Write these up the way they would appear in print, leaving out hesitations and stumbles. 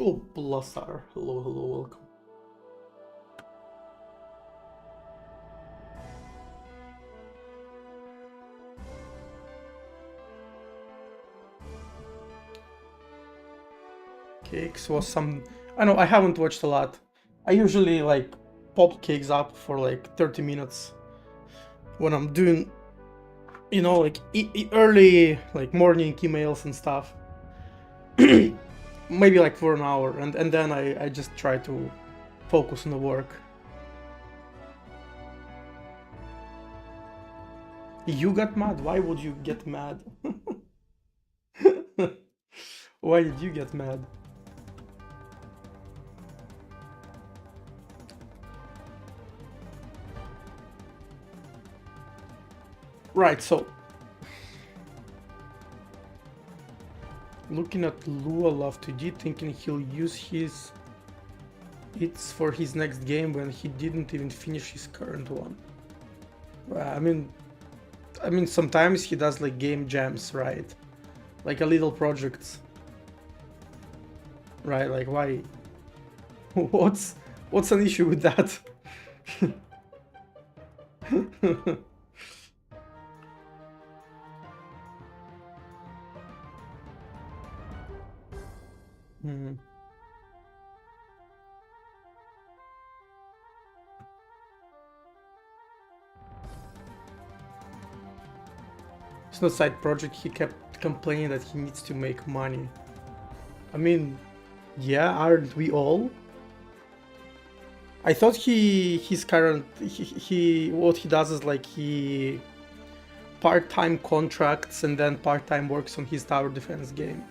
Oh, Blasar. Hello, hello, welcome. Cakes was some... I know, I haven't watched a lot. I usually, like, pop Cakes up for, like, 30 minutes when I'm doing, you know, like, early, like, morning emails and stuff. Maybe, like, for an hour, and then I just try to focus on the work. You got mad? Why would you get mad? Why did you get mad? Right, so looking at Lua Love 2D, thinking he'll use his hits for his next game when he didn't even finish his current one. I mean, sometimes he does like game jams, right? Like a little projects, right? Like why? What's an issue with that? Hmm. It's not a side project. He kept complaining that he needs to make money. I mean, yeah, aren't we all? I thought his current he what he does is like he part-time contracts and then part-time works on his tower defense game.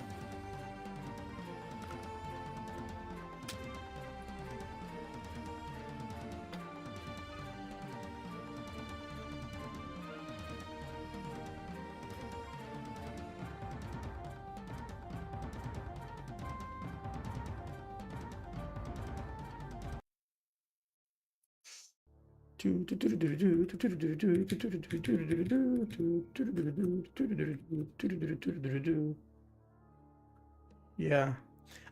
Yeah,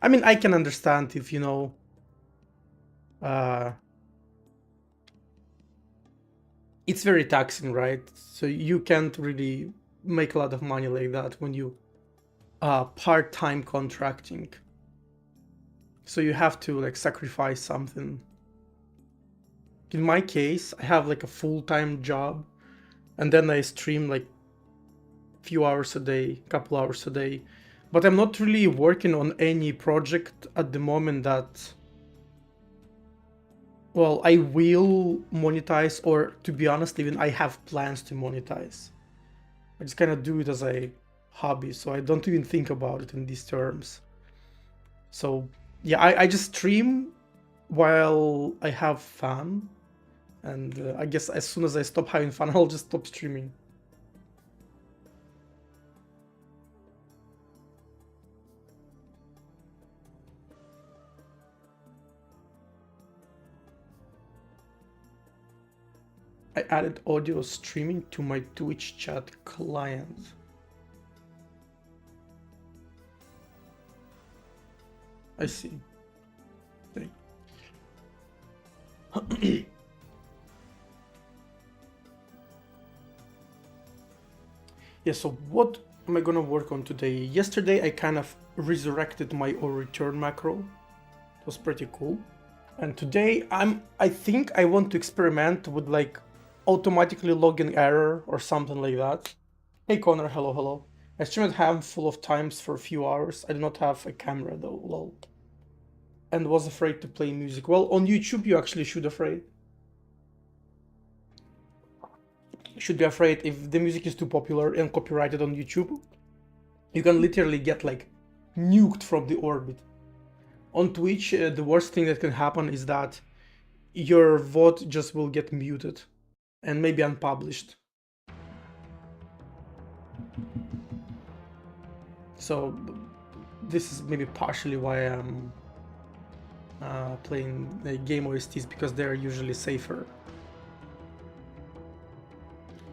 I mean, I can understand if, you know, it's very taxing, right? So you can't really make a lot of money like that when you part-time contracting. So you have to like sacrifice something. In my case, I have like a full-time job, and then I stream like few hours a day, couple hours a day. But I'm not really working on any project at the moment that, well, I will monetize, or to be honest, even I have plans to monetize. I just kind of do it as a hobby, so I don't even think about it in these terms. So yeah, I just stream while I have fun, and I guess as soon as I stop having fun, I'll just stop streaming. I added audio streaming to my Twitch chat client. I see. Yeah, so what am I gonna work on today? Yesterday I kind of resurrected my or return macro. It was pretty cool. And today I think I want to experiment with like automatically login error or something like that. Hey Connor, hello, hello. I streamed a handful of times for a few hours. I do not have a camera though, lol. And was afraid to play music. Well, on YouTube you actually should afraid. You should be afraid if the music is too popular and copyrighted on YouTube. You can literally get like nuked from the orbit. On Twitch, the worst thing that can happen is that your vote just will get muted and maybe unpublished. So this is maybe partially why I'm playing the game OSTs, because they're usually safer.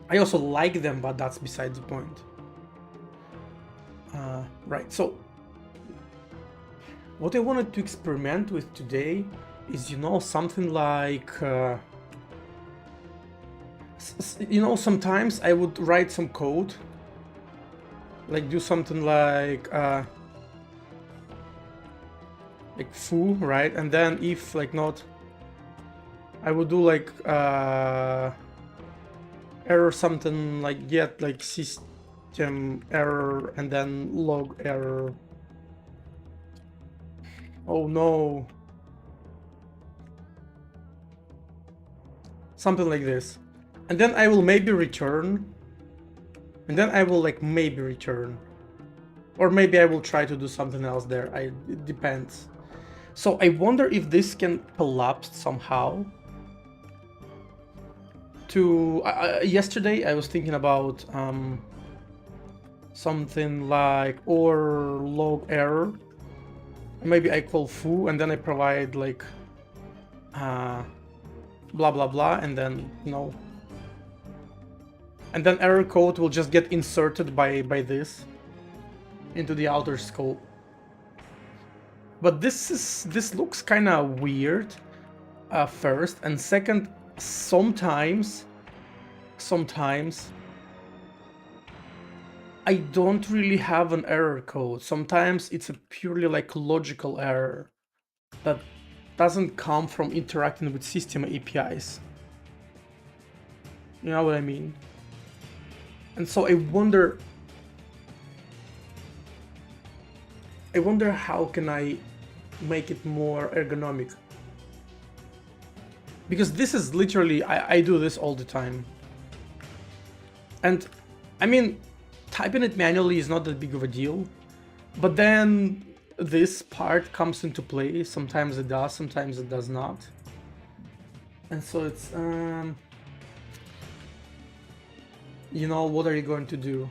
I also like them, but that's besides the point. Right, so What I wanted to experiment with today is, something like, sometimes I would write some code, like do something like foo, right? And then if like not, I would do like error something like get like system error and then log error. Oh no. Something like this. And then I will maybe return. And then I will like maybe return. Or maybe I will try to do something else there. It depends. So I wonder if this can collapse somehow. Yesterday I was thinking about something like or log error. Maybe I call foo and then I provide like blah blah blah, and then and then error code will just get inserted by this into the outer scope. But this looks kind of weird first, and second, sometimes I don't really have an error code. Sometimes it's a purely like logical error that doesn't come from interacting with system APIs. You know what I mean? And so I wonder how can I make it more ergonomic? Because this is literally, I do this all the time. And I mean, typing it manually is not that big of a deal, but then this part comes into play. Sometimes it does, sometimes it does not. And so it's, what are you going to do?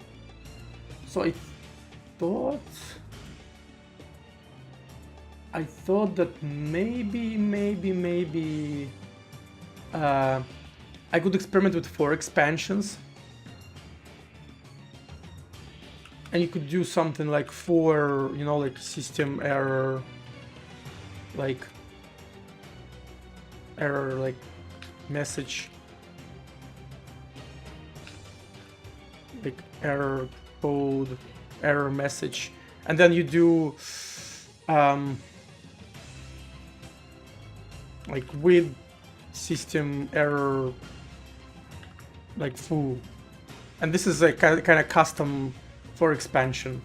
So I thought that maybe I could experiment with for expansions, and you could do something like for like system error, like message, like error code, error message, and then you do like with system error like foo, and this is a kind of custom for expansion.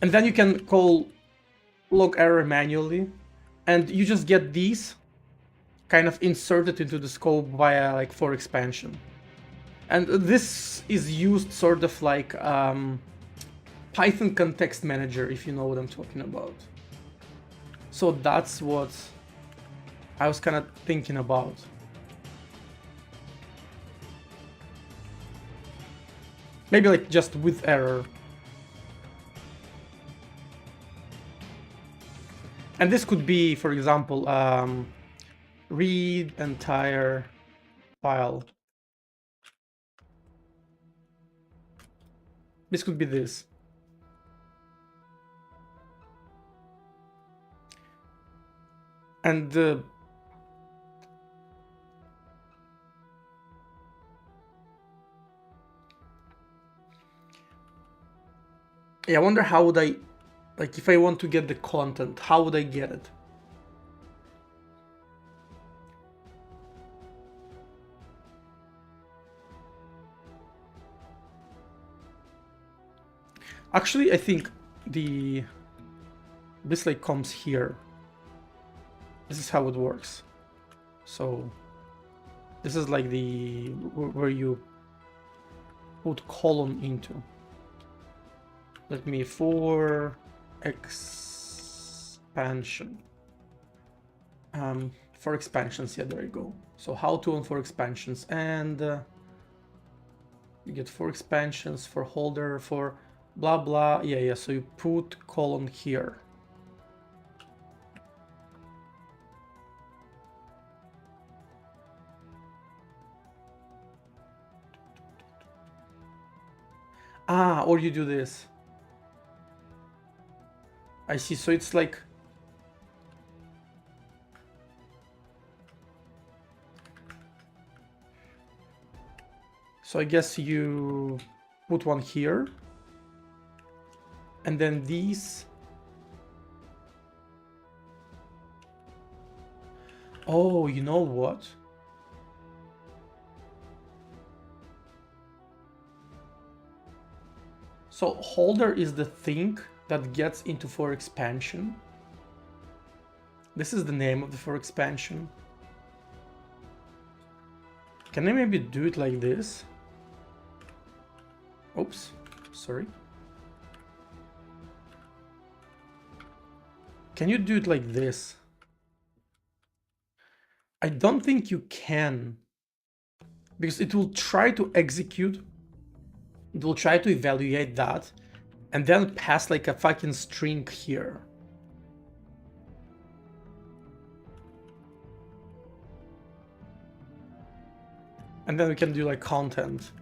And then you can call log error manually, and you just get these kind of inserted into the scope via like for expansion. And this is used sort of like Python context manager, if you know what I'm talking about. So that's what I was kind of thinking about. Maybe like just with error. And this could be, for example, read entire file. This could be this. And yeah, I wonder how would I, like if I want to get the content, how would I get it? Actually, I think this like comes here. This is how it works. So this is like where you put colon into. Let me for expansion. For expansions, yeah, there you go. So how to on for expansions, and you get for expansions, for holder, for blah blah. Yeah. So you put colon here. Or you do this. I see. So it's like... So I guess you put one here. And then these... Oh, you know what? So holder is the thing that gets into for expansion. This is the name of the for expansion. Can I maybe do it like this? Oops, sorry. Can you do it like this? I don't think you can, because it will try to execute, it will try to evaluate that, and then pass like a fucking string here. And then we can do like content,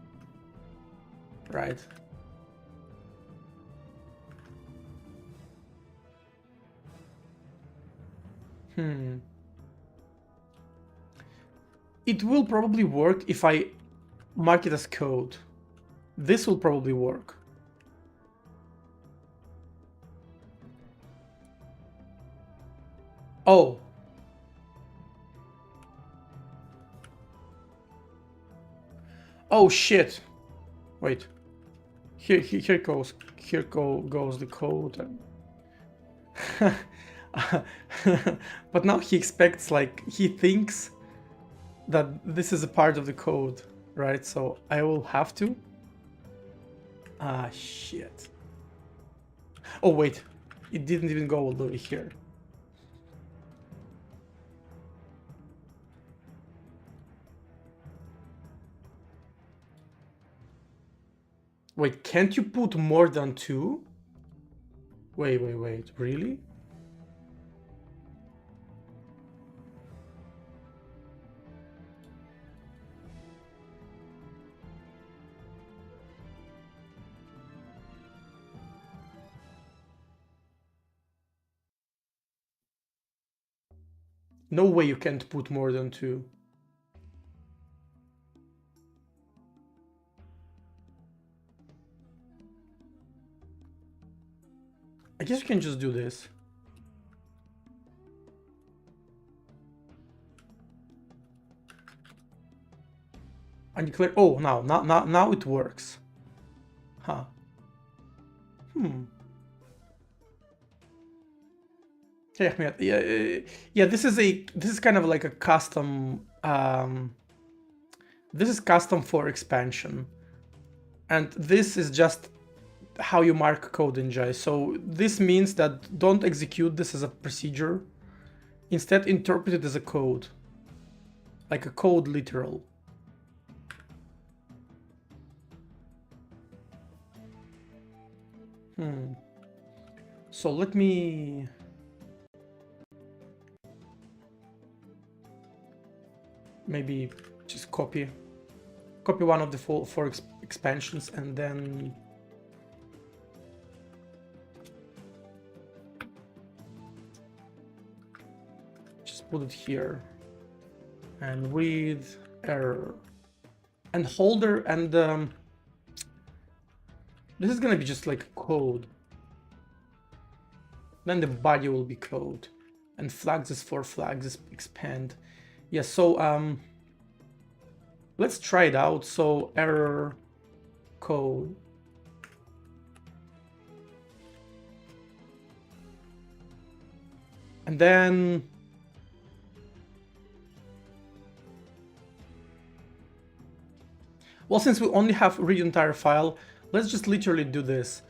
right? It will probably work if I mark it as code. This will probably work. Oh. Oh shit. Wait. Here goes the code. But now he expects, like, he thinks that this is a part of the code, right? So I will have to. Ah, shit. Oh, wait. It didn't even go all the way here. Wait, can't you put more than 2? Wait, really? No way you can't put more than 2. I guess you can just do this. And declare. Oh, now it works. Huh. Yeah. This is kind of like a custom. This is custom for expansion, and this is just how you mark code in Jai. So this means that don't execute this as a procedure. Instead, interpret it as a code, like a code literal. So let me... maybe just copy one of the four expansions and then just put it here, and with error and holder, and this is gonna be just like code. Then the body will be code, and flags is for flags is expand. Yeah, so let's try it out. So error code. And then well, since we only have read entire file, let's just literally do this.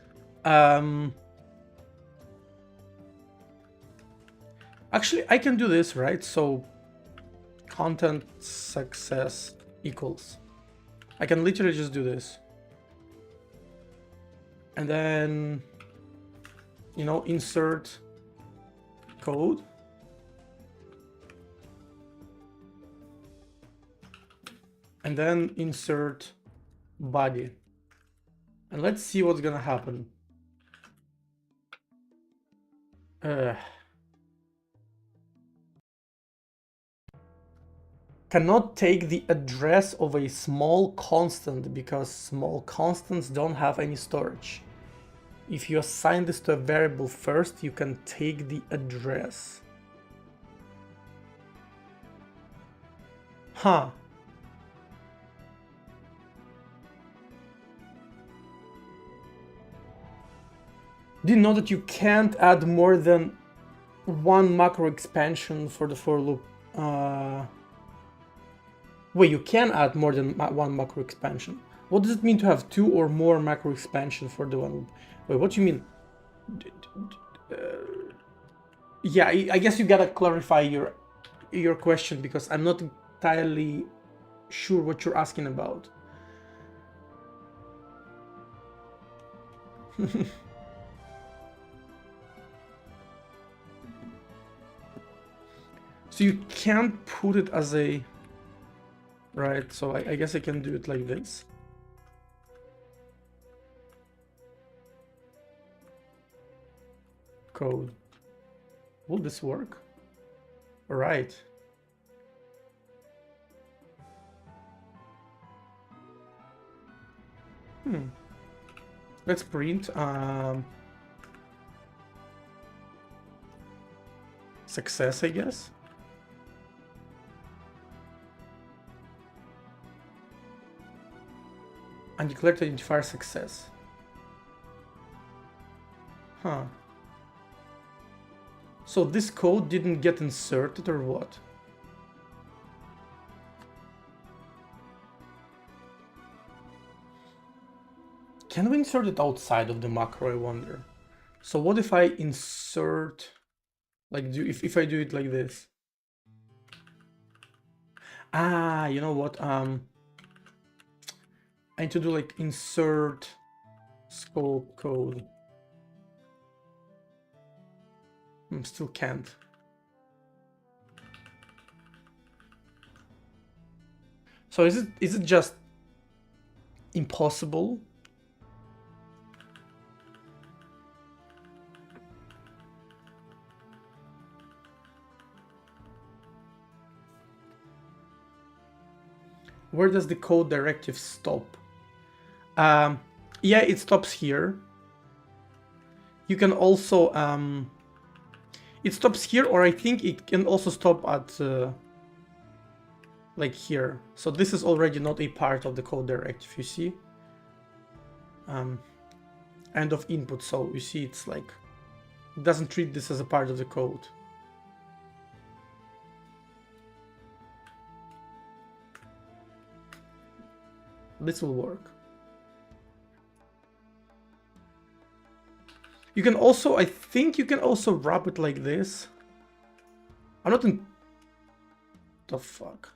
Actually, I can do this, right? So content success equals. I can literally just do this. And then, you know, insert code. And then insert body. And let's see what's gonna happen. Cannot take the address of a small constant because small constants don't have any storage. If you assign this to a variable first, you can take the address. Huh. Do you know that you can't add more than one macro expansion for the for loop? Wait, you can add more than one macro expansion. What does it mean to have two or more macro expansion for the one loop? Wait, what do you mean? Yeah, I guess you gotta clarify your question because I'm not entirely sure what you're asking about. So you can't put it as a... Right, so I guess I can do it like this. Code. Will this work? All right. Let's print success, I guess. Undeclared identifier success. Huh. So this code didn't get inserted or what? Can we insert it outside of the macro, I wonder? So what if I insert, like, if I do it like this? Ah, you know what? I need to do like insert scope code. Still can't. So is it just impossible? Where does the code directive stop? Yeah, it stops here. You can also it stops here, or I think it can also stop at like here. So this is already not a part of the code directive, you see? End of input, so you see it's like, it doesn't treat this as a part of the code. This will work. You can also, I think you can also wrap it like this. I'm not in... The fuck?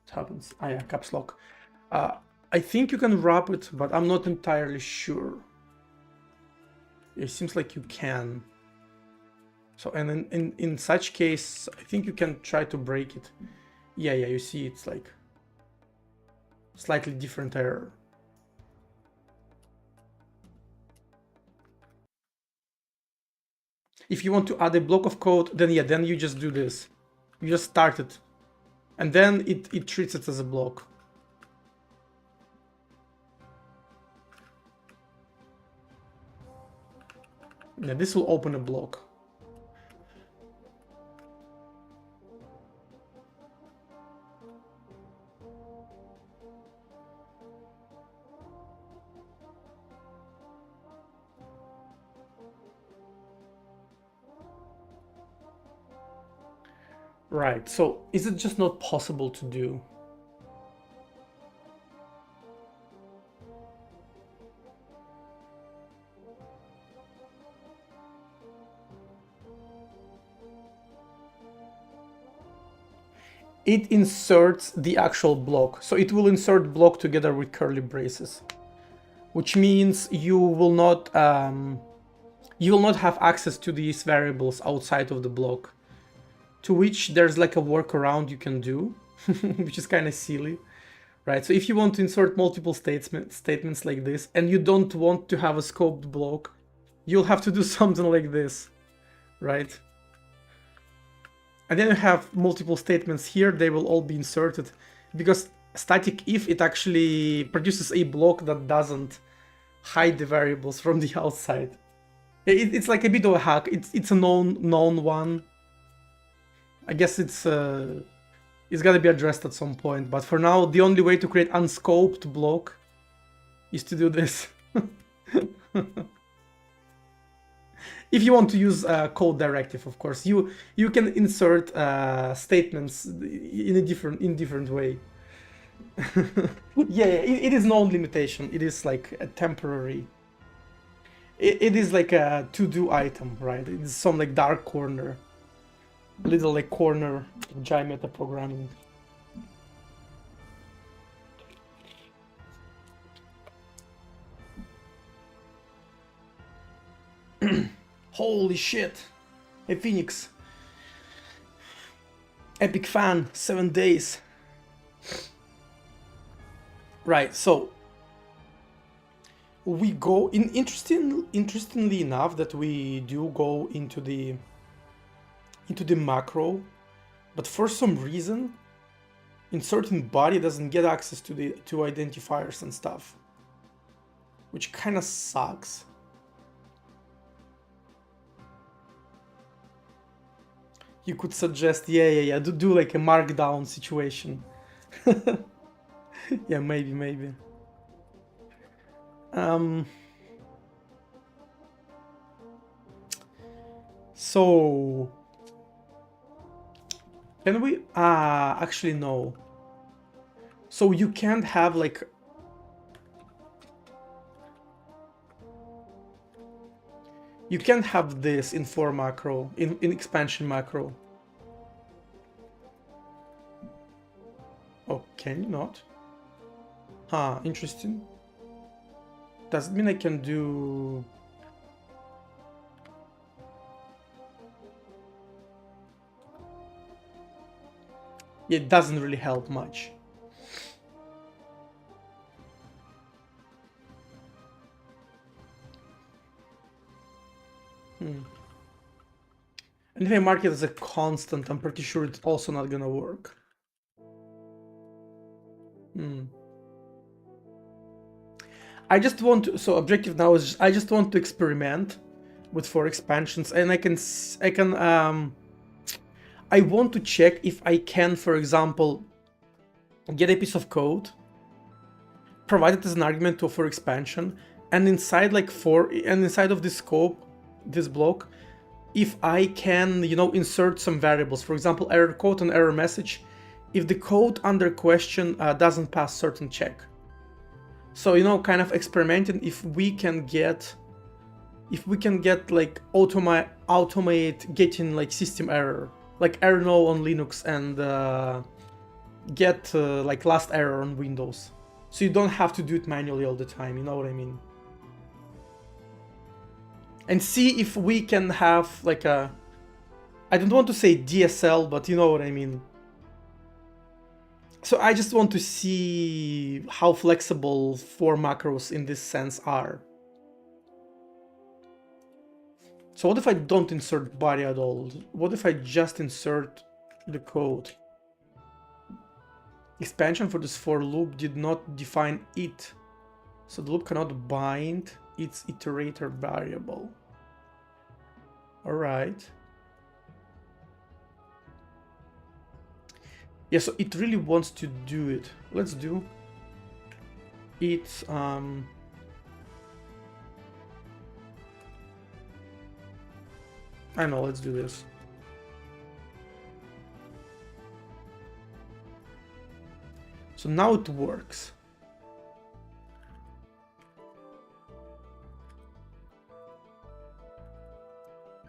What happens? Ah yeah, caps lock. I think you can wrap it, but I'm not entirely sure. It seems like you can. So, and in such case, I think you can try to break it. Yeah, you see it's like slightly different error. If you want to add a block of code, then yeah, then you just do this. You just start it. And then it treats it as a block. Yeah, this will open a block. Right, so is it just not possible to do? It inserts the actual block. So it will insert block together with curly braces, which means you will not have access to these variables outside of the block. To which there's like a workaround you can do, which is kind of silly, right? So if you want to insert multiple statements like this, and you don't want to have a scoped block, you'll have to do something like this, right? And then you have multiple statements here, they will all be inserted, because static if, it actually produces a block that doesn't hide the variables from the outside. It's like a bit of a hack. It's a known one. I guess it's gotta be addressed at some point, but for now, the only way to create unscoped block is to do this. If you want to use code directive, of course, you can insert statements in a different way. Yeah, it is no limitation. It is like a temporary. It is like a to-do item, right? It's some like dark corner, a little like corner of Jai metaprogramming. Holy shit! Hey Phoenix, epic fan, 7 days. Right, so we go in interestingly enough that we do go into the macro, but for some reason inserting body doesn't get access to identifiers and stuff, which kind of sucks. You could suggest, yeah, do like a markdown situation. Yeah, maybe. So can we actually no. So you can't have like you can't have this in for macro, in expansion macro. Oh, can you not? Huh, interesting. Does it mean I can do... It doesn't really help much. And if I mark it as a constant, I'm pretty sure it's also not gonna work. I just want to, so objective now is I just want to experiment with for expansions, and I want to check if I can, for example, get a piece of code, provide it as an argument to a for expansion, and inside inside of this scope, this block, if I can, insert some variables, for example, error code and error message, if the code under question doesn't pass certain check. So, kind of experimenting if we can get like automate getting like system error, like error no on Linux, and get like last error on Windows. So you don't have to do it manually all the time, you know what I mean? And see if we can have like I don't want to say DSL, but you know what I mean. So I just want to see how flexible for macros in this sense are. So what if I don't insert body at all? What if I just insert the code? Expansion for this for loop did not define it. So the loop cannot bind its iterator variable. All right. Yeah, so it really wants to do it. Let's do it. I know, let's do this. So now it works.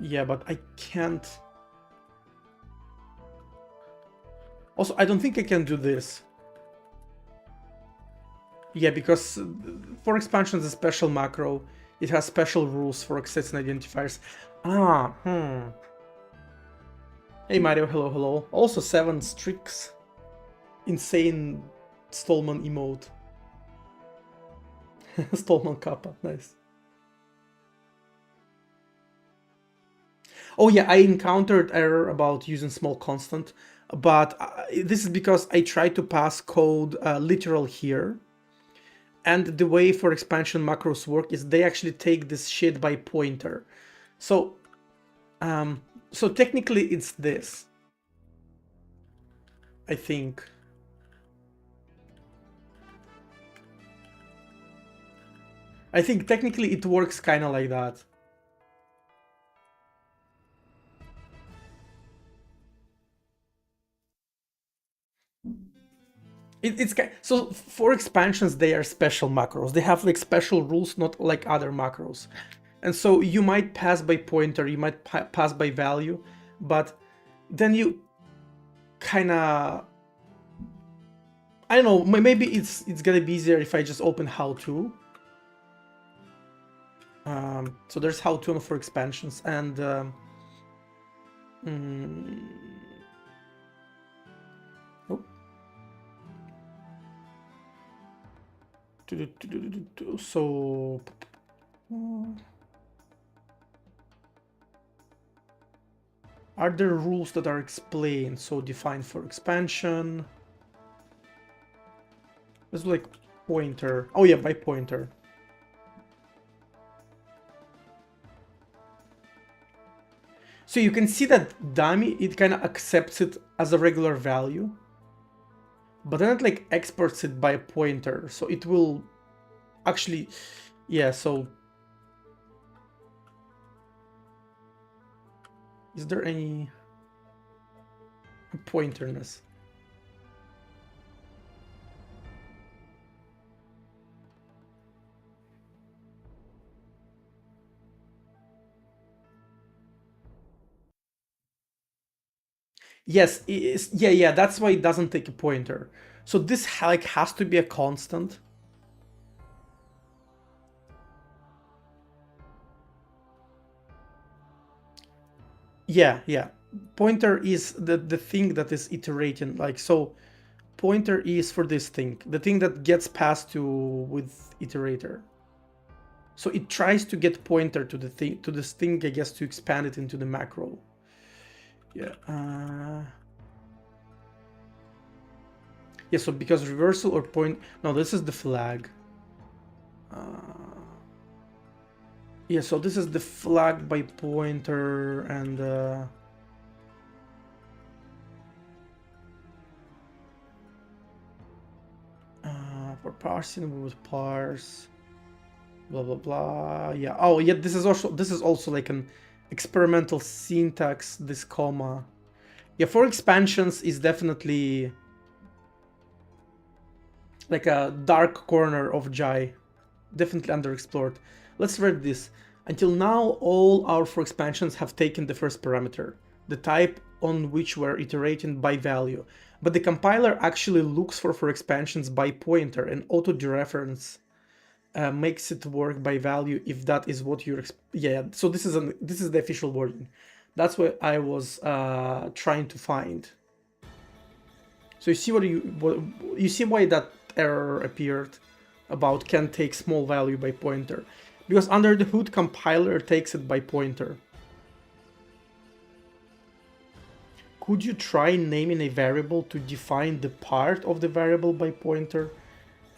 Yeah, but I can't. Also, I don't think I can do this. Yeah, because for expansion is a special macro. It has special rules for accessing identifiers. Hey Mario, hello. Also 7 Strix. Insane Stallman emote. Stallman Kappa, nice. Oh yeah, I encountered error about using small constant, but this is because I tried to pass code literal here. And the way for expansion macros work is they actually take this shit by pointer. So, so technically it's this, I think. I think technically it works kind of like that. It's so for expansions they are special macros. They have like special rules, not like other macros. And so you might pass by pointer, you might pass by value, but then you kind of, I don't know, maybe it's gonna be easier if I just open how to. So there's how to for expansions and oh. So are there rules that are explained? So defined for expansion. This is like pointer. Oh yeah, by pointer. So you can see that dummy, it kind of accepts it as a regular value, but then it like exports it by a pointer. So it will actually, yeah, so is there any pointerness? Yes, yeah, that's why it doesn't take a pointer. So this like has to be a constant. Yeah. Pointer is the thing that is iterating. Like, so pointer is for this thing, the thing that gets passed to with iterator. So it tries to get pointer to the thing, to this thing, I guess, to expand it into the macro. Yeah. Yeah, so because reversal or point, no, this is the flag. Yeah, so this is the flag by pointer and for parsing we would parse blah blah blah. Yeah. Oh yeah, this is also like an experimental syntax, this comma. Yeah, for expansions is definitely like a dark corner of Jai. Definitely underexplored. Let's read this. Until now, all our for expansions have taken the first parameter, the type on which we're iterating by value. But the compiler actually looks for expansions by pointer, and auto-dereference makes it work by value if that is what you're. Yeah. So this is the official wording. That's what I was trying to find. So you see what you see why that error appeared about can take small value by pointer, because under the hood compiler takes it by pointer. Could you try naming a variable to define the part of the variable by pointer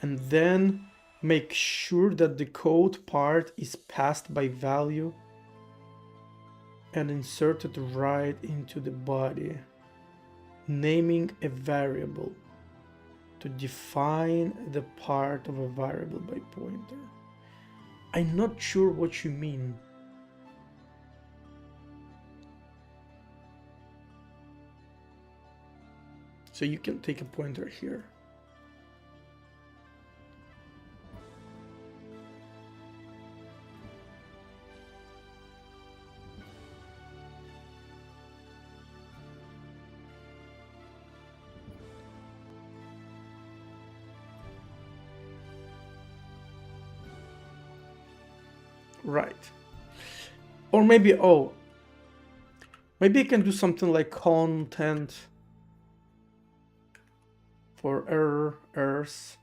and then make sure that the code part is passed by value and inserted right into the body? Naming a variable to define the part of a variable by pointer. I'm not sure what you mean. So you can take a pointer here. Right. Or maybe, oh, maybe I can do something like content for errors.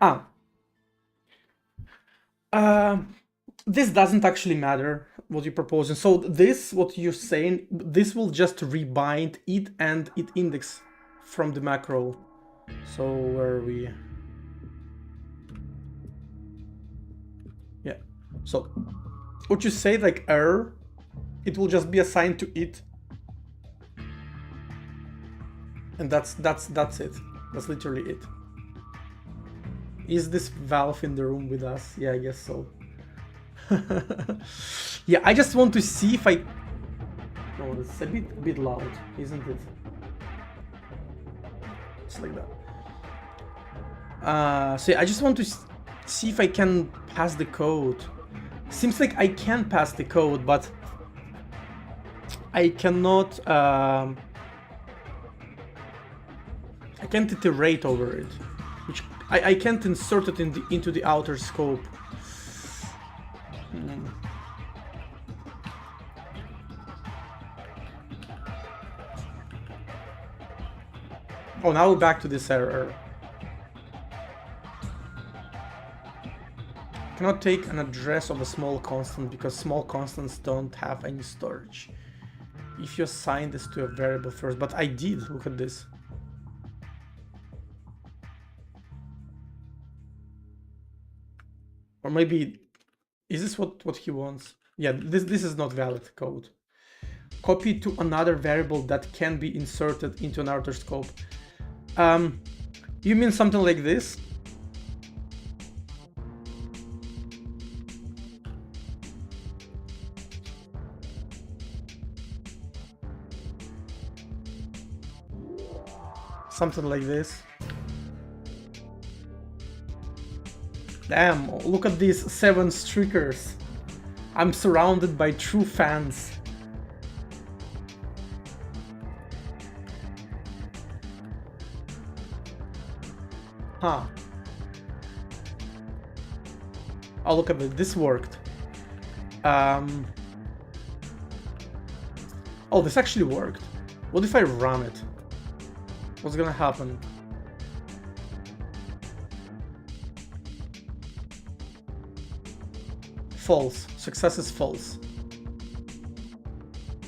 Ah, this doesn't actually matter what you're proposing. So this, what you're saying, this will just rebind it and it index from the macro. So where are we? Yeah. So what you say, like error, it will just be assigned to it, and that's it. That's literally it. Is this Valve in the room with us? Yeah, I guess so. Yeah, I just want to see if I... Oh, it's a bit loud, isn't it? It's like that. So yeah, I just want to see if I can pass the code. Seems like I can pass the code, but I cannot... I can't iterate over it, which I can't insert it into the outer scope. Oh, now we're back to this error. Cannot take an address of a small constant because small constants don't have any storage. If you assign this to a variable first, but I did, look at this. Or maybe, is this what he wants? Yeah, this is not valid code. Copy to another variable that can be inserted into an outer scope. You mean something like this? Something like this. Damn, look at these 7 streakers. I'm surrounded by true fans. Huh. Oh, look at it. This worked. Oh, this actually worked. What if I run it? What's gonna happen? False. Success is false.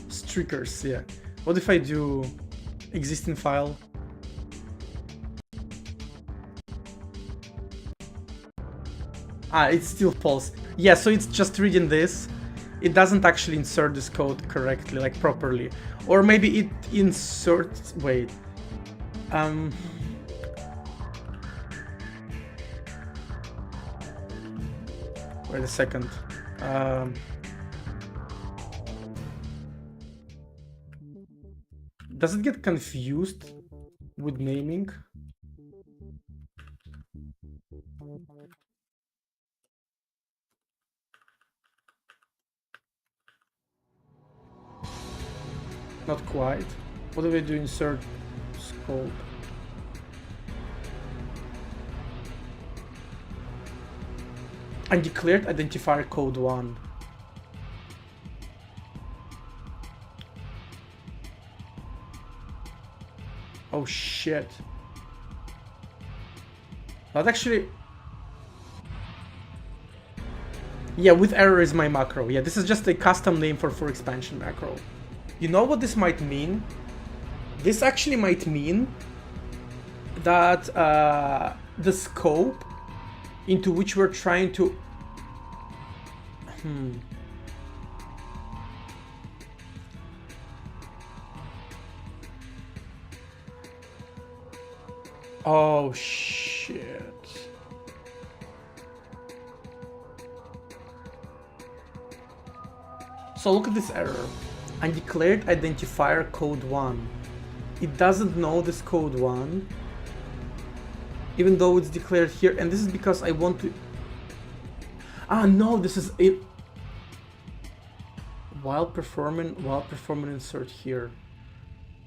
Streakers, yeah. What if I do existing file? Ah, it's still false. Yeah, so it's just reading this. It doesn't actually insert this code correctly, like properly. Or maybe it inserts... Wait. Wait a second. Does it get confused with naming? Not quite. What do we do? Insert scope. Undeclared identifier code 1. Oh shit. That actually... Yeah, with error is my macro. Yeah, this is just a custom name for expansion macro. You know what this might mean? This actually might mean that the scope into which we're trying to... Oh shit. So look at this error. Undeclared identifier code 1. It doesn't know this code 1, even though it's declared here, and this is because I want to... Ah, no, this is it. While performing insert here.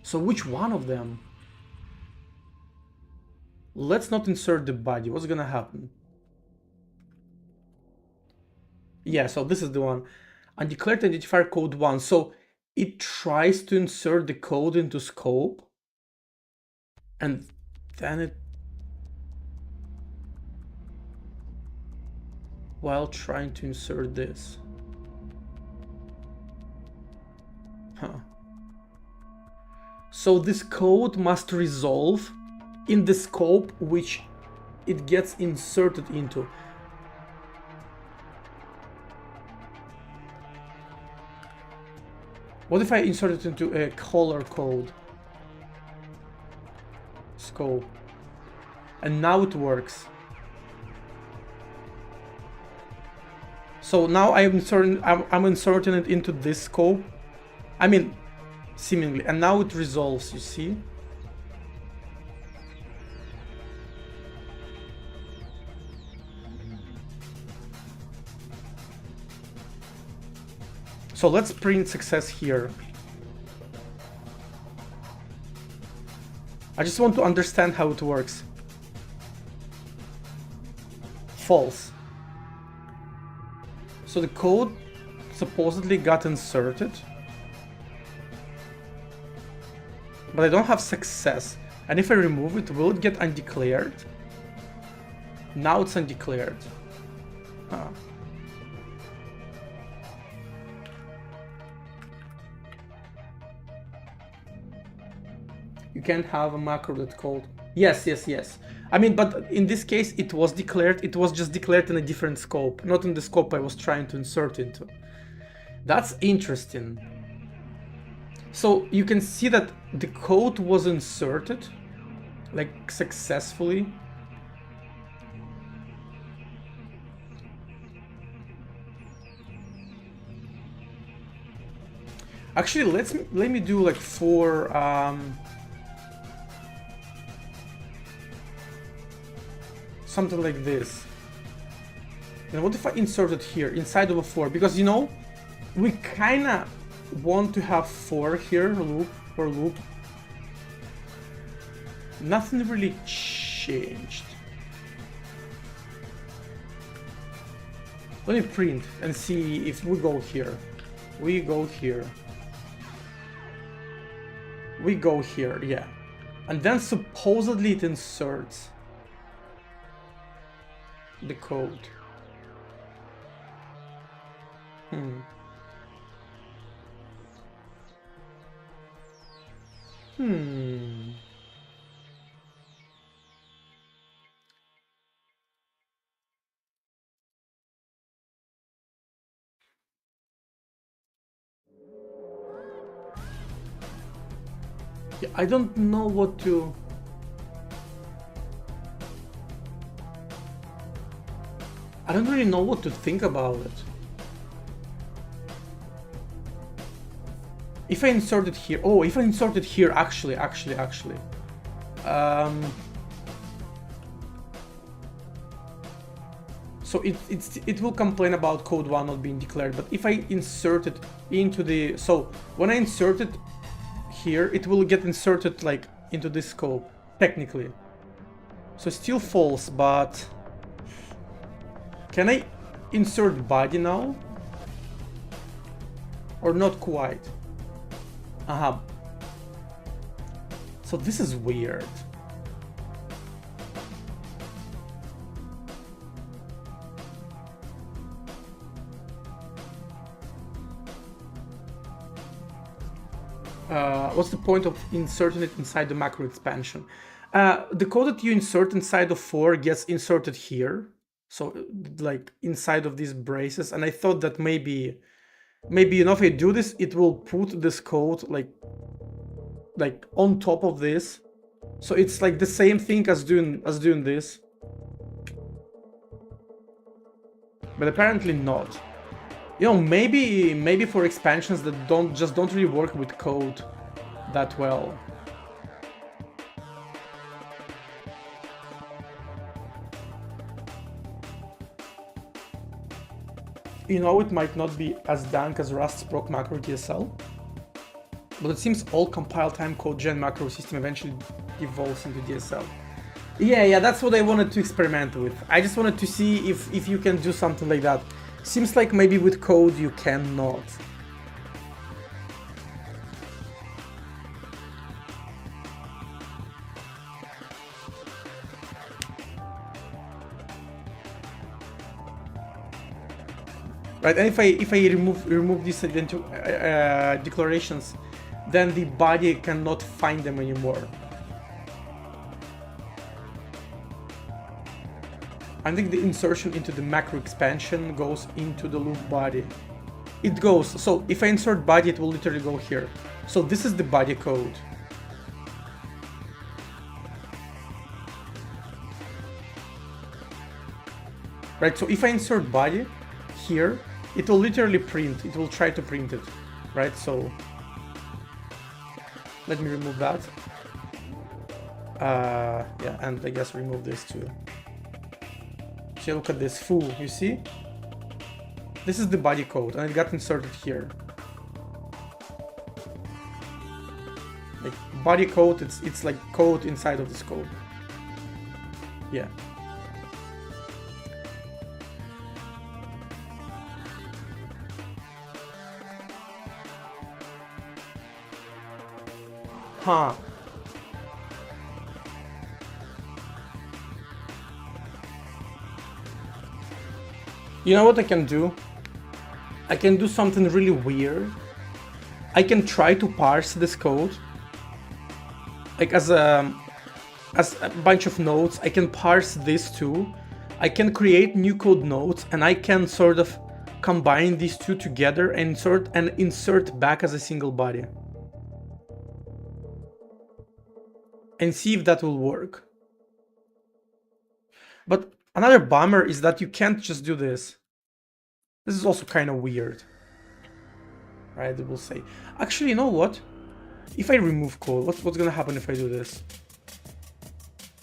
So which one of them? Let's not insert the body. What's gonna happen? Yeah, so this is the one. Undeclared identifier code 1. So it tries to insert the code into scope, and then it... while trying to insert this. So this code must resolve in the scope which it gets inserted into. What if I insert it into a color code scope? And now it works. So now I'm inserting it into this scope. I mean, seemingly, and now it resolves, you see? So let's print success here. I just want to understand how it works. False. So the code supposedly got inserted, but I don't have success. And if I remove it, will it get undeclared? Now it's undeclared. Huh. You can't have a macro that called. Yes. I mean, but in this case, it was declared. It was just declared in a different scope, not in the scope I was trying to insert into. That's interesting. So you can see that the code was inserted, like, successfully. Actually, let me do like 4 something like this. And what if I insert it here inside of a 4? Because, you know, we kinda want to have 4 here, loop for loop. Nothing really changed. Let me print and see if we go here. We go here. We go here, yeah. And then supposedly it inserts the code. Yeah, I don't know what to... I don't really know what to think about it. If I insert it here... Oh, if I insert it here, actually. So it will complain about code 1 not being declared, but if I insert it into the... So when I insert it here, it will get inserted like into this scope, technically. So still false, but... Can I insert body now? Or not quite? So this is weird. What's the point of inserting it inside the macro expansion? The code that you insert inside of 4 gets inserted here. So, like, inside of these braces. And I thought that maybe, you know, if I do this, it will put this code, like on top of this. So it's like the same thing as doing this. But apparently not. You know, maybe for expansions that don't really work with code that well. You know, it might not be as dank as Rust's proc macro TSL, but it seems all compile time code gen macro system eventually evolves into DSL. Yeah, that's what I wanted to experiment with. I just wanted to see if you can do something like that. Seems like maybe with code you cannot. right? And if I remove these declarations, then the body cannot find them anymore. I think the insertion into the macro expansion goes into the loop body. It goes, so if I insert body, it will literally go here. So this is the body code. Right, so if I insert body here, it will literally print, it will try to print it, right? So let me remove that. Yeah, and I guess remove this too. So look at this, foo, you see? This is the body code, and it got inserted here. Like body code, it's like code inside of this code. Yeah. Huh. You know what I can do? I can do something really weird. I can try to parse this code. Like as a bunch of nodes, I can parse this too. I can create new code nodes, and I can sort of combine these two together and insert back as a single body. And see if that will work. But another bummer is that you can't just do this. This is also kind of weird. Right, it will say. Actually, you know what? If I remove code, what's gonna happen if I do this?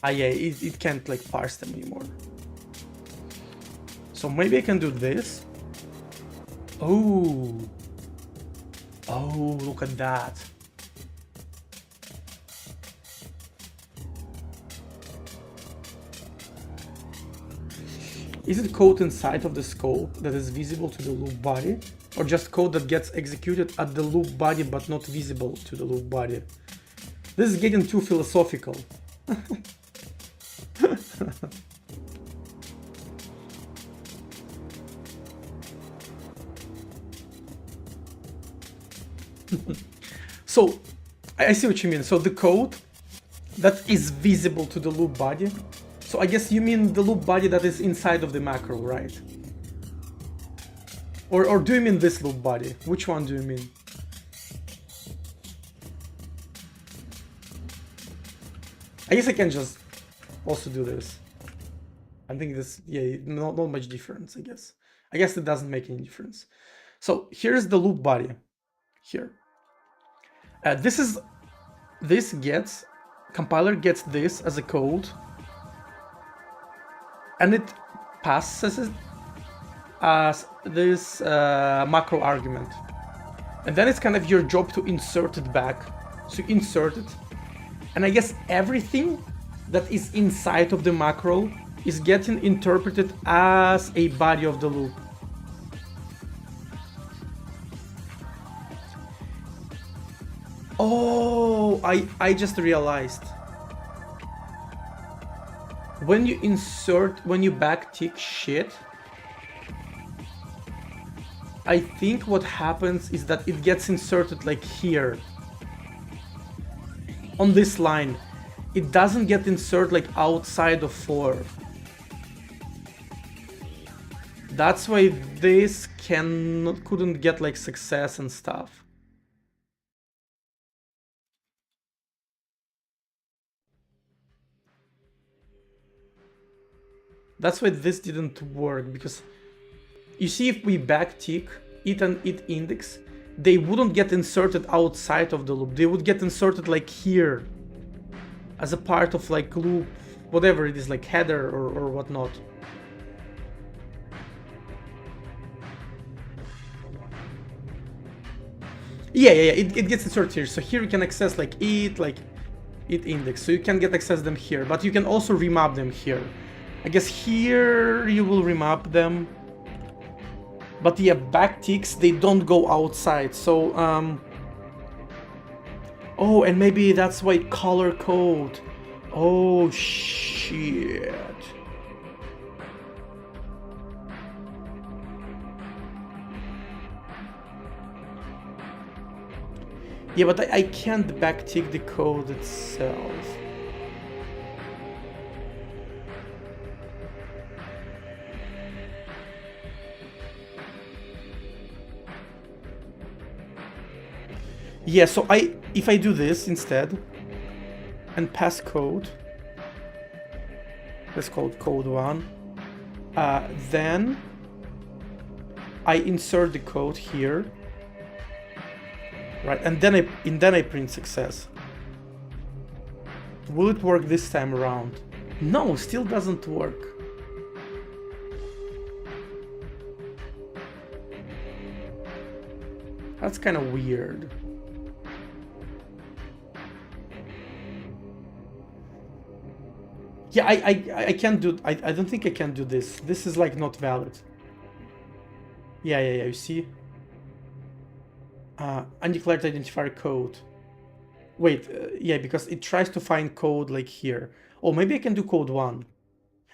Ah yeah, it can't like parse them anymore. So maybe I can do this. Oh. Oh, look at that. Is it code inside of the scope that is visible to the loop body? Or just code that gets executed at the loop body but not visible to the loop body? This is getting too philosophical. So, I see what you mean. So the code that is visible to the loop body. So I guess you mean the loop body that is inside of the macro, right? Or do you mean this loop body? Which one do you mean? I guess I can just also do this. I think this, yeah, not much difference, I guess. I guess it doesn't make any difference. So here's the loop body. Here. Compiler gets this as a code. And it passes it as this macro argument. And then it's kind of your job to insert it back. So you insert it. And I guess everything that is inside of the macro is getting interpreted as a body of the loop. Oh, I just realized. When you backtick shit, I think what happens is that it gets inserted like here. On this line. It doesn't get inserted like outside of 4. That's why this couldn't get like success and stuff. That's why this didn't work, because you see, if we backtick it and it index, they wouldn't get inserted outside of the loop. They would get inserted like here as a part of like loop, whatever it is, like header or whatnot. Yeah, it gets inserted here. So here you can access like it index. So you can get access them here, but you can also remap them here. I guess here you will remap them. But yeah, backticks, they don't go outside. So, oh, and maybe that's why color code. Oh, shit. Yeah, but I can't backtick the code itself. Yeah, so if I do this instead and pass code, let's call it code 1, then I insert the code here, right, and then I print success. Will it work this time around? No, still doesn't work. That's kind of weird. Yeah, I can't do, I don't think I can do this. This is like not valid. Yeah, you see? Undeclared identifier code. Wait, yeah, because it tries to find code like here. Oh, maybe I can do code 1.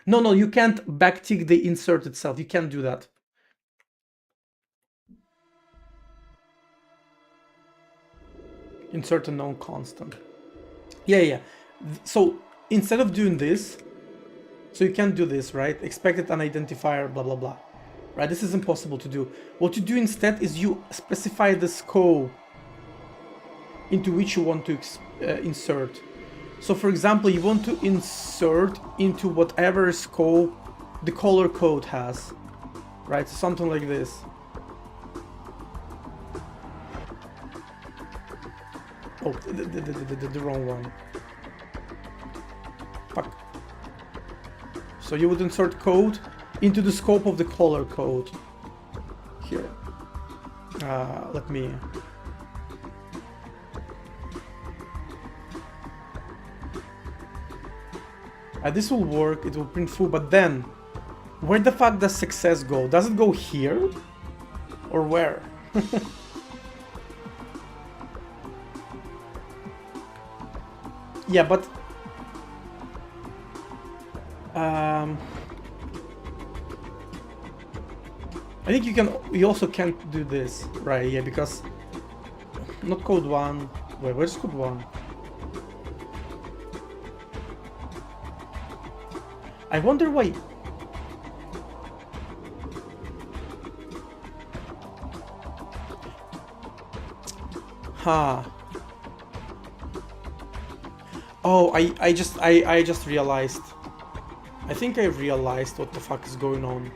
No, you can't backtick the insert itself. You can't do that. Insert a known constant. Yeah. So instead of doing this, so you can't do this, right? Expected an identifier, blah, blah, blah. Right, this is impossible to do. What you do instead is you specify the scope into which you want to insert. So for example, you want to insert into whatever scope the color code has, right? So something like this. Oh, the wrong one. Fuck. So you would insert code into the scope of the color code. Here. Let me... this will work, it will print foo, but then, where the fuck does success go? Does it go here? Or where? Yeah, but... I think you also can't do this, right? Yeah, because... Not code 1... Wait, where's code 1? I wonder why... Huh. Oh, I just realized. I think I realized what the fuck is going on.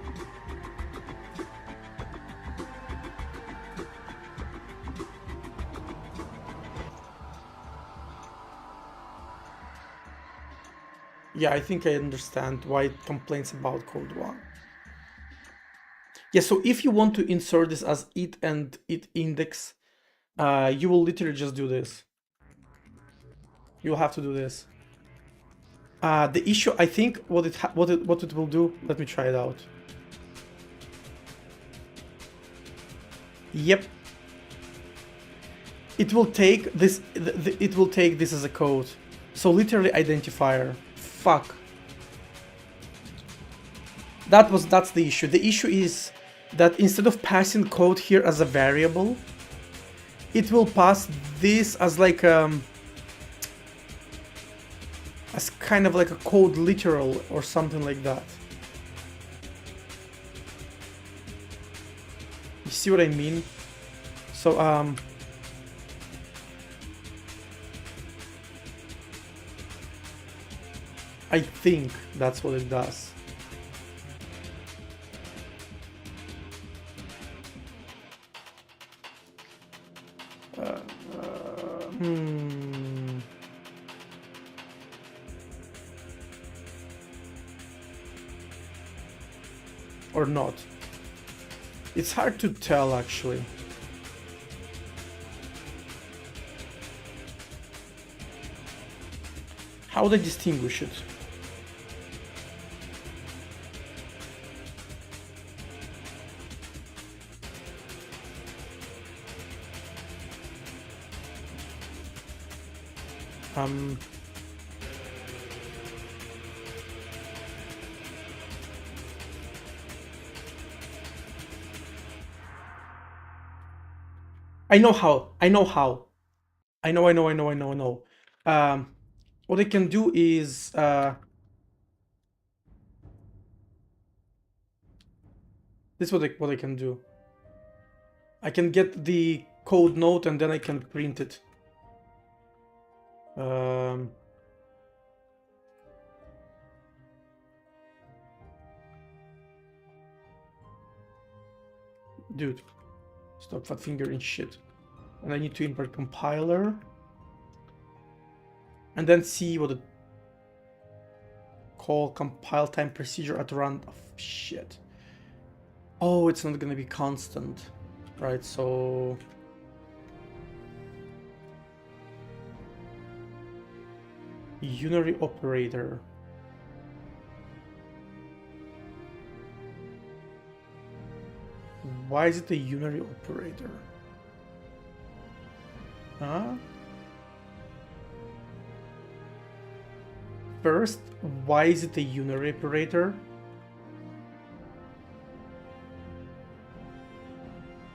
Yeah, I think I understand why it complains about code 1. Yeah, so if you want to insert this as it and it index, you will literally just do this. You'll have to do this. The issue, I think, what it will do. Let me try it out. Yep. It will take this. It will take this as a code. So literally identifier. Fuck. That's the issue. The issue is that instead of passing code here as a variable, it will pass this as like as kind of like a code literal or something like that. You see what I mean? So I think that's what it does. Or not. It's hard to tell, actually. How would I distinguish it? I know how. I know. What I can do is this is what I can do. I can get the code note and then I can print it. Dude, stop fat fingering shit. And I need to import compiler. And then see what it call compile time procedure at run. Oh, shit. Oh, it's not gonna be constant. Right, so unary operator. Why is it a unary operator? Huh? First, why is it a unary operator?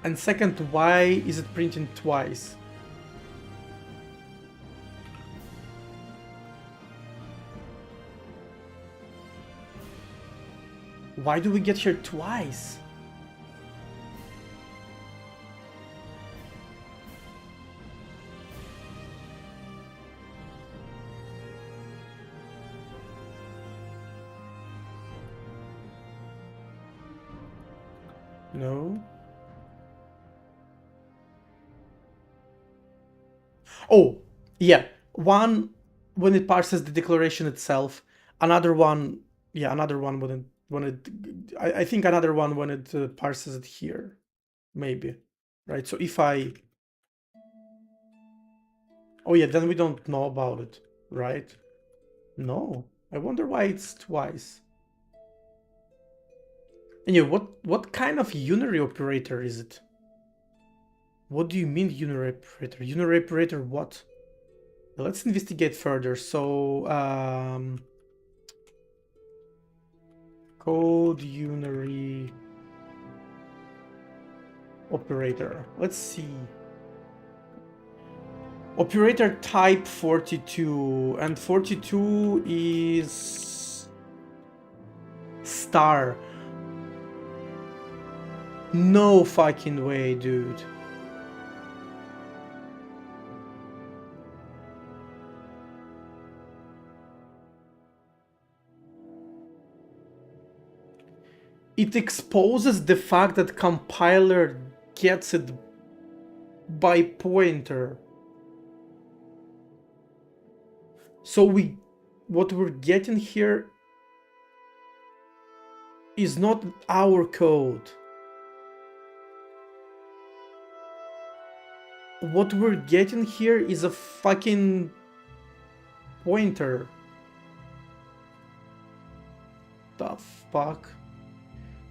And second, why is it printing twice? Why do we get here twice? No. Oh, yeah. One when it parses the declaration itself. Another one, yeah, another one when it. I think another one when it parses it here, maybe, right? So if I. Oh yeah, then we don't know about it, right? No, I wonder why it's twice. Anyway, what kind of unary operator is it? What do you mean unary operator? Unary operator what? Let's investigate further. So, code unary operator. Let's see. Operator type 42, and 42 is star. No fucking way, dude. It exposes the fact that compiler gets it by pointer. So what we're getting here is not our code. What we're getting here is a fucking pointer. The fuck?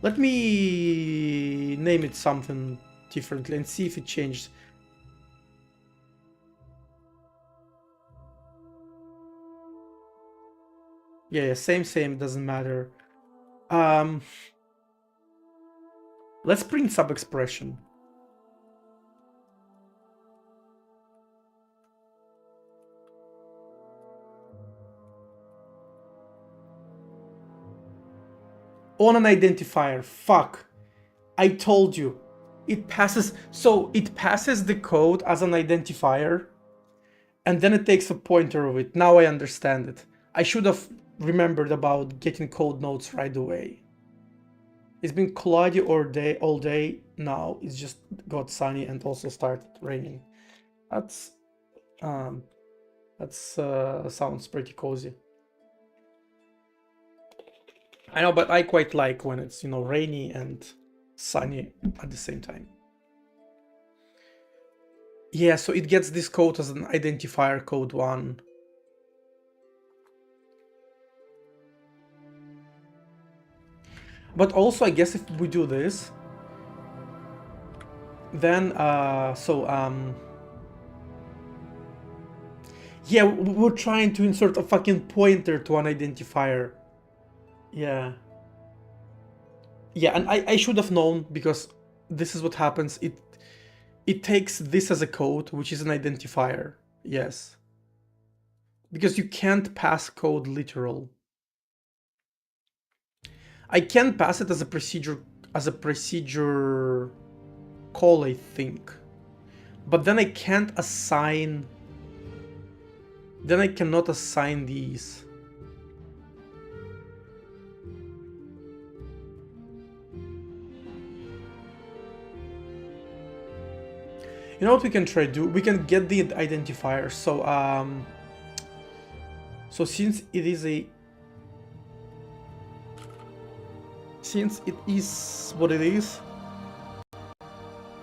Let me name it something differently and see if it changed. Yeah, same, doesn't matter. Let's print sub-expression. On an identifier, fuck. I told you. It passes, so it passes the code as an identifier, and then it takes a pointer of it. Now I understand it. I should have remembered about getting code notes right away. It's been cloudy all day. Now it's just got sunny and also started raining. That's sounds pretty cozy. I know, but I quite like when it's, rainy and sunny at the same time. Yeah, so it gets this code as an identifier, code 1. But also, I guess if we do this, then, yeah, we're trying to insert a fucking pointer to an identifier. Yeah. Yeah, and I should have known, because this is what happens. It takes this as a code, which is an identifier, Yes. Because you can't pass code literal. I can pass it as a procedure call, I think. But then I can't assign. Then I cannot assign these. You know what we can try to do? We can get the identifier. So since it is what it is,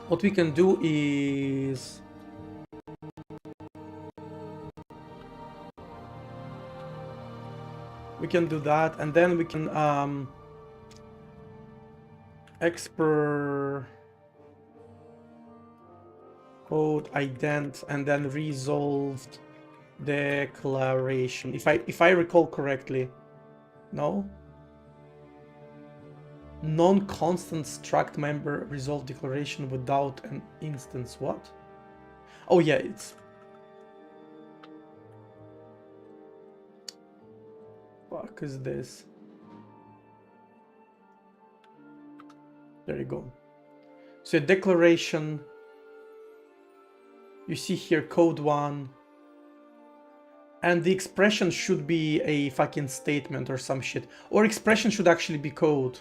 what we can do is we can do that, and then we can expr code ident and then resolved declaration. If I recall correctly. No? Non-constant struct member resolve declaration without an instance. What? Oh yeah, it's... Fuck is this? There you go. So a declaration, you see here code 1, and the expression should be a fucking statement or some shit. Or expression should actually be code.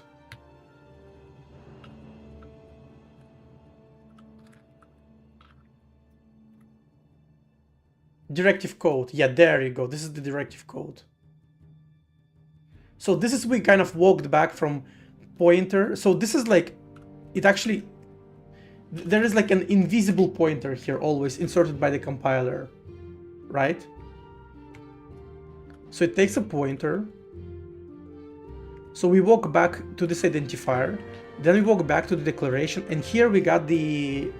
Directive code. Yeah, there you go. This is the directive code. So this is, we kind of walked back from pointer. So this is like, it actually, there is like an invisible pointer here always inserted by the compiler, right? So it takes a pointer. So we walk back to this identifier, then we walk back to the declaration, and here we got the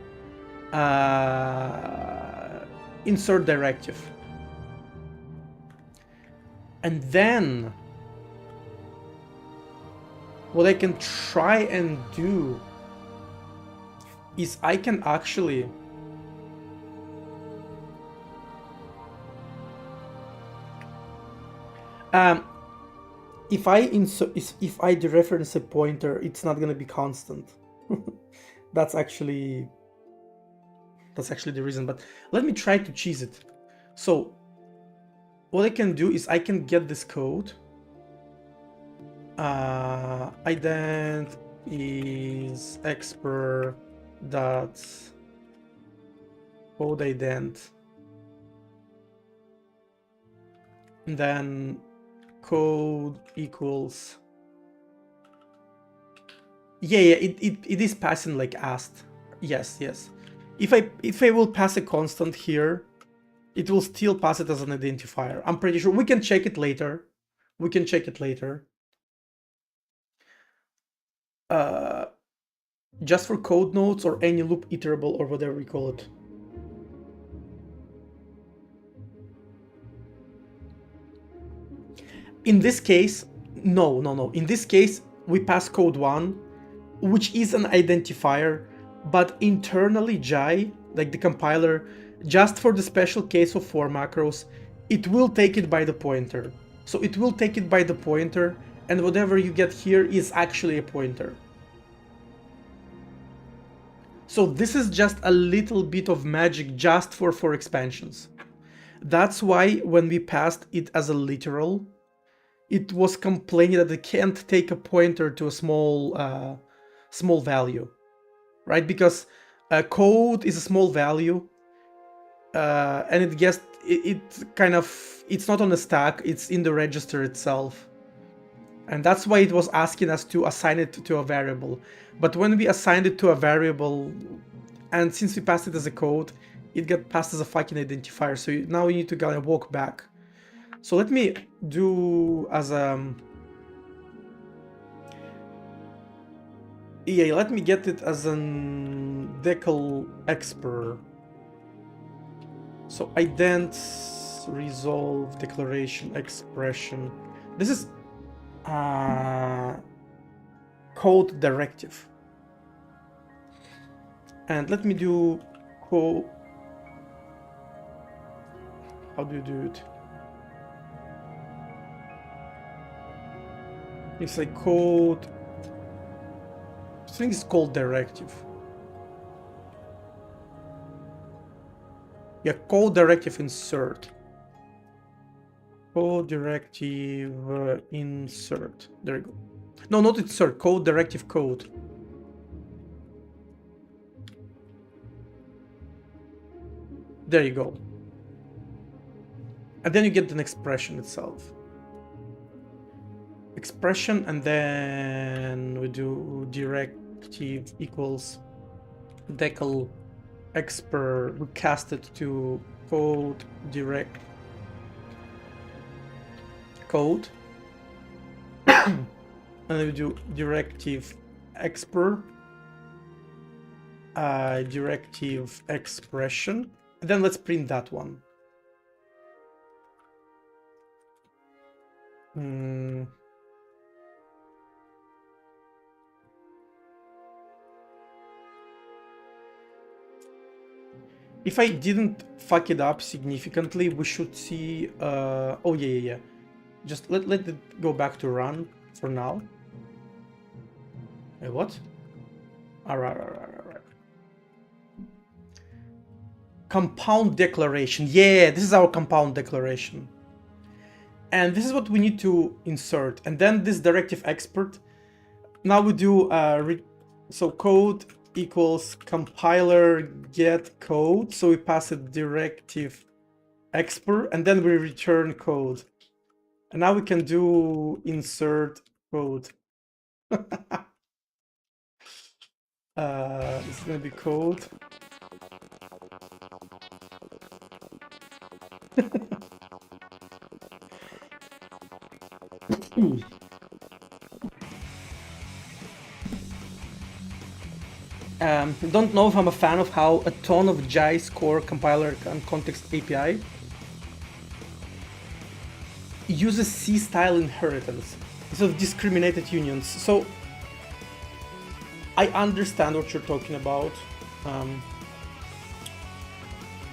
insert directive. And then what I can try and do is I can actually if I dereference a pointer, it's not gonna be constant. That's actually the reason, but let me try to cheese it. So what I can do is I can get this code. Ident is expr dot code ident, and then code equals, it is passing like asked. Yes. If I will pass a constant here, it will still pass it as an identifier. I'm pretty sure. We can check it later. Just for code notes or any loop iterable or whatever we call it. In this case, no. In this case, we pass code 1, which is an identifier, but internally Jai, like the compiler, just for the special case of for macros, it will take it by the pointer. So it will take it by the pointer, and whatever you get here is actually a pointer. So this is just a little bit of magic just for expansions. That's why when we passed it as a literal, it was complaining that it can't take a pointer to a small value, right? Because code is a small value, and it's not on a stack, it's in the register itself. And that's why it was asking us to assign it to a variable. But when we assigned it to a variable, and since we passed it as a code, it got passed as a fucking identifier. So now you need to kind of walk back. So let me do as let me get it as an decal expr. So ident resolve declaration expression. This is code directive. And let me do How do you do it? It's like code. I think it's called directive. Yeah, code directive insert. Code directive insert. There you go. No, not insert. Code directive code. There you go. And then you get an expression itself. Expression, and then we do directive equals decal expr. We cast it to code direct code. And then we do directive expr, directive expression. And then let's print that one. If I didn't fuck it up significantly, we should see... oh, yeah. Just let it go back to run for now. Wait, what? Alright. Compound declaration. Yeah, this is our compound declaration. And this is what we need to insert. And then this directive expert. Now we do... so code equals compiler get code. So we pass it directive expert, and then we return code. And now we can do insert code. This is gonna be code. Don't know if I'm a fan of how a ton of Jai's core compiler and context API uses C-style inheritance instead of discriminated unions. So I understand what you're talking about.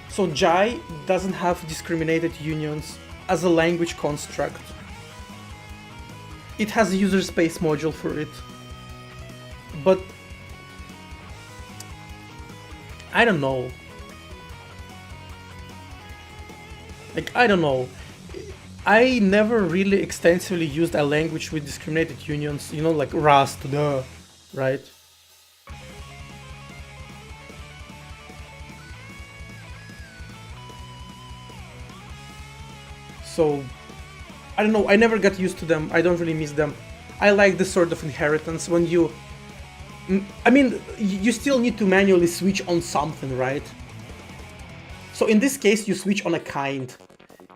So Jai doesn't have discriminated unions as a language construct. It has a user space module for it. But I don't know. Like, I don't know. I never really extensively used a language with discriminated unions, you know, like Rust, right? So, I don't know, I never got used to them, I don't really miss them. I like this sort of inheritance when you... I mean, you still need to manually switch on something, right? So in this case, you switch on a kind.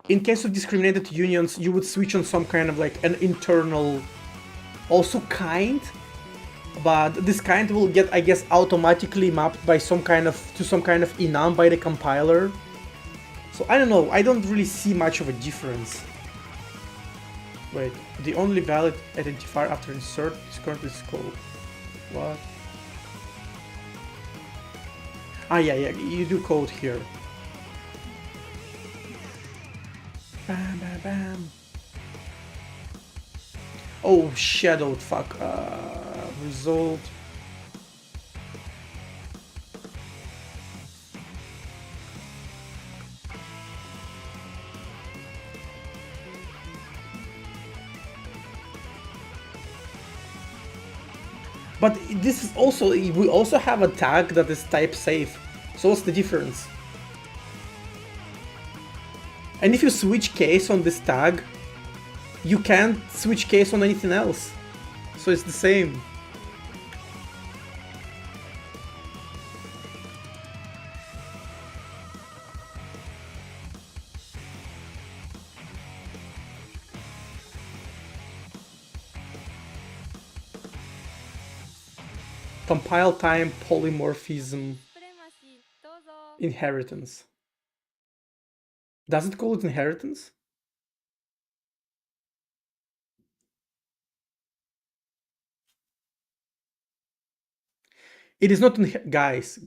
In case of discriminated unions, you would switch on some kind of like an internal also kind, but this kind will get, I guess, automatically mapped by some kind of to some kind of enum by the compiler. So I don't know, I don't really see much of a difference. Wait, the only valid identifier after insert is currently scope. What? Ah, yeah, you do code here. Bam, bam, bam. Oh, shadowed, fuck. Result. But this is also, we also have a tag that is type safe. So what's the difference? And if you switch case on this tag, you can't switch case on anything else. So it's the same. Compile time, polymorphism, inheritance. Does it call it inheritance? It is not guys.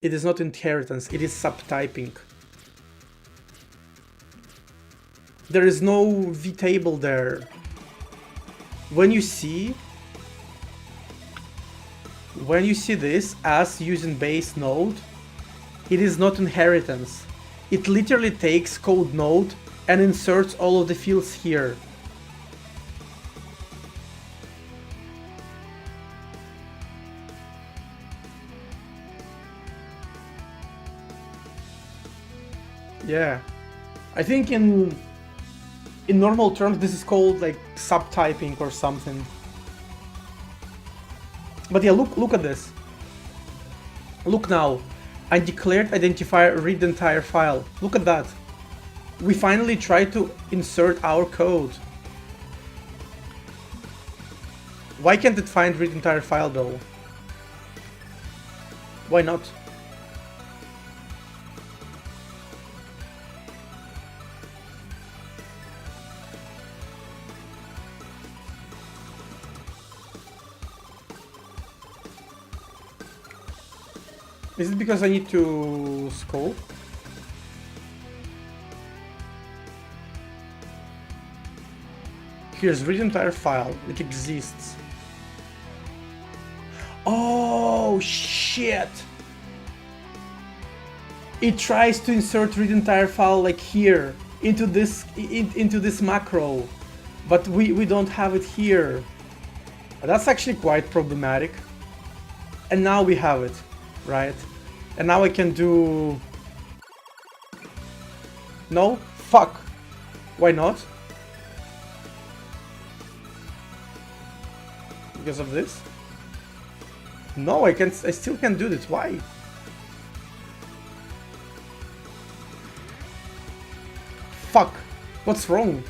It is not inheritance, it is subtyping. there is no vtable there. When you see this as using base node, it is not inheritance. It literally takes code node and inserts all of the fields here. Yeah, I think in normal terms this is called like subtyping or something. But yeah, look at this. Look now. Undeclared identifier read the entire file. Look at that. We finally tried to insert our code. Why can't it find read entire file though? Why not? Is it because I need to scope? Here's read entire file. It exists. Oh shit! It tries to insert read entire file like here into this macro, but we don't have it here. That's actually quite problematic. And now we have it. Right? And now I can do... No? Fuck! Why not? Because of this? No, I still can't do this. Why? Fuck! What's wrong?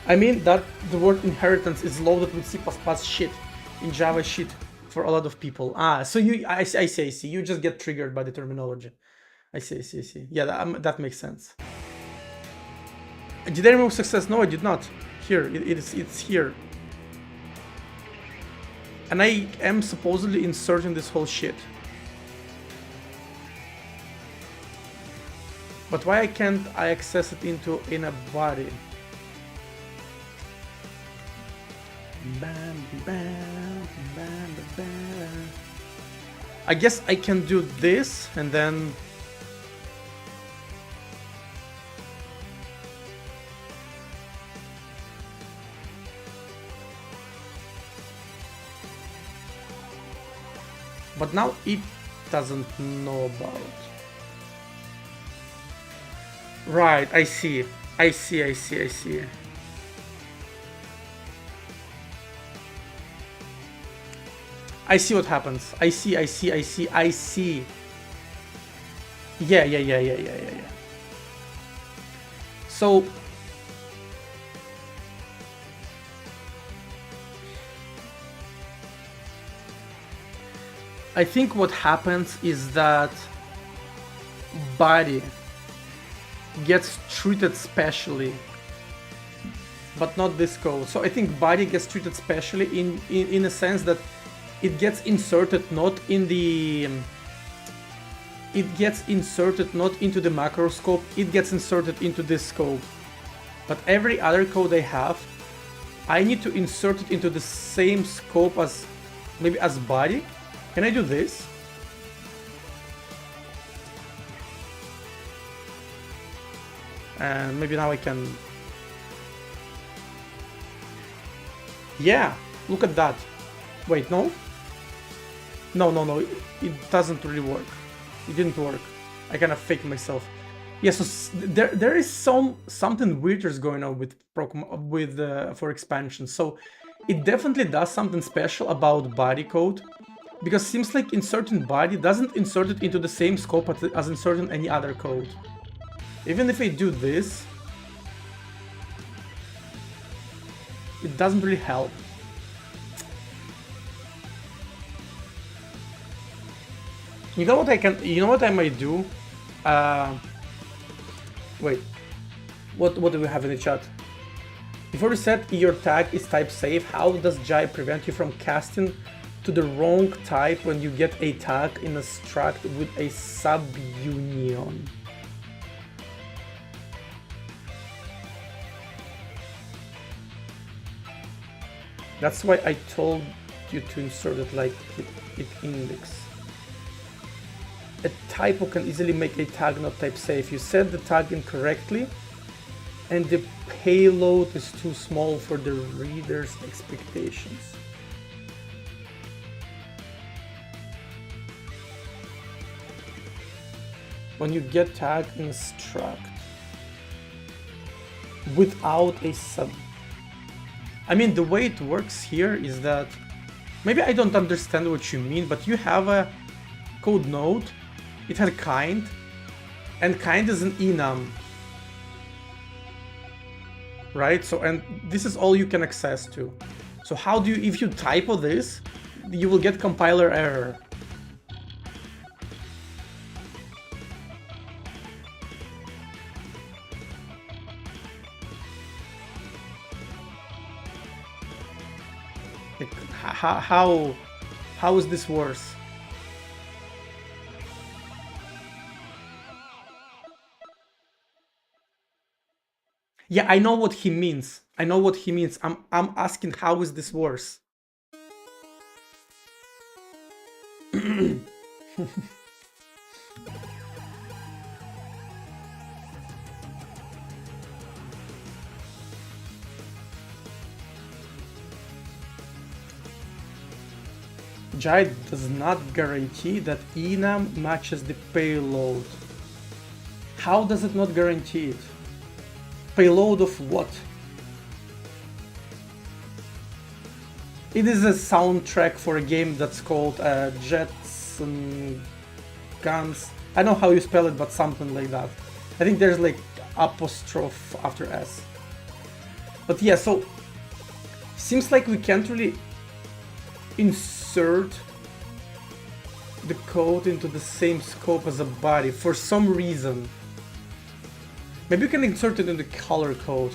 I mean that the word inheritance is loaded with C++ shit, in Java shit, for a lot of people. So I see. You just get triggered by the terminology. I see. Yeah, that makes sense. Did I remove success? No, I did not. Here, it's here. And I am supposedly inserting this whole shit. But why can't I access it in a body? I guess I can do this and then but now it doesn't know about. Right, I see. I see what happens. I see. Yeah. So I think what happens is that body gets treated specially, but not this code. So I think body gets treated specially in a sense that it gets inserted not in the into the macro scope, it gets inserted into this scope. But every other code I have, I need to insert it into the same scope as maybe as body. Can I do this? And maybe now I can. Yeah, look at that. Wait, no? No, it doesn't really work. It didn't work. I kind of faked myself. Yeah, so there is something weird is going on with for expansion. So it definitely does something special about body code, because it seems like inserting body doesn't insert it into the same scope as inserting any other code. Even if I do this, it doesn't really help. You know what I might do? Wait. What do we have in the chat? Before you said your tag is type safe, how does Jive prevent you from casting to the wrong type when you get a tag in a struct with a subunion. That's why I told you to insert it like it index. A typo can easily make a tag not type safe. You set the tag incorrectly and the payload is too small for the reader's expectations. When you get tagged in a struct without a sub. I mean, the way it works here is that, maybe I don't understand what you mean, but you have a code node, it had kind, and kind is an enum. Right? So, and this is all you can access to. So how do you, if you typo this, you will get compiler error. Like, how is this worse? Yeah, I know what he means. I know what he means. I'm asking, how is this worse? Jai does not guarantee that enum matches the payload. How does it not guarantee it? Payload of what? It is a soundtrack for a game that's called Jets and Guns. I don't know how you spell it, but something like that. I think there's like apostrophe after S. But yeah, so seems like we can't really insert the code into the same scope as a body for some reason. Maybe you can insert it in the color code.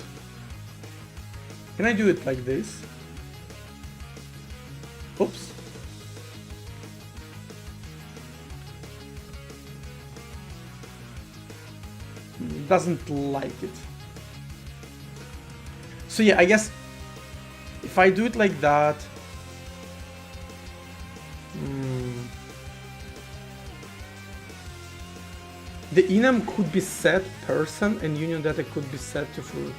Can I do it like this? Oops. Doesn't like it. So yeah, I guess if I do it like that, the enum could be set person and union data could be set to fruit.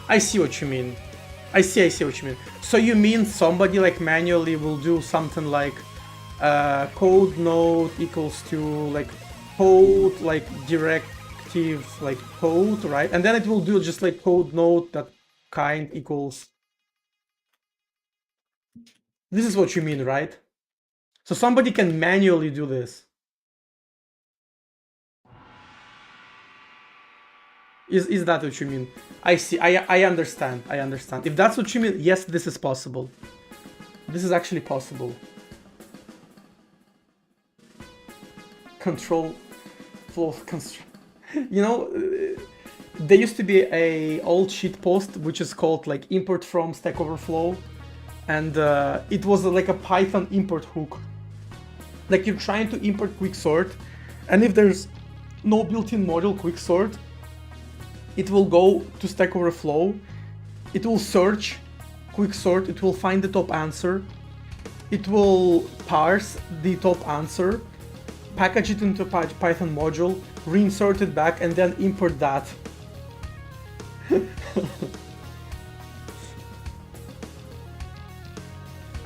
I see what you mean. I see what you mean. So you mean somebody like manually will do something like code node equals to like code like directive like code, right? And then it will do just like code node that kind equals. This is what you mean, right? So somebody can manually do this. Is that what you mean? I see. I understand. I understand. If that's what you mean, yes, this is possible. This is actually possible. Control flow constraint. You know, there used to be a old shit post which is called like import from Stack Overflow, and it was like a Python import hook. Like you're trying to import quicksort, and if there's no built-in module quicksort, it will go to Stack Overflow, it will search quicksort, it will find the top answer, it will parse the top answer, package it into a Python module, reinsert it back, and then import that.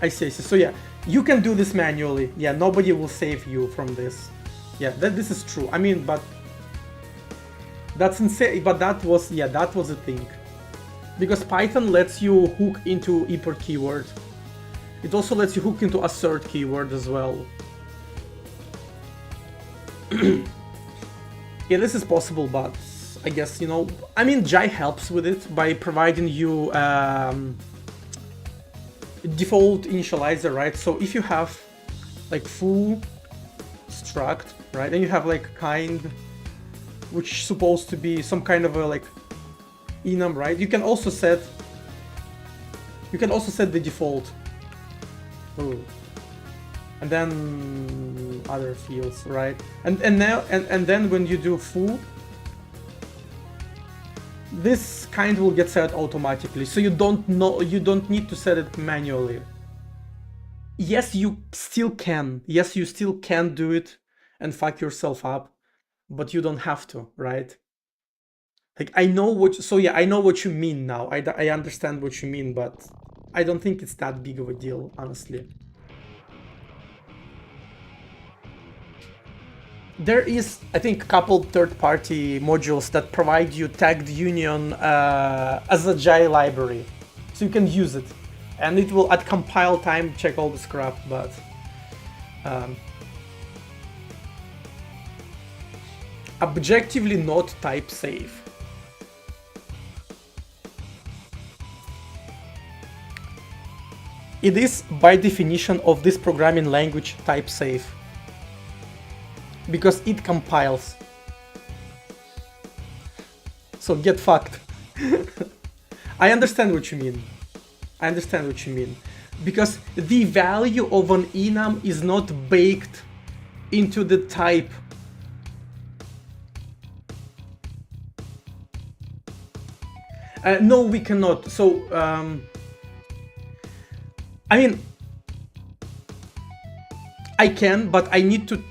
I see. So yeah, you can do this manually. Yeah, nobody will save you from this. Yeah, this is true. I mean, but that's insane. But that was a thing. Because Python lets you hook into import keyword. It also lets you hook into assert keyword as well. Yeah, this is possible, but I guess, you know, I mean, Jai helps with it by providing you default initializer, right? So if you have like foo struct, right? And you have like kind, which is supposed to be some kind of a like enum, right? You can also set the default. Ooh. And then other fields, right? And then when you do foo, this kind will get set automatically, so you don't need to set it manually. Yes, you still can. Yes, you still can do it and fuck yourself up, but you don't have to, right? Like, I know what, so yeah, I know what you mean now. I understand what you mean, but I don't think it's that big of a deal, honestly. There is, I think, a couple third-party modules that provide you tagged union as a Jai library, so you can use it, and it will at compile time check all this crap. But objectively not type safe. It is by definition of this programming language type safe, because it compiles. So get fucked. I understand what you mean. I understand what you mean. Because the value of an enum is not baked into the type. No, we cannot. So, I mean, I can, but I need to,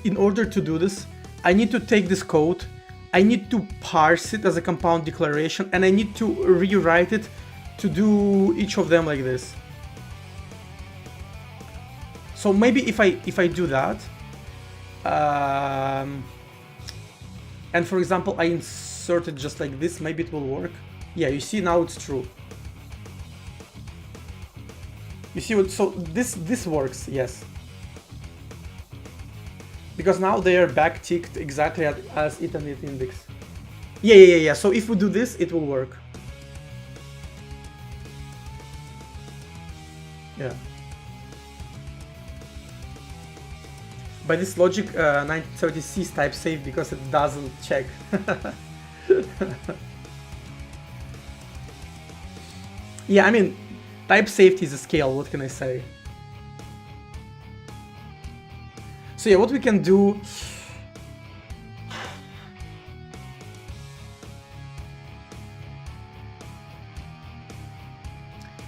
in order to do this, I need to take this code, I need to parse it as a compound declaration, and I need to rewrite it to do each of them like this. So maybe if I do that, and for example I insert it just like this, maybe it will work. Yeah, you see, now it's true. You see what? So this works, yes. Because now they are backticked exactly as it and it index. Yeah. So if we do this, it will work. Yeah. By this logic, 1970C is type safe because it doesn't check. Yeah, I mean, type safety is a scale, what can I say? So yeah, what we can do...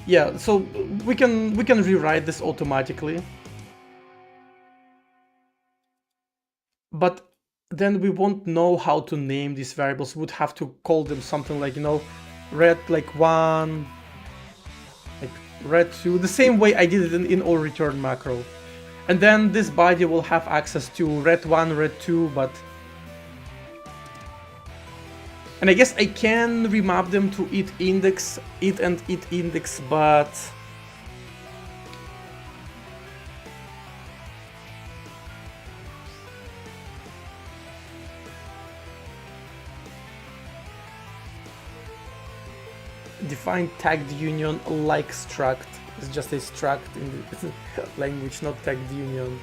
Yeah, so we can rewrite this automatically. But then we won't know how to name these variables. We would have to call them something like, you know, red like 1, like red 2, the same way I did it in all return macro. And then this body will have access to red 1, red 2, but... And I guess I can remap them to it index, it and it index, but... Define tagged union like struct. It's just a struct in the language, not tagged union.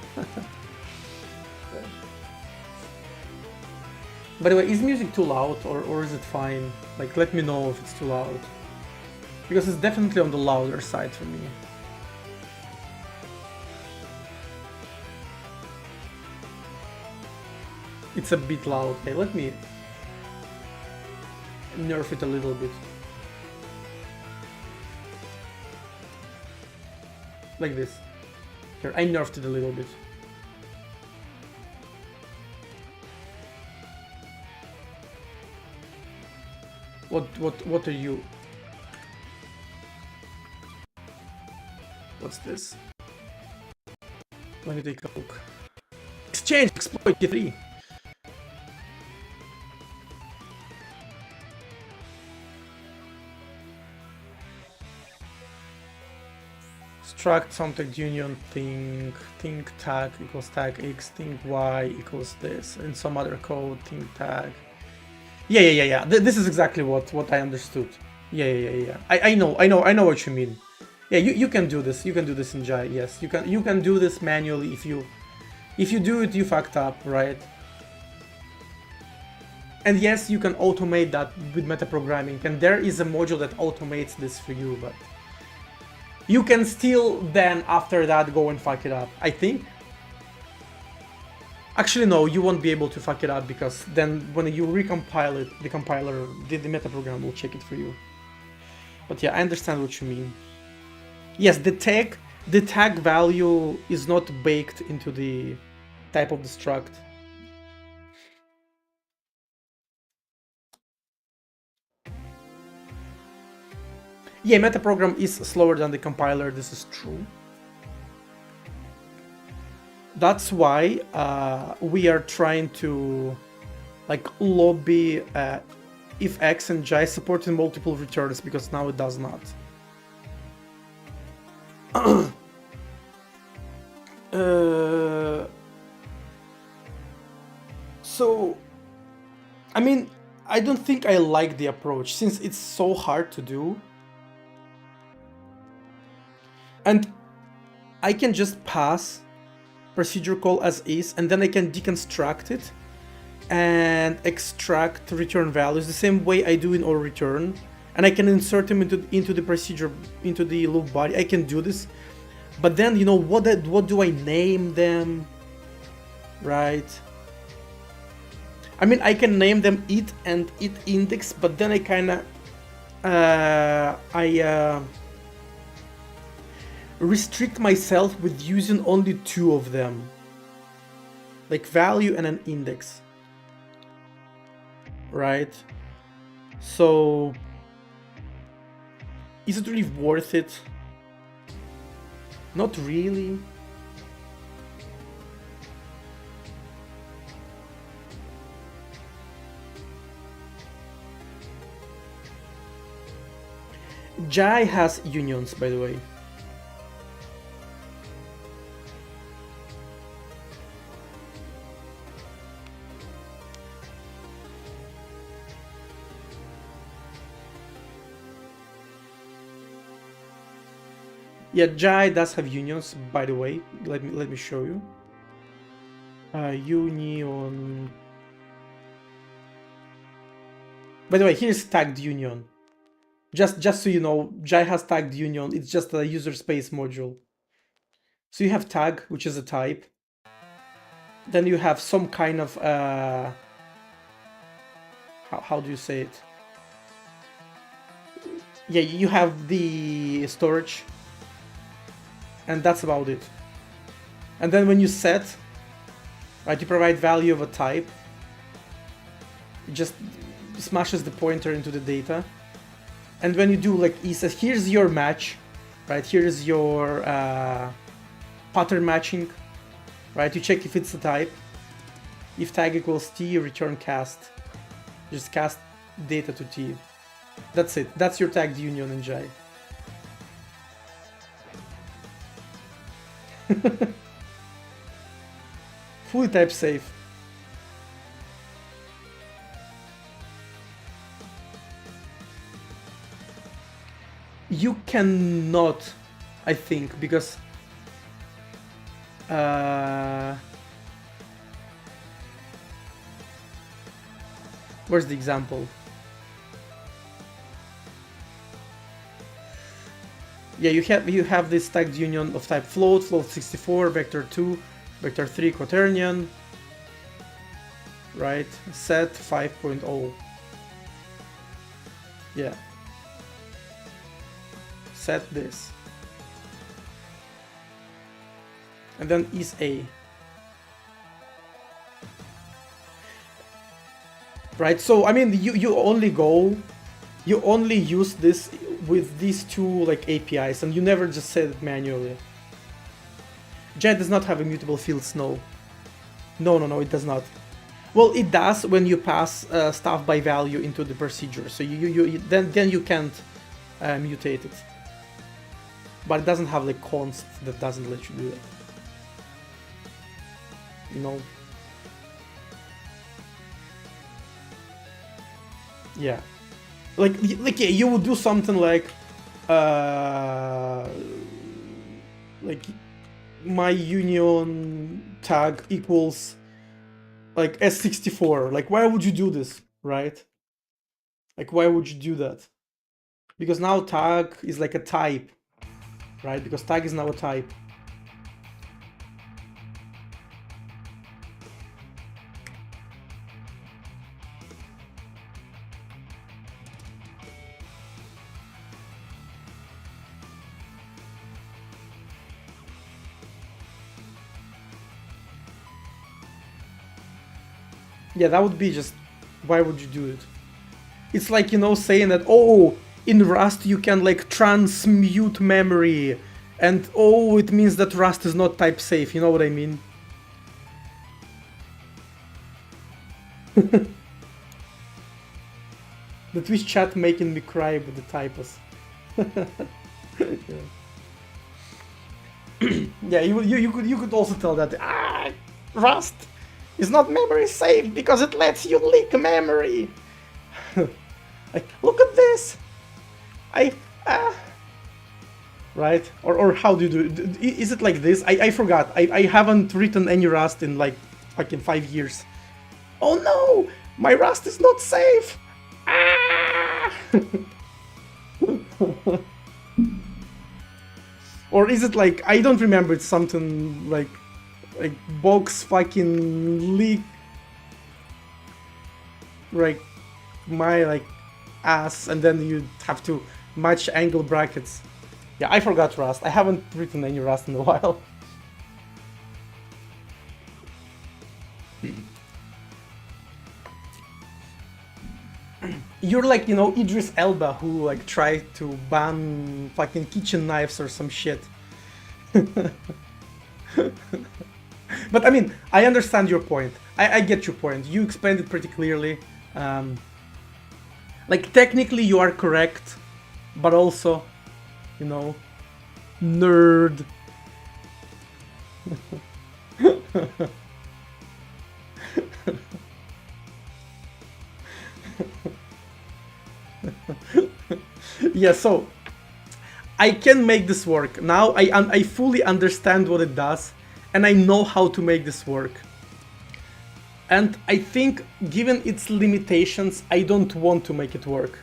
By the way, is music too loud or is it fine? Like, let me know if it's too loud. Because it's definitely on the louder side for me. It's a bit loud. Okay, let me nerf it a little bit. Like this. Here, I nerfed it a little bit. What are you? What's this? Let me take a look. Exchange exploit T3. Struct something union think tag equals tag x, think y equals this, and some other code, think tag. Yeah. This is exactly what I understood. Yeah. I know what you mean. Yeah, you can do this. You can do this in Jai. Yes, you can do this manually if you If you do it, you fucked up, right? And yes, you can automate that with metaprogramming, and there is a module that automates this for you, but you can still then, after that, go and fuck it up, I think. Actually, no, you won't be able to fuck it up, because then when you recompile it, the compiler, the metaprogram will check it for you. But yeah, I understand what you mean. Yes, the tag value is not baked into the type of the struct. Yeah, metaprogram is slower than the compiler, this is true. That's why we are trying to like lobby if X and J support in multiple returns, because now it does not. So, I mean, I don't think I like the approach, since it's so hard to do. And I can just pass procedure call as is, and then I can deconstruct it and extract return values the same way I do in all return, and I can insert them into the procedure, into the loop body. I can do this, but then, you know, what do I name them, right? I mean, I can name them it and it index, but then I kind of restrict myself with using only two of them, like value and an index, right? So is it really worth it? Not really. Jai has unions, by the way. Yeah, Jai does have unions, by the way. Let me show you. Union. By the way, here's tagged union. Just so you know, Jai has tagged union. It's just a user space module. So you have tag, which is a type. Then you have some kind of how do you say it? Yeah, you have the storage, and that's about it. And then when you set, right, you provide value of a type. It just smashes the pointer into the data. And when you do, like, he says, here's your match, right? Here's your pattern matching, right? You check if it's a type. If tag equals t, you return cast. Just cast data to t. That's it. That's your tagged union in Jai. Fully type safe. You cannot, I think, because where's the example? Yeah, you have this tagged union of type float 64, vector 2, vector 3 quaternion, right? Set 5.0. Yeah. Set this. And then is A. Right, so I mean, you only use this with these two like APIs, and you never just set it manually. Jet does not have immutable fields, no. No, it does not. Well, it does when you pass stuff by value into the procedure, so then you can't mutate it. But it doesn't have like const that doesn't let you do it. You know? Yeah. Like yeah, you would do something like my union tag equals like S64. Like, why would you do this, right? Like, why would you do that? Because now tag is like a type, right? Because tag is now a type. Yeah, that would be just, why would you do it? It's like, you know, saying that, oh, in Rust you can like transmute memory, and oh, it means that Rust is not type safe, you know what I mean? The Twitch chat making me cry with the typos. Yeah, you could also tell that Rust is not memory safe because it lets you leak memory. Like, look at this. Right? Or how do you do it? Is it like this? I forgot. I haven't written any Rust in like fucking 5 years. Oh no! My Rust is not safe! Or is it like, I don't remember, it's something like box fucking leak, like my like ass, and then you have to match angle brackets. Yeah, I forgot Rust. I haven't written any Rust in a while. You're like, you know, Idris Elba, who like tried to ban fucking kitchen knives or some shit. But I mean, I understand your point. I get your point. You explained it pretty clearly. Like, technically you are correct, but also, you know, nerd. Yeah, so I can make this work. Now I fully understand what it does, and I know how to make this work. And I think, given its limitations, I don't want to make it work.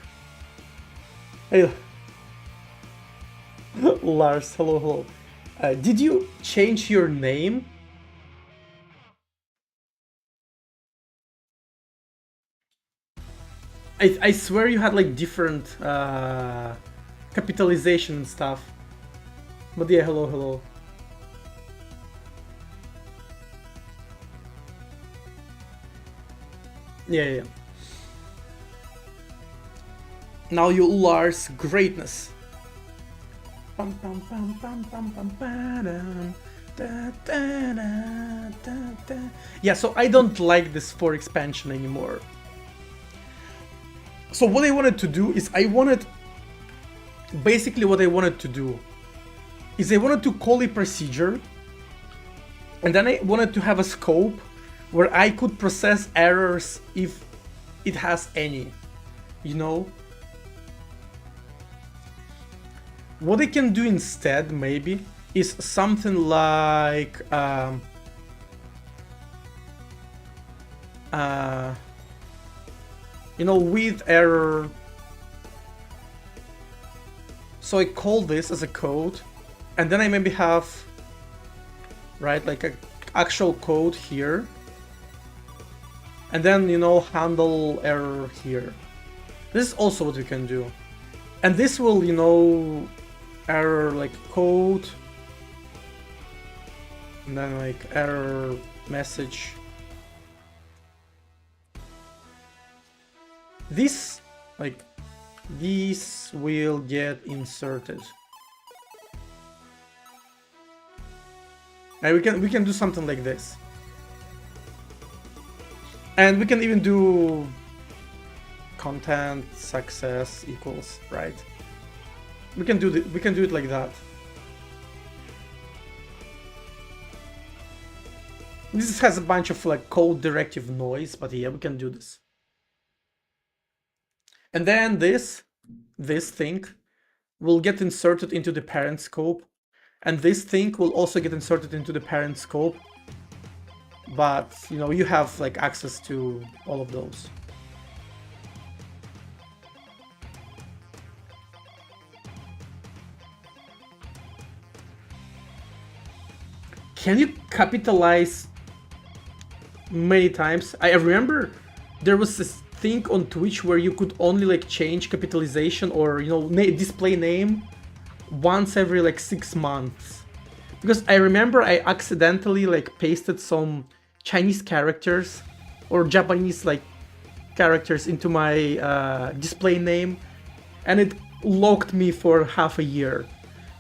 Hey, Lars, hello. Did you change your name? I swear you had like different capitalization and stuff. But yeah, hello. Yeah. Now you Lars greatness. Yeah, so I don't like this 4 expansion anymore. So what I wanted to do is basically what I wanted to do is I wanted to call a procedure, and then I wanted to have a scope where I could process errors if it has any, you know? What I can do instead, maybe, is something like you know, with error. So I call this as a code, and then I maybe have, right, like a actual code here, and then, you know, handle error here. This is also what we can do, and this will, you know, error like code, and then like error message. This, like, these will get inserted. And we can do something like this. And we can even do content success equals, right? We can do it like that. This has a bunch of like code directive noise, but yeah, we can do this. And then this thing will get inserted into the parent scope, and this thing will also get inserted into the parent scope. but you know, you have like access to all of those. Can you capitalize many times? I remember there was this thing on Twitch where you could only like change capitalization or, you know, display name once every like 6 months. Because I remember I accidentally like pasted some Chinese characters or Japanese like characters into my display name, and it locked me for half a year,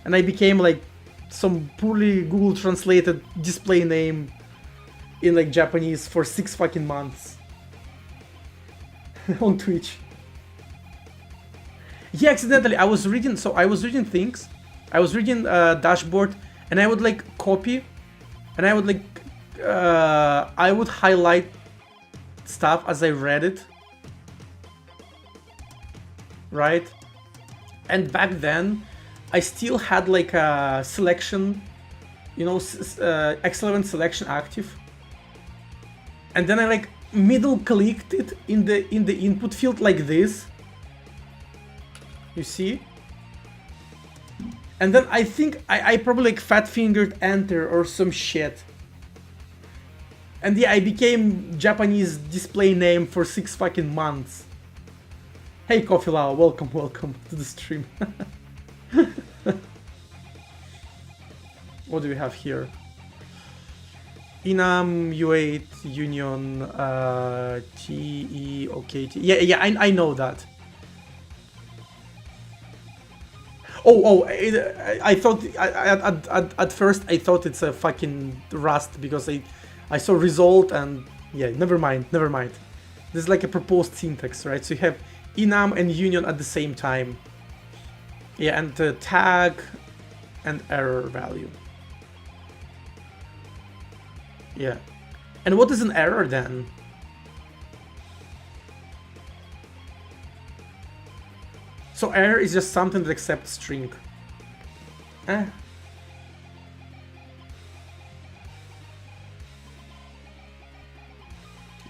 and I became like some poorly Google translated display name in like Japanese for 6 fucking months on Twitch. Yeah, accidentally. I was reading things. I was reading dashboard, and I would like copy, and I would like I would highlight stuff as I read it, right? And back then, I still had like a selection, you know, excellent selection active, and then I like middle clicked it in the input field like this. You see? And then I think I probably like fat fingered enter or some shit. And yeah, I became Japanese display name for 6 fucking months. Hey Coffee Lao, welcome to the stream. What do we have here? Inam, U8, Union, TE, OKT. Yeah, I know that. I thought at first I thought it's a fucking Rust because I saw result and yeah, never mind. This is like a proposed syntax, right? So you have enum and union at the same time. Yeah, and the tag and error value. Yeah. And what is an error then? So error is just something that accepts string. Eh.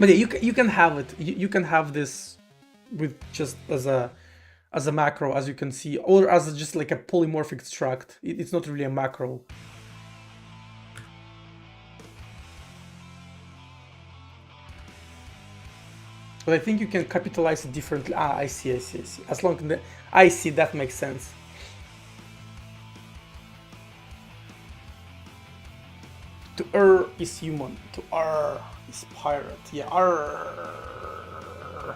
But yeah, you can have it. You can have this with just as a macro, as you can see, or as just like a polymorphic struct. It's not really a macro. But I think you can capitalize it differently. Ah, I see. As long as I see, that makes sense. To err is human. To err is pirate. Yeah, err.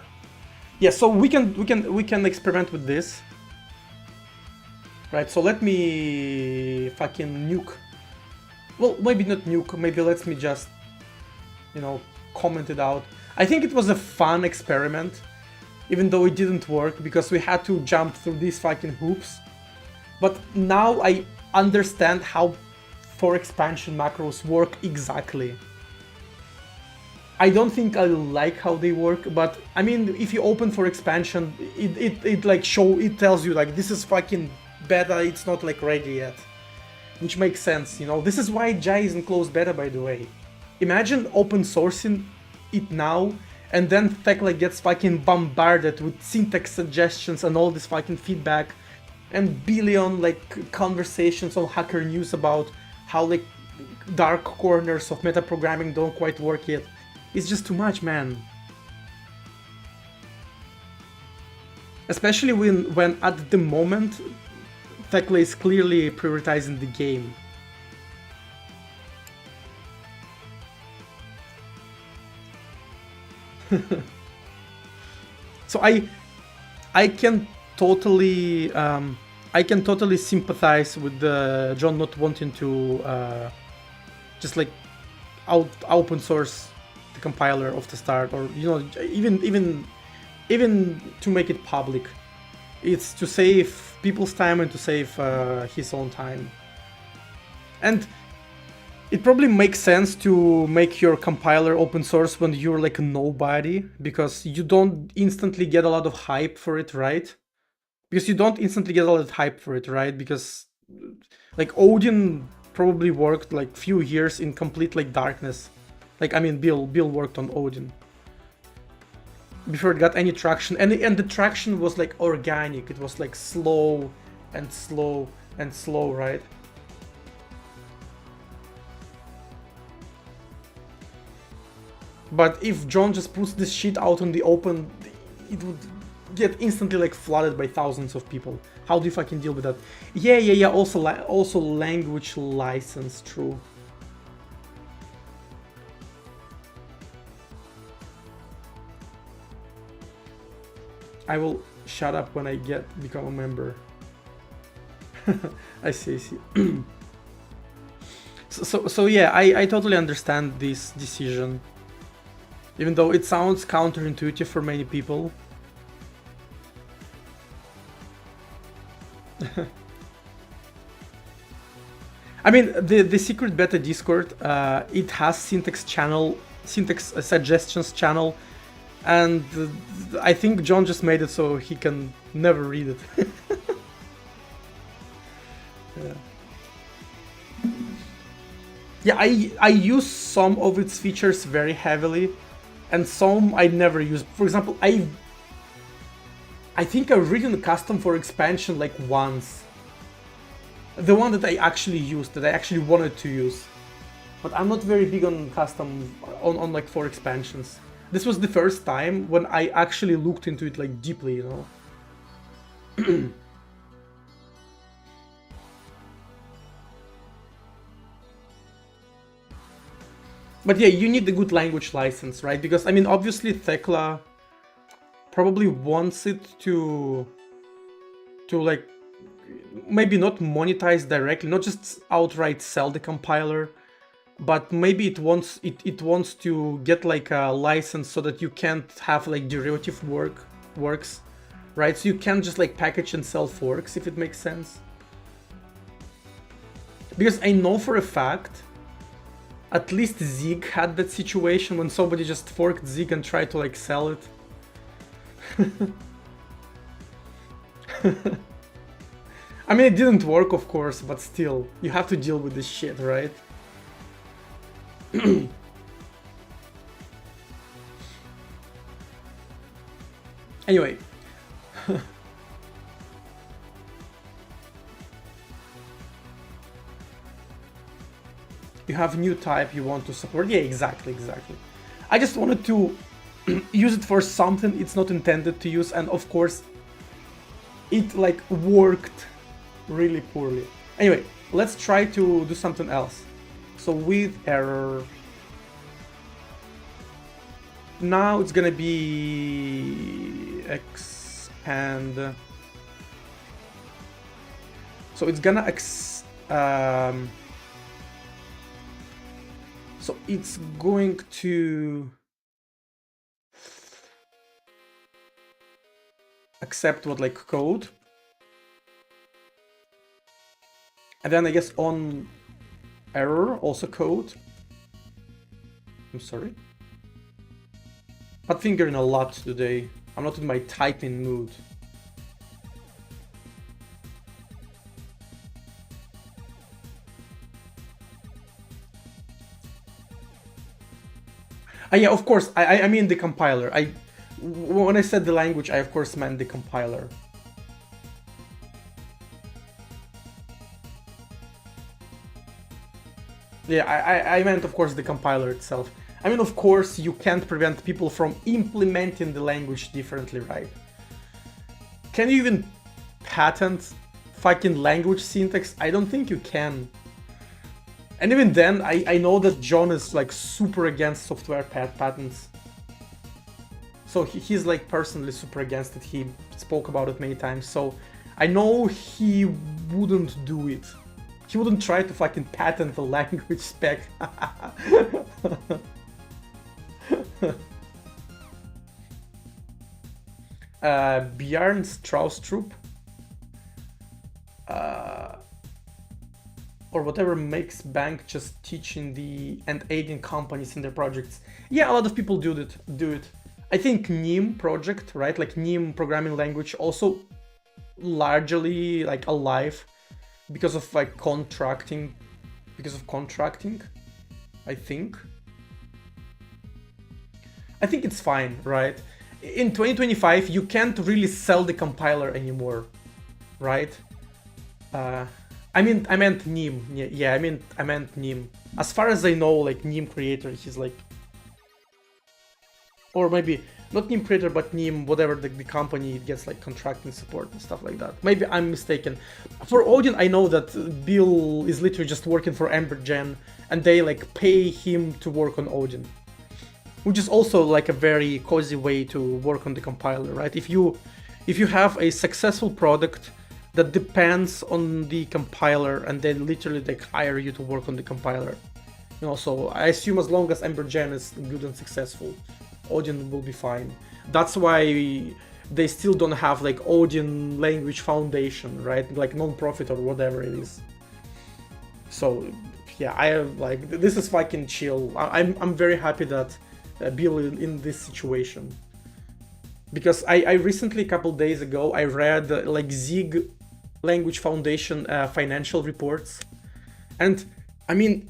Yeah, so we can experiment with this. Right, so let me fucking nuke. Well, maybe not nuke, maybe let me just, you know, comment it out. I think it was a fun experiment, even though it didn't work because we had to jump through these fucking hoops. But now I understand how for expansion macros work exactly. I don't think I like how they work, but I mean, if you open for expansion, it like it tells you like this is fucking beta, it's not like ready yet, which makes sense, you know. This is why Jai is in closed beta, by the way. Imagine open sourcing it now, and then Thecla gets fucking bombarded with syntax suggestions and all this fucking feedback, and billion like conversations on Hacker News about how like dark corners of metaprogramming don't quite work yet. It's just too much, man. Especially when at the moment Thecla is clearly prioritizing the game. So I can totally sympathize with John not wanting to just like open source the compiler of the start, or you know, even to make it public. It's to save people's time and to save his own time. And it probably makes sense to make your compiler open source when you're like a nobody, because you don't instantly get a lot of hype for it, right? Because like Odin probably worked like few years in complete like darkness, Like, I mean, Bill worked on Odin before it got any traction, and the traction was like organic. It was like slow and slow and slow, right? But if John just puts this shit out on the open, it would get instantly like flooded by thousands of people. How do you fucking deal with that? Yeah. Also language license, true. I will shut up when I become a member. I see. So yeah, I totally understand this decision. Even though it sounds counterintuitive for many people. I mean, the secret beta Discord, it has syntax suggestions channel, and I think John just made it so he can never read it. Yeah, I use some of its features very heavily, and some I never use. For example, I think I've written custom for expansion like once. The one that I actually used, that I actually wanted to use. But I'm not very big on custom, on like for expansions. This was the first time when I actually looked into it like deeply, you know? But yeah, you need a good language license, right? Because, I mean, obviously Thekla probably wants it to like, maybe not monetize directly, not just outright sell the compiler, but maybe it wants to get like a license so that you can't have like derivative works, right? So you can't just like package and sell forks, if it makes sense. Because I know for a fact, at least Zig had that situation when somebody just forked Zig and tried to like sell it. I mean, it didn't work, of course, but still, you have to deal with this shit, right? Anyway. You have new type you want to support. Yeah, exactly. I just wanted to use it for something it's not intended to use, and of course, it like worked really poorly. Anyway, let's try to do something else. So with error, now it's gonna be expand. So it's gonna so it's going to accept what like code. And then I guess on error also code. I'm sorry. I'm fingering a lot today. I'm not in my typing mood. Yeah, of course, I mean the compiler. When I said the language, I of course meant the compiler. Yeah, I meant, of course, the compiler itself. I mean, of course, you can't prevent people from implementing the language differently, right? Can you even patent fucking language syntax? I don't think you can. And even then, I know that John is like super against software patents. So he's like personally super against it. He spoke about it many times. So I know he wouldn't do it. He wouldn't try to fucking patent the language spec. Bjorn Straustrup. Or whatever makes bank just teaching and aiding companies in their projects. Yeah, a lot of people do it. I think NIM project, right? Like NIM programming language, also largely like alive because of like contracting, I think. I think it's fine, right? In 2025, you can't really sell the compiler anymore, right? I meant Nim. Yeah, I meant Nim. As far as I know, like Nim creator, he's like, or maybe not Nim creator, but Nim, whatever the company, it gets like contracting support and stuff like that. Maybe I'm mistaken. For Odin, I know that Bill is literally just working for Embergen, and they like pay him to work on Odin, which is also like a very cozy way to work on the compiler, right? If you have a successful product that depends on the compiler, and they literally like hire you to work on the compiler, you know. So I assume as long as Embergen is good and successful, Odin will be fine. That's why they still don't have like Odin Language Foundation, right? Like non-profit or whatever it is. So yeah, I like, this is fucking chill. I'm very happy that Bill in this situation, because I recently, a couple days ago, I read like Zig Language Foundation financial reports, and I mean,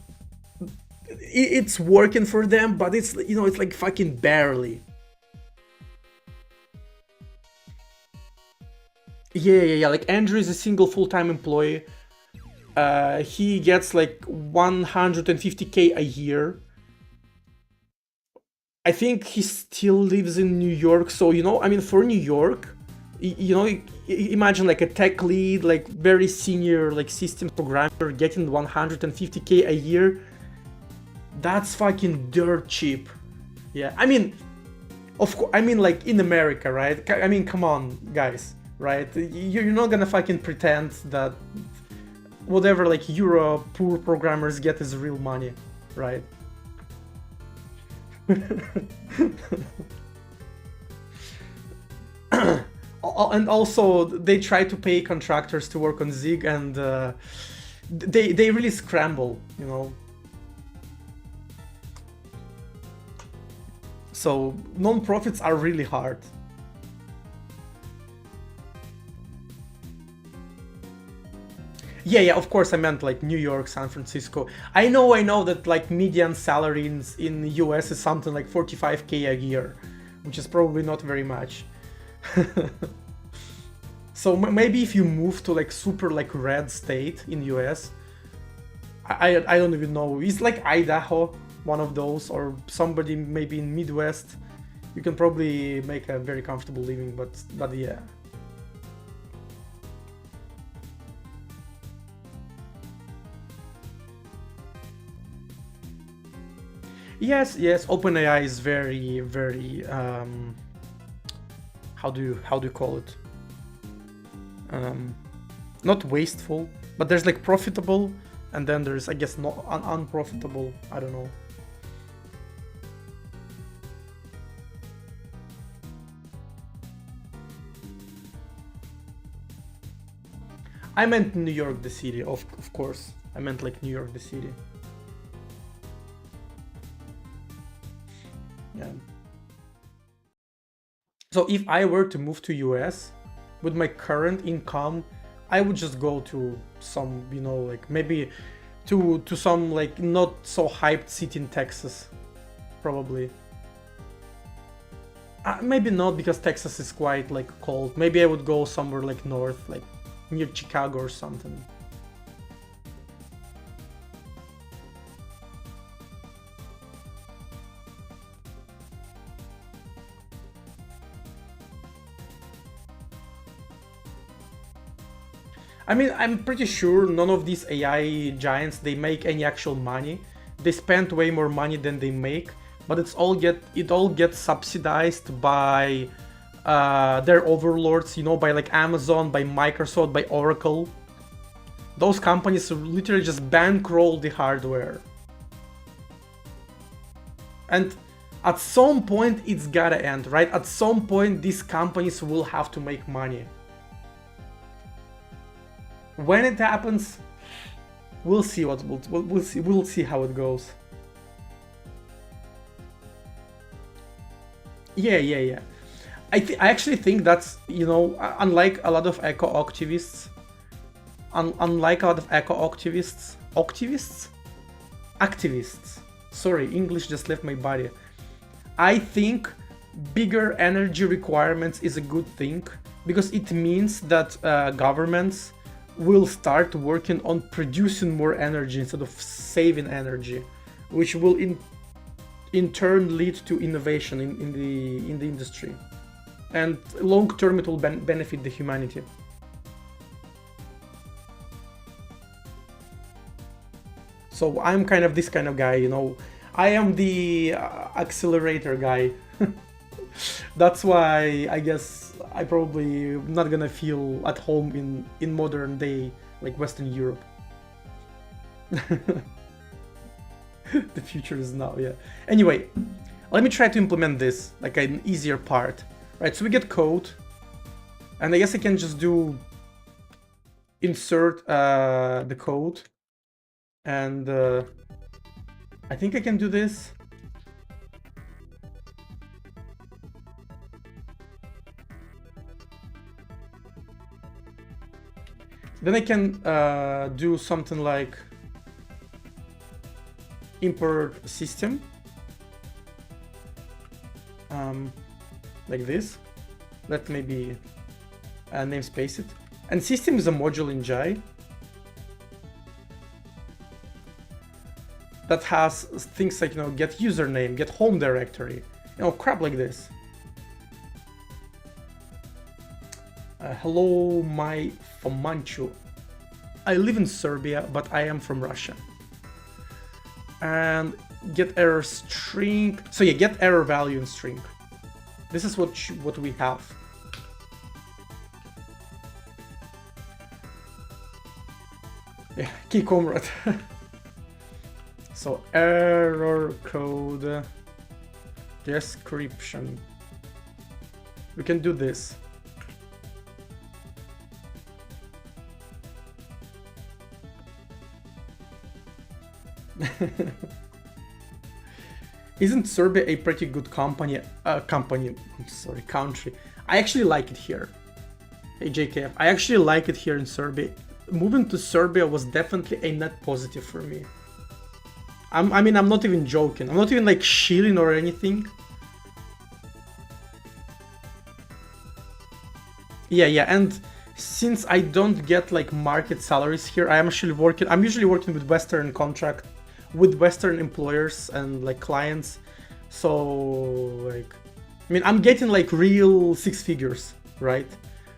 it's working for them, but it's, you know, it's like fucking barely. Yeah. Like Andrew is a single full-time employee. He gets like 150K a year. I think he still lives in New York, so, you know, I mean, for New York, you know, imagine like a tech lead, like very senior, like system programmer getting 150K a year. That's fucking dirt cheap. Yeah, I mean, of course, I mean, like in America, right? I mean, come on, guys, right? You're not gonna fucking pretend that whatever like Euro poor programmers get is real money, right? And also they try to pay contractors to work on Zig, and they really scramble, you know. So non-profits are really hard. Yeah, of course I meant like New York, San Francisco. I know that like median salary in the US is something like 45K a year, which is probably not very much. So maybe if you move to like super like red state in US, I don't even know, it's like Idaho, one of those, or somebody maybe in Midwest, you can probably make a very comfortable living, but yeah. Yes, OpenAI is very how do you call it? Not wasteful, but there's like profitable, and then there's, I guess, not unprofitable. I don't know. I meant New York the city, of course. I meant like New York the city. Yeah. So if I were to move to US with my current income, I would just go to some, you know, like maybe to some like not so hyped city in Texas, probably. Maybe not, because Texas is quite like cold. Maybe I would go somewhere like north, like near Chicago or something. I mean, I'm pretty sure none of these AI giants, they make any actual money. They spend way more money than they make, but it all gets subsidized by their overlords, you know, by like Amazon, by Microsoft, by Oracle. Those companies literally just bankroll the hardware. And at some point it's gotta end, right? At some point these companies will have to make money. When it happens, we'll see we'll see how it goes. Yeah. I actually think that's, you know, unlike a lot of eco activists, activists. Sorry, English just left my body. I think bigger energy requirements is a good thing, because it means that governments will start working on producing more energy instead of saving energy, which will in turn lead to innovation in the industry, and long term it will benefit the humanity. So I'm kind of this kind of guy, you know. I am the accelerator guy. That's why I guess I probably not gonna feel at home in modern day, like Western Europe. The future is now, yeah. Anyway, let me try to implement this, like an easier part. Right, so we get code, and I guess I can just do insert the code, and I think I can do this. Then I can do something like import system, like this. Let maybe namespace it. And system is a module in Jai that has things like, you know, get username, get home directory, you know, crap like this. Hello, my Fomanchu. I live in Serbia, but I am from Russia. And get error string. So yeah, get error value in string. This is what we have. Yeah, key comrade. So error code description. We can do this. Isn't Serbia a pretty good country? I actually like it here. Hey JKF, I actually like it here in Serbia. Moving to Serbia was definitely a net positive for me. I mean, I'm not even joking. I'm not even like shilling or anything. Yeah, and since I don't get like market salaries here, I'm usually working with with Western employers and like clients. So like, I mean, I'm getting like real six figures, right?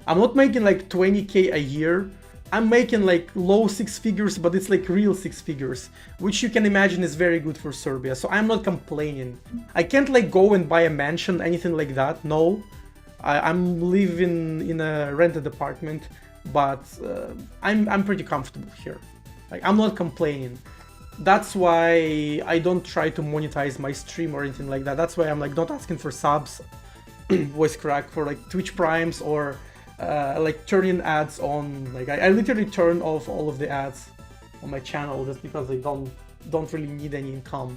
I'm not making like 20K a year. I'm making like low six figures, but it's like real six figures, which you can imagine is very good for Serbia. So I'm not complaining. I can't like go and buy a mansion, anything like that. No, I'm living in a rented apartment, but I'm pretty comfortable here. Like, I'm not complaining. That's why I don't try to monetize my stream or anything like that. That's why I'm like not asking for subs, voice crack for like Twitch primes, or like turning ads on. Like I literally turn off all of the ads on my channel just because I don't really need any income.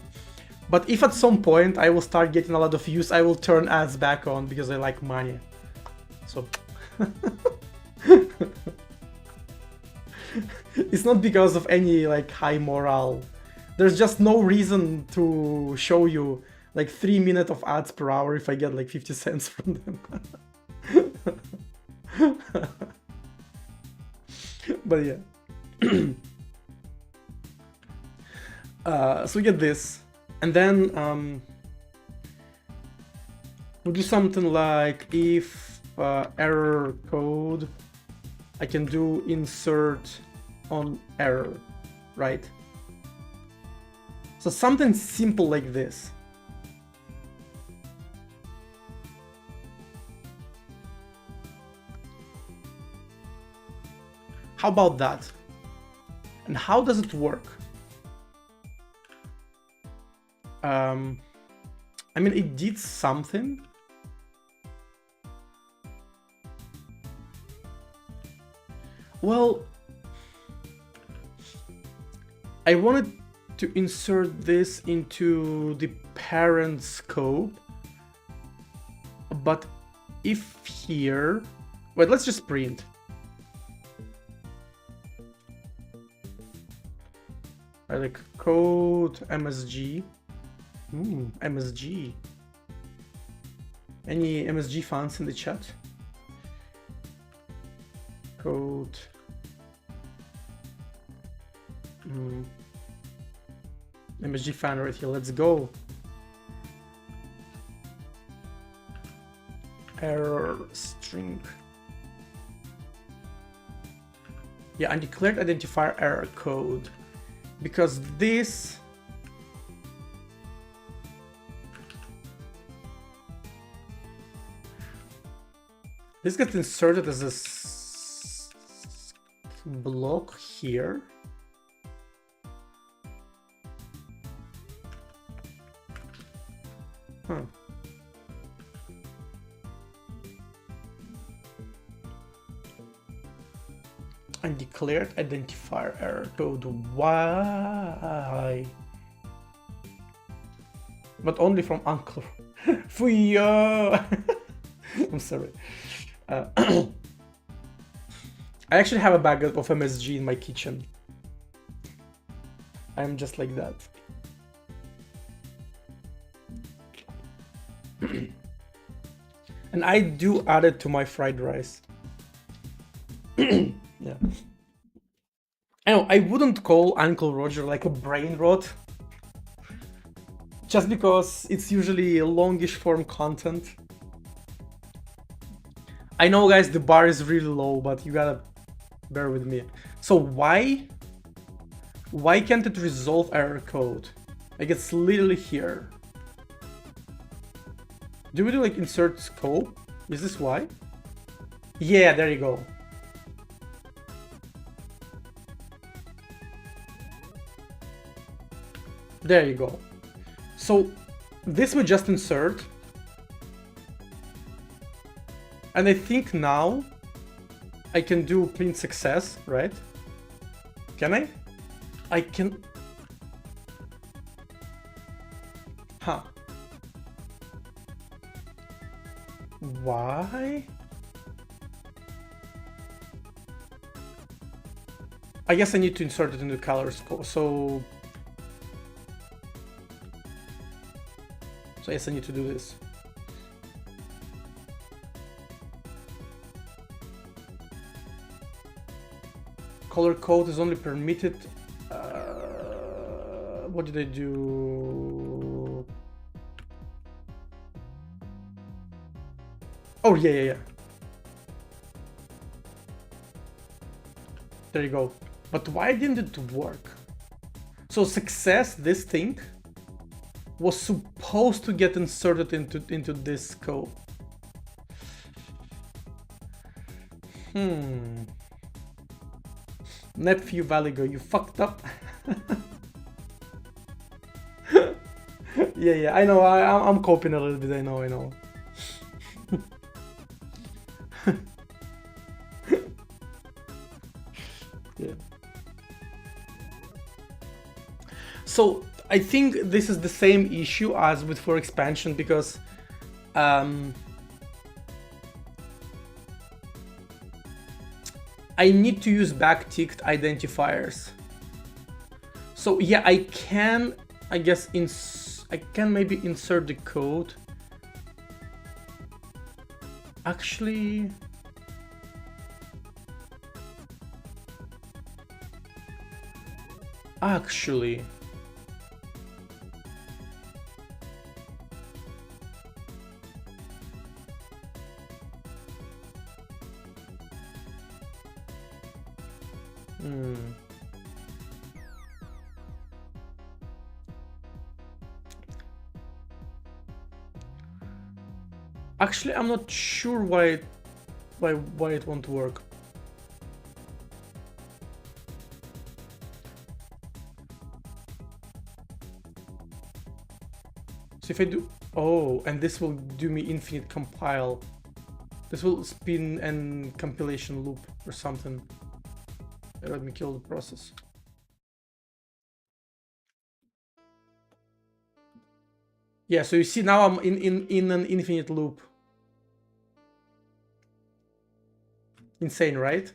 But if at some point I will start getting a lot of views, I will turn ads back on because I like money. So it's not because of any like high morale. There's just no reason to show you like 3 minutes of ads per hour if I get like 50 cents from them. But yeah. So we get this, and then we'll do something like if error code, I can do insert on error, right? So something simple like this. How about that? And how does it work? I mean, it did something. Well, I wanted to insert this into the parent scope, but if here, wait, let's just print. I like code MSG. MSG. Any MSG fans in the chat? Code. MSG fan right here. Let's go. Error string. Yeah, undeclared identifier error code. Because this gets inserted as a block here. Huh. Undeclared identifier error code. Why? But only from Uncle. Fuyo! I'm sorry. I actually have a bag of MSG in my kitchen. I'm just like that. And I do add it to my fried rice. Yeah. I know, I wouldn't call Uncle Roger like a brain rot. Just because it's usually a longish form content. I know, guys, the bar is really low, but you gotta bear with me. So why can't it resolve error code? Like, it's literally here. Do we do like insert scope? Is this why? Yeah, there you go. There you go. So this we just insert. And I think now I can do print success, right? Can I? I can. Huh. Why? I guess I need to insert it in the colors. So yes, I need to do this. Color code is only permitted. What did I do? Oh, yeah. There you go. But why didn't it work? So success, this thing, was supposed to get inserted into this scope. Nephew Valigo, you fucked up. Yeah, I know. I'm coping a little bit. I know. Yeah. So I think this is the same issue as with for expansion, because I need to use backticked identifiers. So yeah, I can, I guess, I can maybe insert the code. Actually, Actually, I'm not sure why it won't work. So if I do, oh, and this will do me infinite compile. This will spin and compilation loop or something. Let me kill the process. Yeah, so you see now I'm in an infinite loop. Insane, right?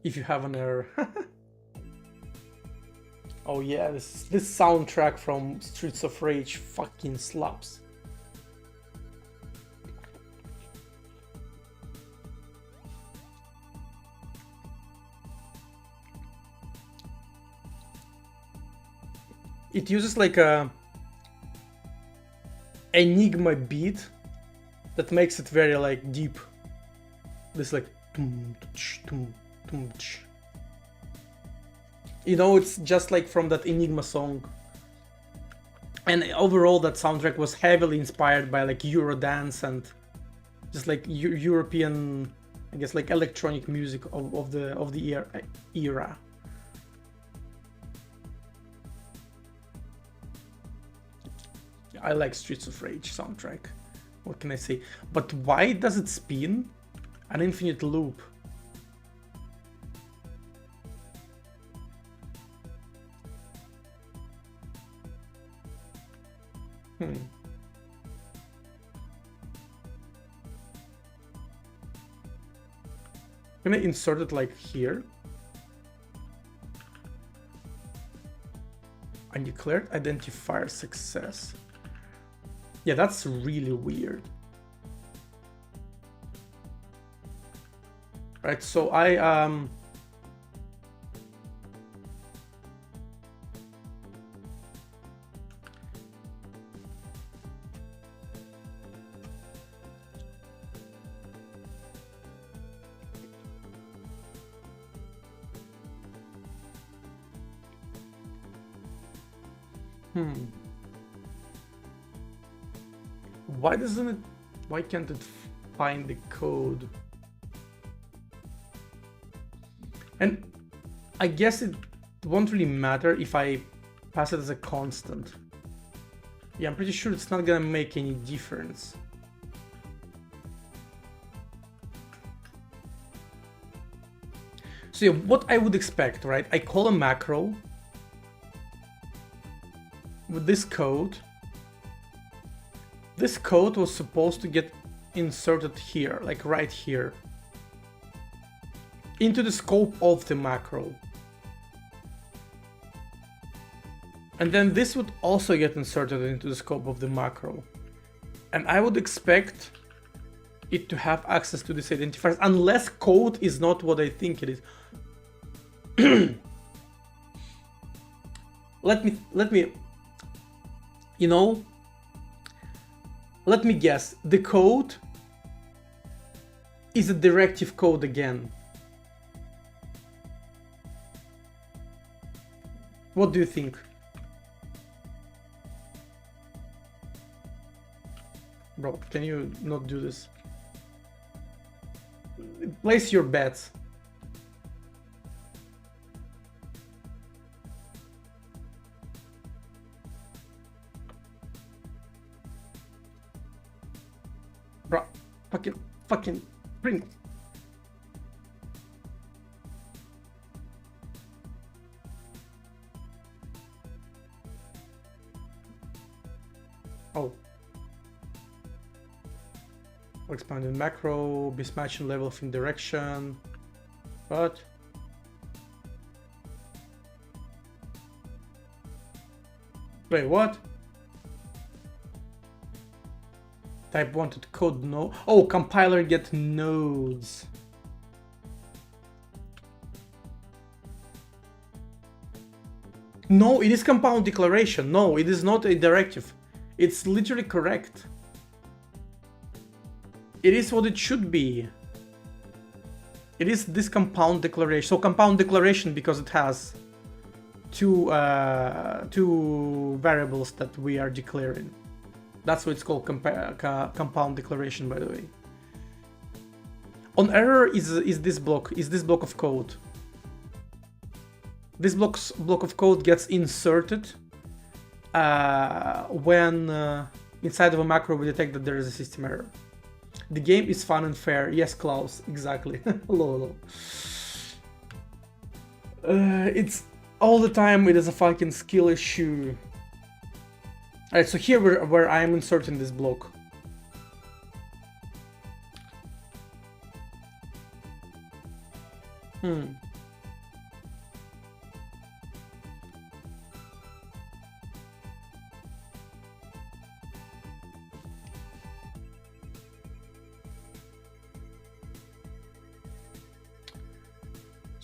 If you have an error. Oh yeah, this soundtrack from Streets of Rage fucking slaps. It uses like a enigma beat that makes it very like deep. This like you know, it's just like from that Enigma song. And overall that soundtrack was heavily inspired by like Eurodance and just like European, I guess, like electronic music of the era. I like Streets of Rage soundtrack. What can I say? But why does it spin? An infinite loop. I'm gonna insert it like here. Undeclared identifier success. Yeah, that's really weird. Right, so why can't it find the code? And I guess it won't really matter if I pass it as a constant. Yeah, I'm pretty sure it's not gonna make any difference. So yeah, what I would expect, right? I call a macro with this code. This code was supposed to get inserted here, like right here, into the scope of the macro. And then this would also get inserted into the scope of the macro. And I would expect it to have access to this identifiers, unless code is not what I think it is. Let me, you know, let me guess. The code is a directive code again. What do you think? Bro, can you not do this? Place your bets. Bro, fucking print. Oh. Expanded macro, mismatching level of indirection. What? Wait, what? Type wanted code no. Oh, compiler get nodes. No, it is compound declaration. No, it is not a directive. It's literally correct. It is what it should be. It is this compound declaration. So compound declaration because it has two variables that we are declaring. That's what it's called, compound declaration, by the way. On error is this block of code. This block of code gets inserted when inside of a macro we detect that there is a system error. The game is fun and fair. Yes, Klaus, exactly. Hello. It's all the time. It is a fucking skill issue. Alright, so here where I am inserting this block.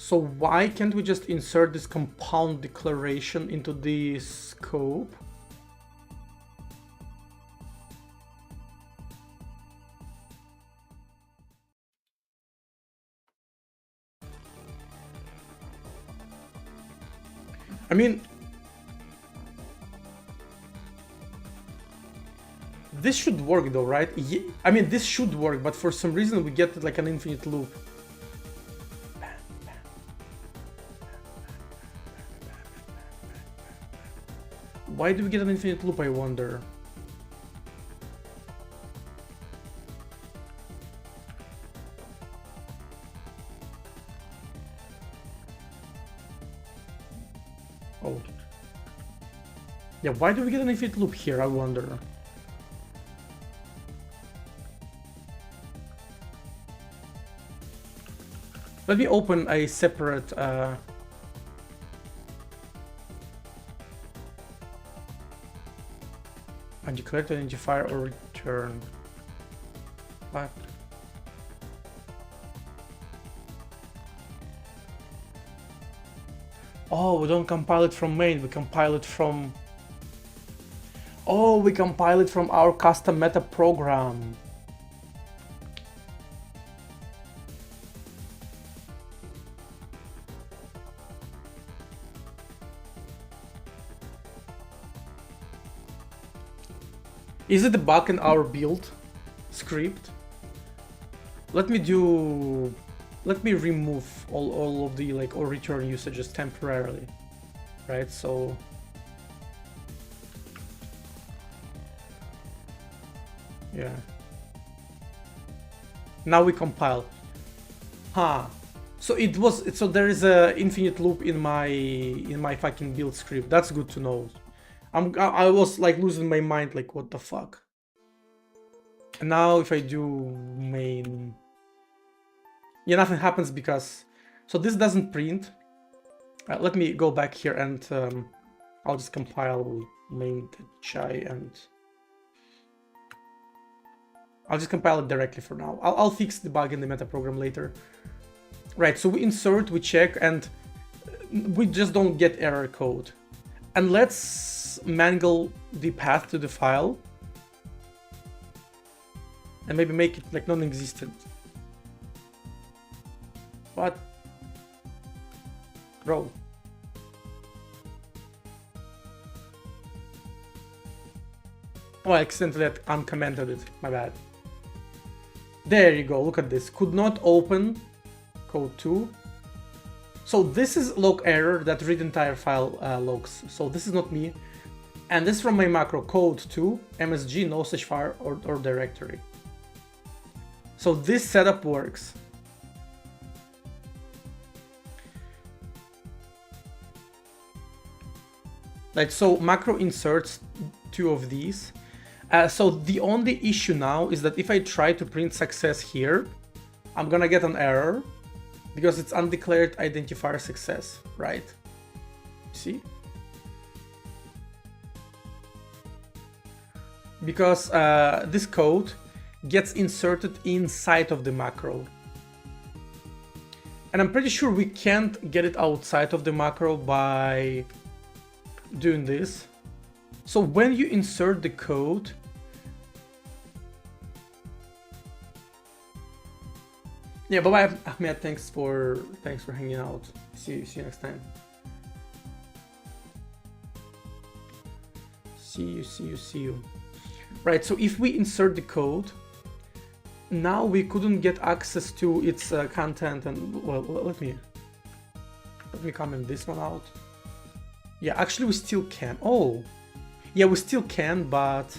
So why can't we just insert this compound declaration into the scope? I mean, this should work though, right? I mean, this should work, but for some reason we get like an infinite loop. Why do we get an infinite loop, I wonder? Oh. Yeah, why do we get an infinite loop here, I wonder? Let me open a separate undeclared identifier or return. What? Oh, we don't compile it from main, we compile it from... Oh, we compile it from our custom meta program. Is it a bug in our build script? Let me remove all of the like or return usages temporarily, right? So yeah. Now we compile. Huh. So there is a infinite loop in my fucking build script. That's good to know. I was like losing my mind, like what the fuck. And now if I do main, yeah, nothing happens because, so this doesn't print. Let me go back here and I'll just compile main chai and I'll just compile it directly for now. I'll fix the bug in the meta program later. Right, so we insert, we check, and we just don't get error code. And let's mangle the path to the file and maybe make it like non-existent. What? Bro. Oh, I accidentally uncommented it. My bad. There you go. Look at this. Could not open code 2. So this is log error that read entire file logs. So this is not me. And this is from my macro code 2, msg, no such file or directory. So this setup works. Like, so macro inserts 2 of these. So the only issue now is that if I try to print success here, I'm gonna get an error because it's undeclared identifier success, right? See? Because this code gets inserted inside of the macro. And I'm pretty sure we can't get it outside of the macro by doing this. So when you insert the code, yeah, bye-bye, Ahmed. Thanks for hanging out. See you next time. See you. Right. So if we insert the code, now we couldn't get access to its content. And well, let me comment this one out. Yeah, actually, we still can. Oh, yeah, we still can, but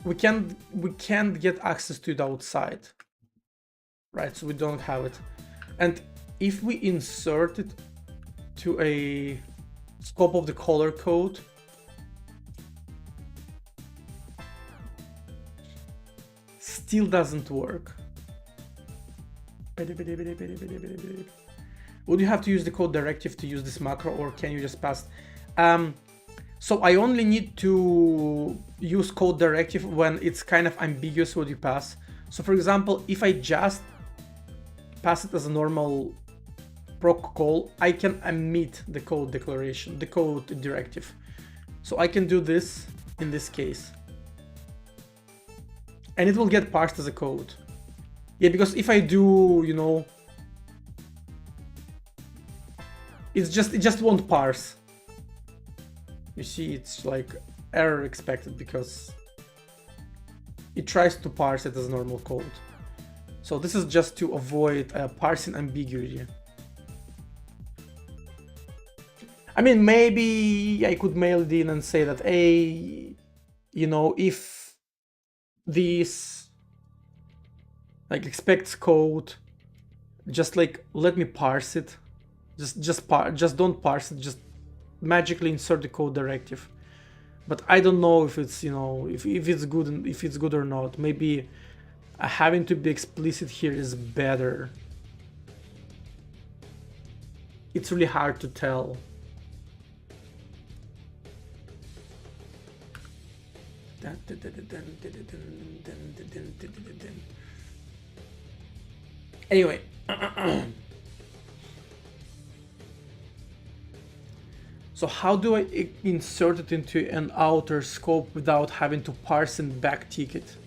we can't get access to it outside, right? So we don't have it. And if we insert it to a scope of the color code, still doesn't work. Would you have to use the code directive to use this macro, or can you just pass? So I only need to use code directive when it's kind of ambiguous what you pass. So for example, if I just pass it as a normal proc call, I can omit the code declaration, the code directive. So I can do this in this case. And it will get parsed as a code. Yeah, because if I do, you know, it just won't parse. You see, it's like error expected because it tries to parse it as normal code. So this is just to avoid parsing ambiguity. I mean, maybe I could mail it in and say that, hey, you know, if this like expects code, just like let me parse it. Just don't parse it. Just magically insert the code directive. But I don't know if it's, you know, if it's good and if it's good or not. Maybe having to be explicit here is better. It's really hard to tell. Anyway. So how do I insert it into an outer scope without having to parse and backtick it?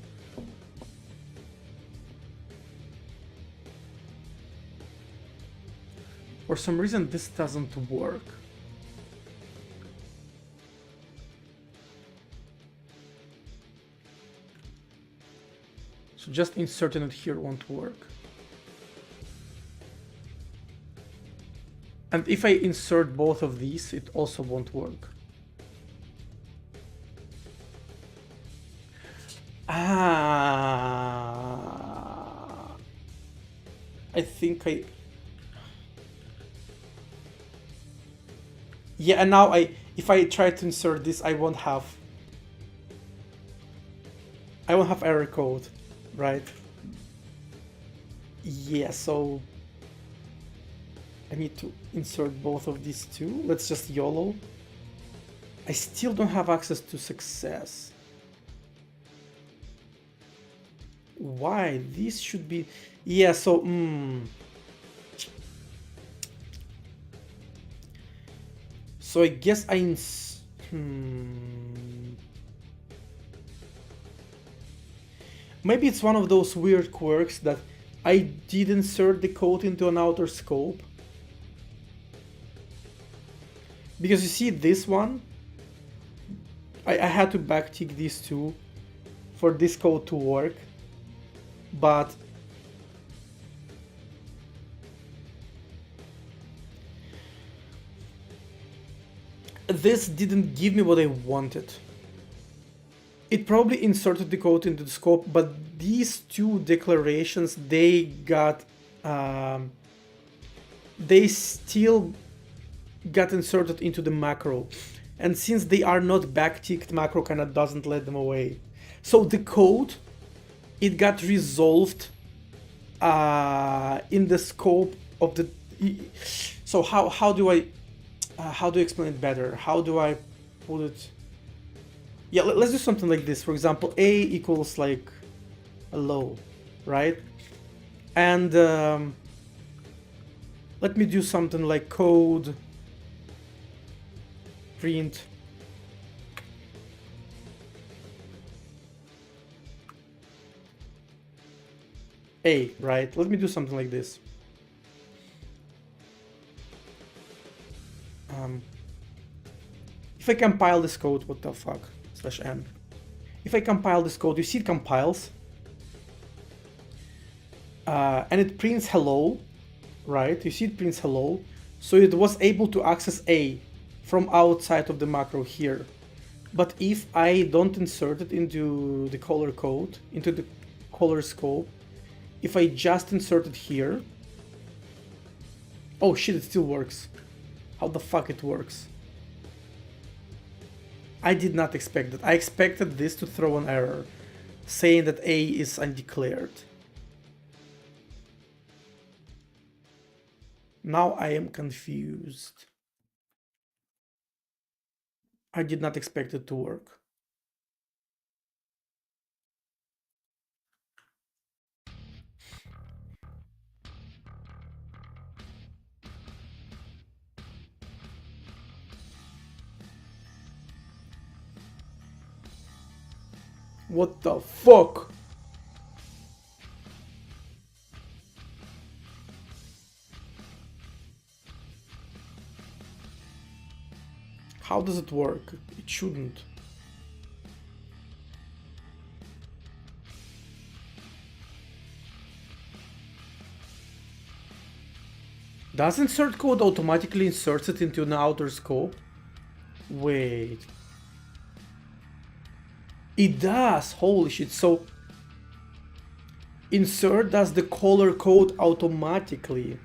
For some reason this doesn't work. So just inserting it here won't work. And if I insert both of these, it also won't work. I think yeah, and now if I try to insert this, I won't have error code, right? Yeah, so I need to insert both of these too. Let's just YOLO. I still don't have access to success. Why? This should be... Yeah, so... So I guess Maybe it's one of those weird quirks that I did insert the code into an outer scope. Because you see this one, I had to backtick these two for this code to work, but this didn't give me what I wanted. It probably inserted the code into the scope, but these two declarations, they got, they still got inserted into the macro. And since they are not backticked, macro kind of doesn't let them away. So the code, it got resolved in the scope of the... So how do I explain it better? How do I put it? Yeah, let's do something like this. For example, A equals like a low, right? And let me do something like code print A, right? Let me do something like this. If I compile this code, what the fuck? /n. If I compile this code, you see it compiles. And it prints hello, right? You see it prints hello. So it was able to access A from outside of the macro here. But if I don't insert it into the color code, into the color scope, if I just insert it here... Oh shit, it still works. How the fuck it works? I did not expect that. I expected this to throw an error, saying that A is undeclared. Now I am confused. I did not expect it to work. What the fuck? How does it work? It shouldn't. Does insert code automatically inserts it into an outer scope? Wait. It does! Holy shit. So insert does the color code automatically.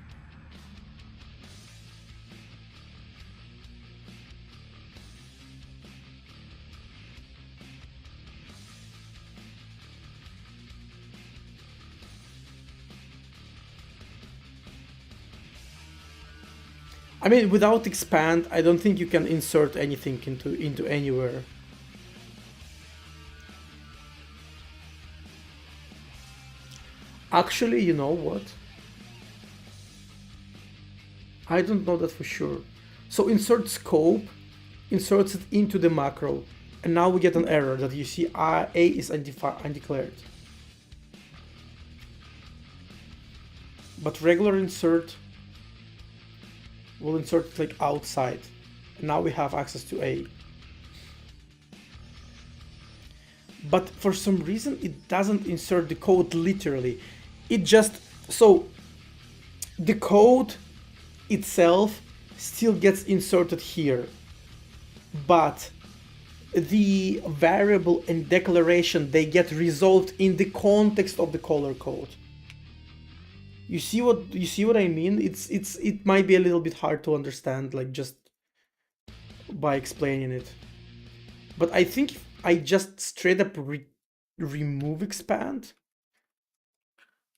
I mean, without expand, I don't think you can insert anything into anywhere. Actually, you know what? I don't know that for sure. So insert scope inserts it into the macro, and now we get an error that you see A is undeclared. But regular insert will insert it like outside, and now we have access to A. But for some reason it doesn't insert the code literally. It just, so the code itself still gets inserted here, but the variable and declaration, they get resolved in the context of the color code. You see what I mean? It might be a little bit hard to understand, like, just by explaining it. But I think if I just straight up remove expand,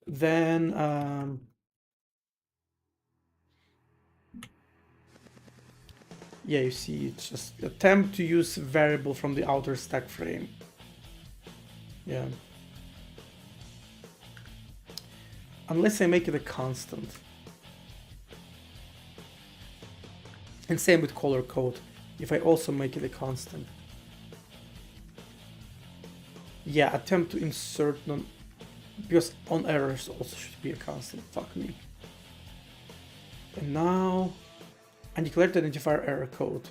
then yeah, you see, it's just attempt to use variable from the outer stack frame. Yeah. Unless I make it a constant. And same with color code, if I also make it a constant. Yeah, attempt to insert non, because on errors also should be a constant. Fuck me. And now undeclared identifier error code.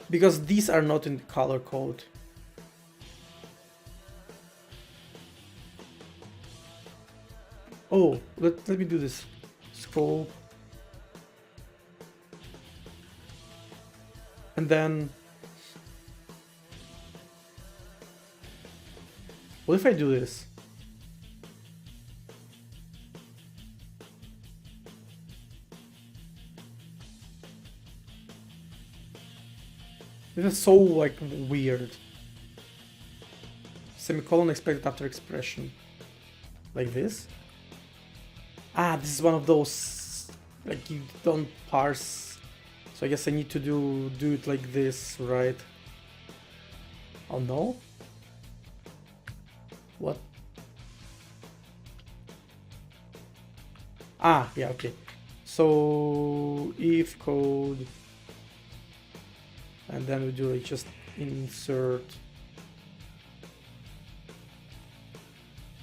Because these are not in the color code. Oh, let me do this. Scope. And then what if I do this? This is so like weird. Semicolon expected after expression. Like this? Ah, this is one of those, like, you don't parse. So I guess I need to do it like this, right? Oh no? What? Ah, yeah, okay. So if code, and then we do like just insert.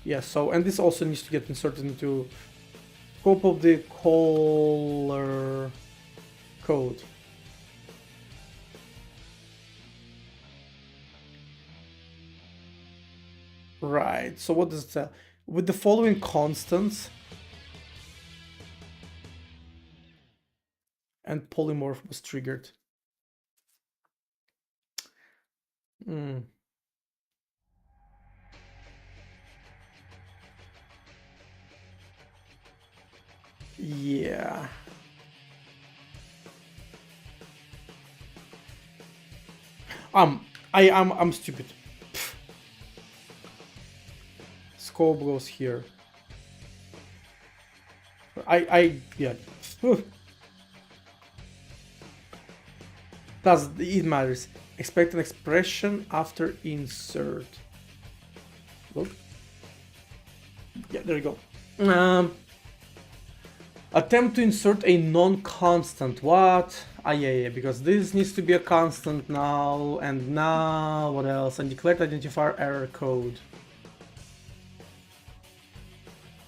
Yeah, so, and this also needs to get inserted into scope of the color code. Right, so what does it say? With the following constants, and polymorph was triggered. Yeah. I'm stupid. Pfft. Scope goes here. Yeah. It matters. Expect an expression after insert. Look. Yeah, there you go. Attempt to insert a non-constant. What? Ah, yeah, because this needs to be a constant now, and now, what else? Undeclared identifier error code.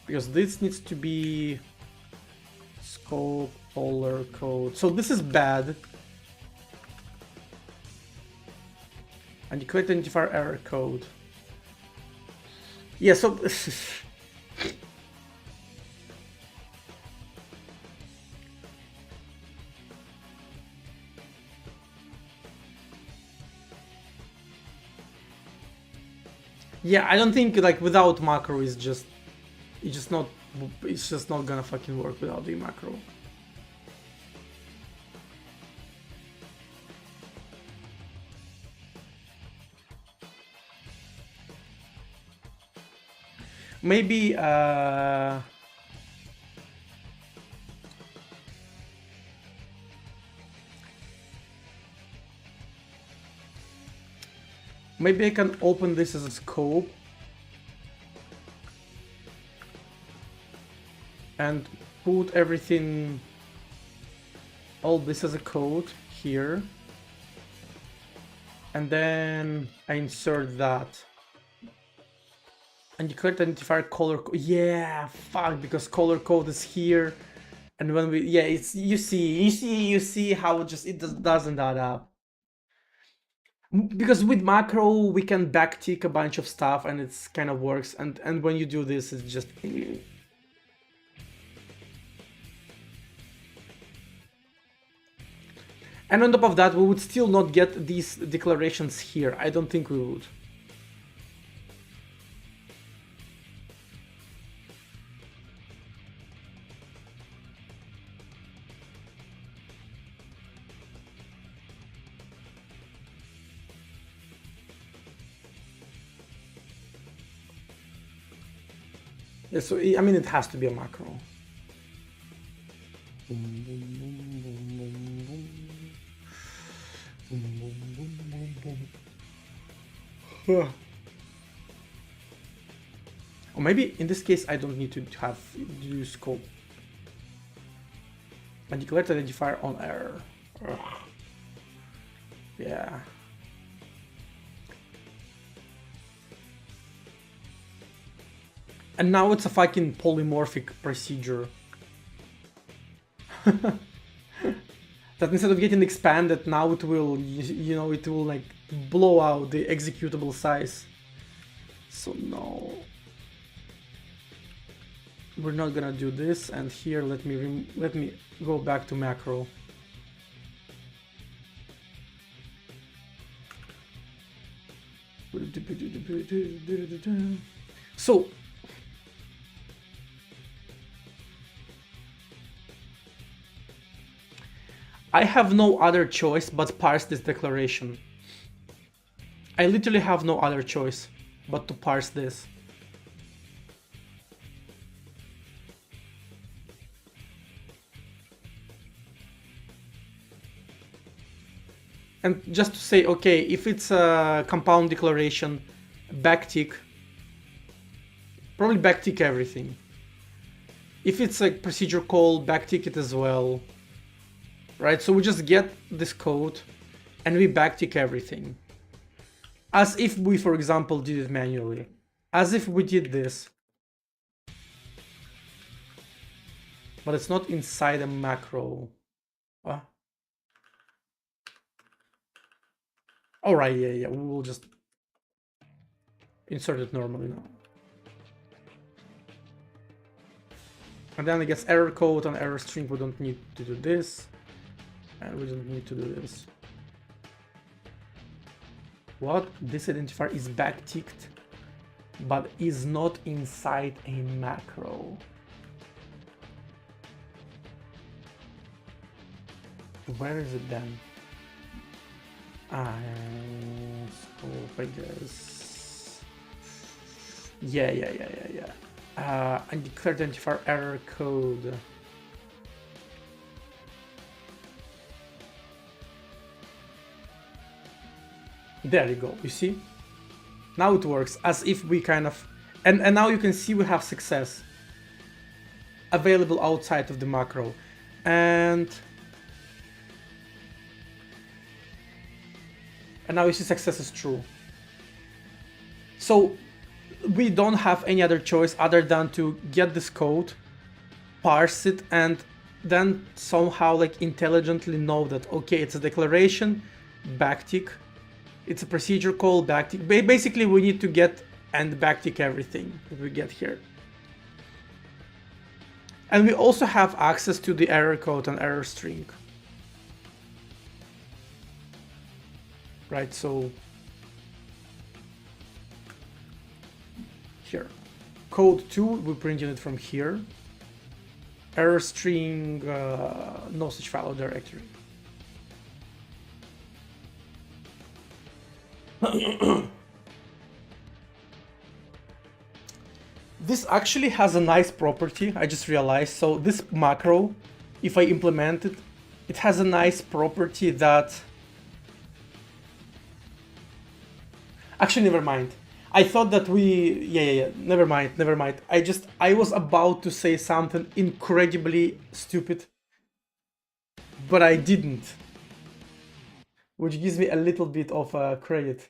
Because this needs to be scope, polar code. So this is bad. Undeclared identifier error code. Yeah, so... yeah, I don't think like without macro is just... it's just not gonna fucking work without the macro. Maybe maybe I can open this as a scope and put everything, all this as a code here, and then I insert that. Undeclared identifier color code. Yeah, fuck, because color code is here, and when we, yeah, it's, you see how it just doesn't add up. Because with macro we can backtick a bunch of stuff and it's kind of works, and when you do this it's just... And on top of that we would still not get these declarations here. I don't think we would. Yeah, so I mean it has to be a macro. Or maybe in this case I don't need to have do scope. Undeclared identifier on error. Ugh. Yeah. And now it's a fucking polymorphic procedure. That instead of getting expanded, now it will, you know, it will like blow out the executable size. So no. We're not gonna do this, and here let me go back to macro. So I have no other choice but parse this declaration. I literally have no other choice but to parse this. And just to say, okay, if it's a compound declaration, backtick, probably backtick everything. If it's a procedure call, backtick it as well. Right, so we just get this code and we backtick everything. As if we, for example, did it manually. As if we did this. But it's not inside a macro. Alright, yeah, we will just insert it normally now. And then it gets error code and error string. We don't need to do this. And we don't need to do this. What? This identifier is backticked, but is not inside a macro. Where is it then? Scope, I guess. Yeah. Undeclared identifier error code. There you go, you see? Now it works, as if we kind of... And now you can see we have success. available outside of the macro. And now you see success is true. So we don't have any other choice other than to get this code, parse it, and then somehow like intelligently know that, okay, it's a declaration, backtick, it's a procedure call, backtick. Basically, we need to get and backtick everything that we get here. And we also have access to the error code and error string. Right, so here, code 2, we printed it from here. Error string, no such file or directory. This actually has a nice property, I just realized. So this macro, if I implement it, it has a nice property that... Actually, never mind. I thought that we... Yeah, never mind. I was about to say something incredibly stupid, but I didn't. Which gives me a little bit of credit.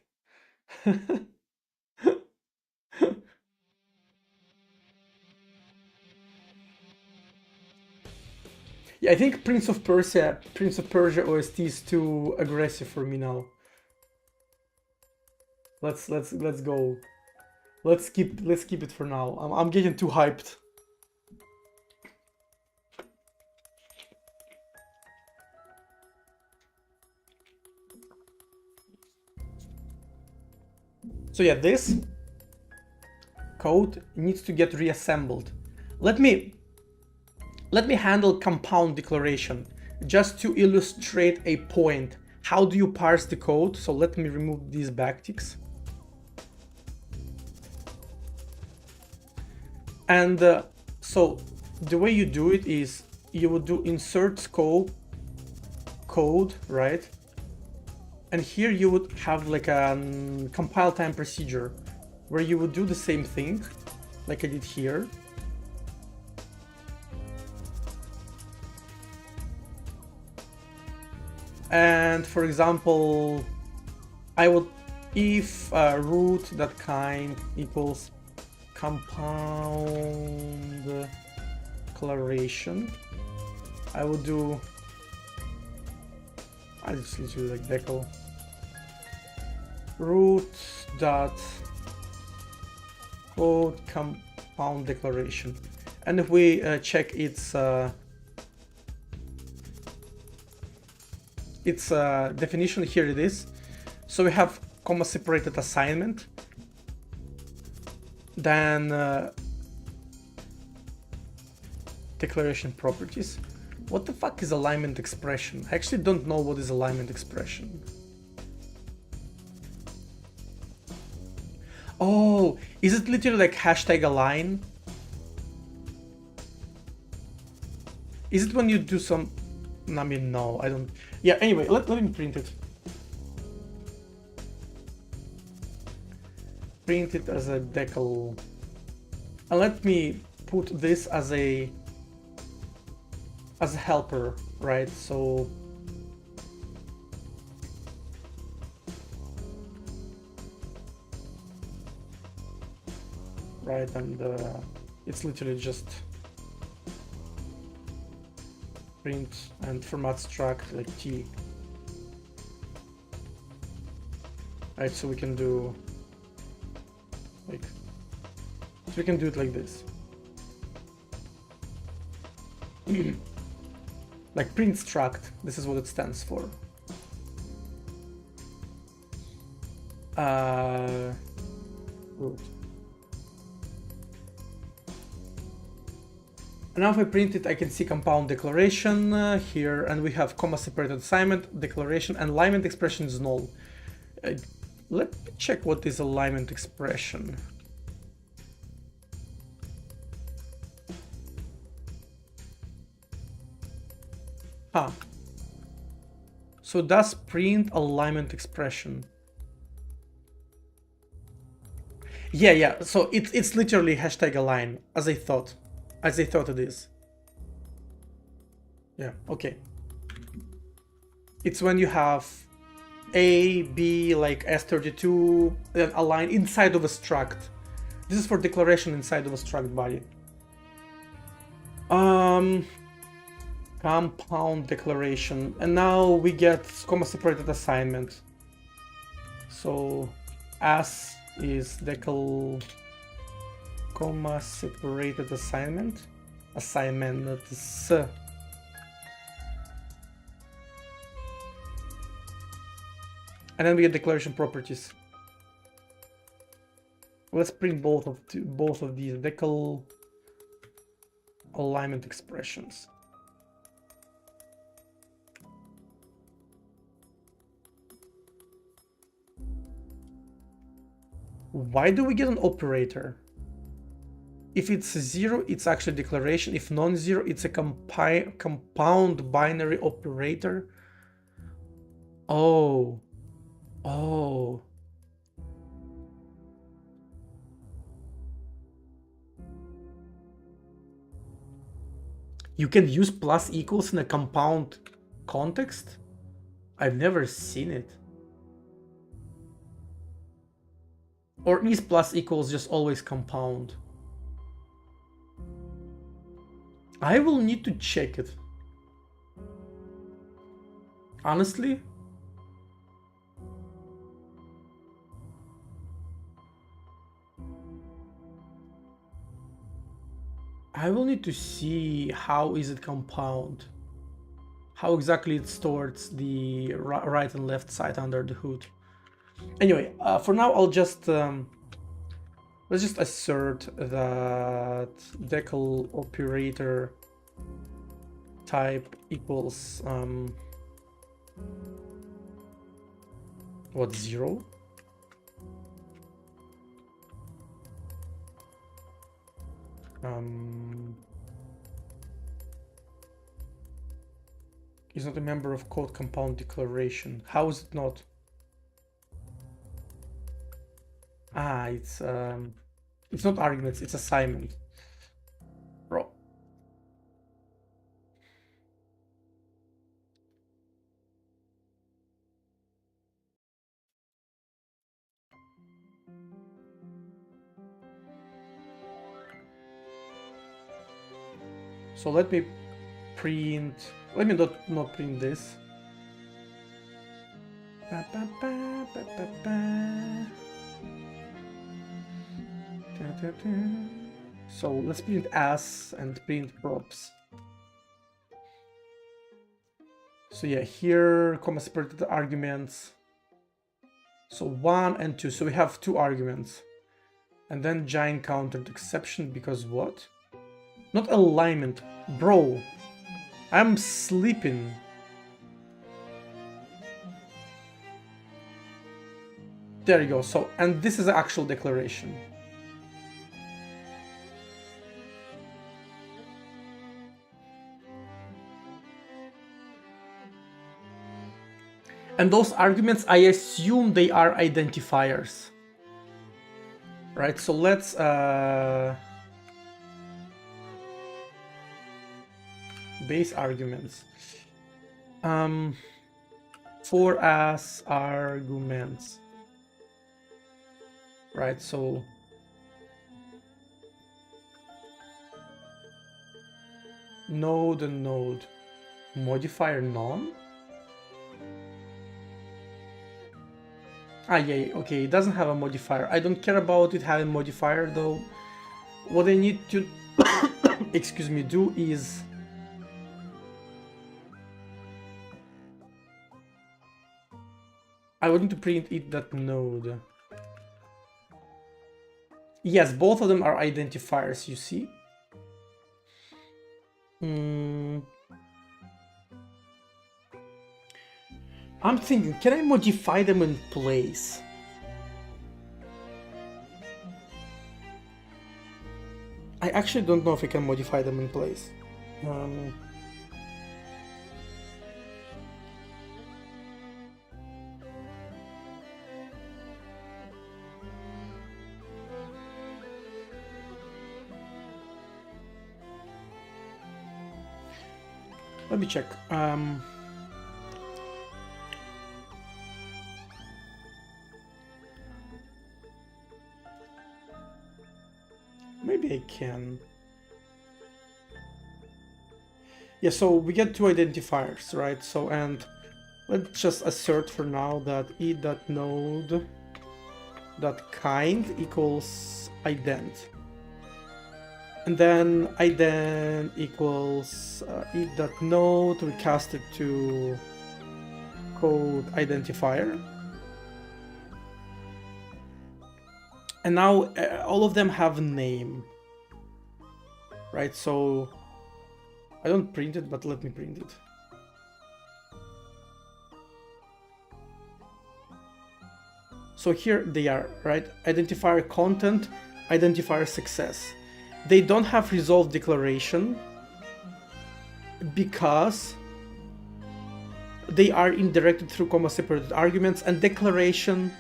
Yeah, I think Prince of Persia OST is too aggressive for me now. Let's go. Let's keep it for now. I'm getting too hyped. So yeah, this code needs to get reassembled. Let me handle compound declaration just to illustrate a point. How do you parse the code? So let me remove these backticks. And so the way you do it is you would do insert scope code, right? And here you would have like a compile time procedure where you would do the same thing like I did here. And for example, I would, if root.kind equals compound declaration, I would do, I just literally like decal root dot code compound declaration, and if we check its definition, here it is. So we have comma separated assignment, then declaration properties. What the fuck is alignment expression? I actually don't know what is alignment expression. Oh, is it literally like hashtag align? Is it when you do some... I mean, no, I don't... Yeah, anyway, let me print it. Print it as a decal. And let me put this as a helper, right? So right, and it's literally just print and format struct like T. Right, so we can do like, so we can do it like this. Like print struct, this is what it stands for. Root. And now if I print it, I can see compound declaration here, and we have comma separated assignment, declaration, and alignment expression is null. Let me check what is alignment expression. So does print alignment expression. Yeah, so it's literally hashtag align, as I thought it is. Yeah, okay. It's when you have A, B, like S32, then align inside of a struct. This is for declaration inside of a struct body. Compound declaration, and now we get comma separated assignment. So as is decal comma separated assignment, assignments. And then we get declaration properties. Let's print both of these decal alignment expressions. Why do we get an operator? If it's 0, it's actually declaration. If non-zero, it's a compound binary operator. Oh. Oh. You can use plus equals in a compound context? I've never seen it. Or is plus equals just always compound? I will need to check it. Honestly? I will need to see how is it compound. How exactly it stores the right and left side under the hood. Anyway, for now I'll just let's just assert that decal operator type equals what, 0? Is not a member of code compound declaration. How is it not? Ah, it's not arguments, it's assignment. Bro. So let me print, let me not print this. So let's print as and print props. So yeah, here comma separated arguments. So 1 and 2, so we have 2 arguments. And then giant countered exception, because what? Not alignment. Bro, I'm sleeping. There you go. So, and this is the actual declaration. And those arguments, I assume they are identifiers. Right, so let's base arguments. For as arguments. Right, so node and node. Modifier none? Ah, yeah, okay, it doesn't have a modifier. I don't care about it having a modifier though. What I need to excuse me, do is I would need to print it that node. Yes, both of them are identifiers, you see. I'm thinking, can I modify them in place? I actually don't know if I can modify them in place. Let me check. Maybe I can. Yeah, so we get two identifiers, right? So, and let's just assert for now that e.node.kind equals ident. And then ident equals e.node, we cast it to code identifier. And now all of them have a name, right? So I don't print it, but let me print it. So here they are, right? Identifier content, identifier success. They don't have resolve declaration because they are indirected through comma separated arguments, and declaration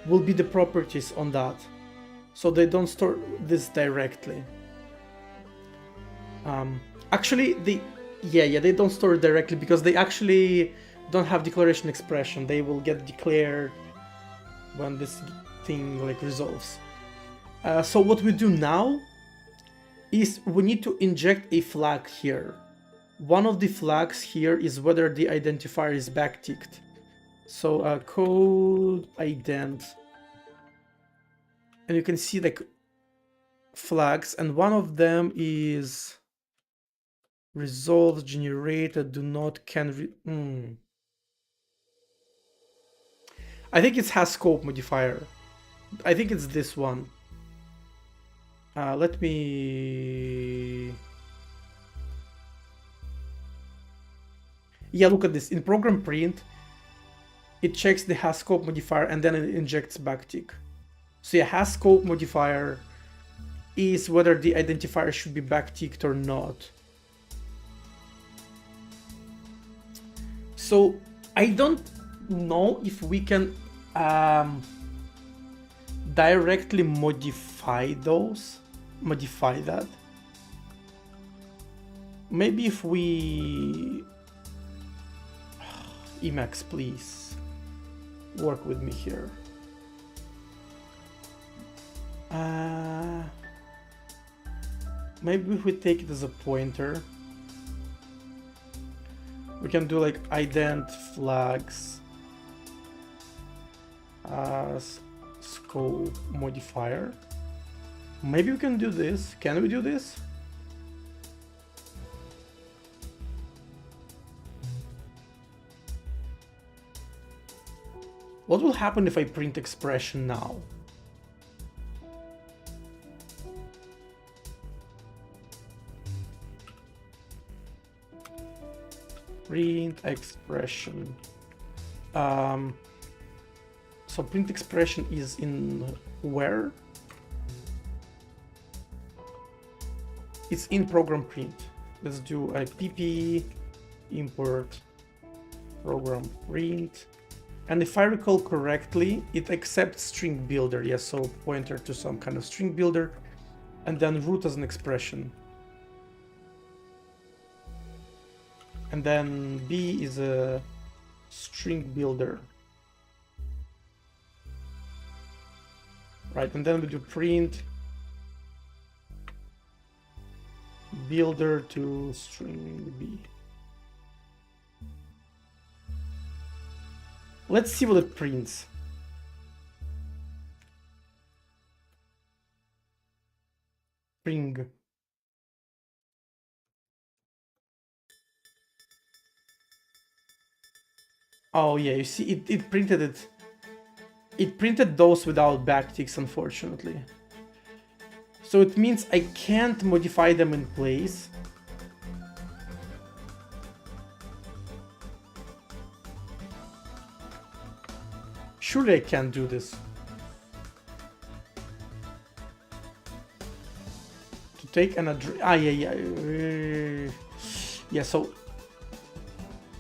will be the properties on that. So they don't store this directly. Actually, they don't store it directly because they actually don't have declaration expression. They will get declared when this thing like resolves. So what we do now is we need to inject a flag here. One of the flags here is whether the identifier is backticked. So code ident, and you can see like flags, and one of them is results generated do not can. I think it has scope modifier. I think it's this one. Let me. Yeah, look at this. In program print, it checks the has scope modifier and then it injects backtick. So yeah, has scope modifier is whether the identifier should be backticked or not. So I don't know if we can directly modify that. Maybe if we Emacs, please work with me here. Maybe if we take it as a pointer, we can do like ident flags as scope modifier. Maybe we can do this. Can we do this? What will happen if I print expression now? Print expression. So print expression is in where? It's in program print. Let's do a pp import program print. And if I recall correctly, it accepts string builder. Yes, so pointer to some kind of string builder, and then root as an expression. And then B is a string builder. Right, and then we do print builder to string B. Let's see what it prints. String. Oh yeah, you see, it printed it. It printed those without backticks, unfortunately. So it means I can't modify them in place. Surely I can't do this. To take an address. Yeah, so.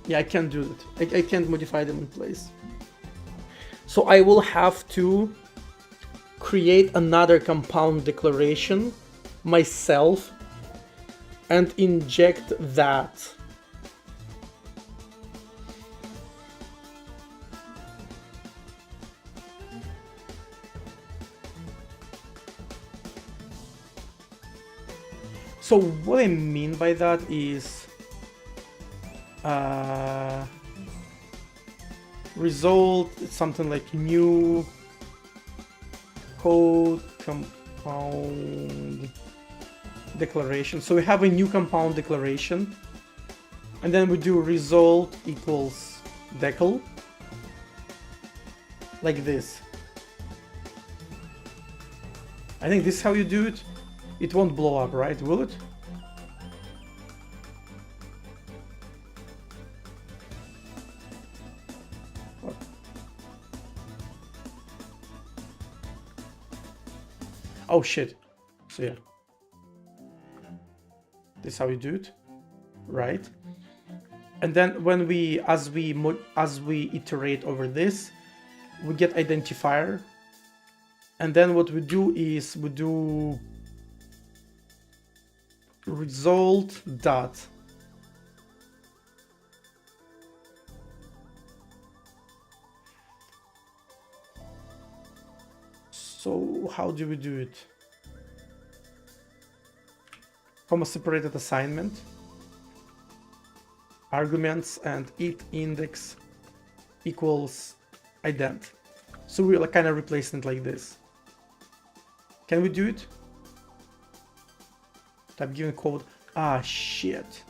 Yeah, I can't do it. I can't modify them in place. So I will have to create another compound declaration myself and inject that So what I mean by that is result something like new code compound declaration. So we have a new compound declaration, and then we do result equals decl, like this. I think this is how you do it. It won't blow up, right? Will it? What? Oh shit. So yeah. This is how you do it, right? And then when we, as we iterate over this, we get identifier. And then what we do is we do result dot so how do we do it? Comma separated assignment, arguments, and it index equals ident. So we're like kind of replacing it like this. Can we do it? Type given code. Ah, shit.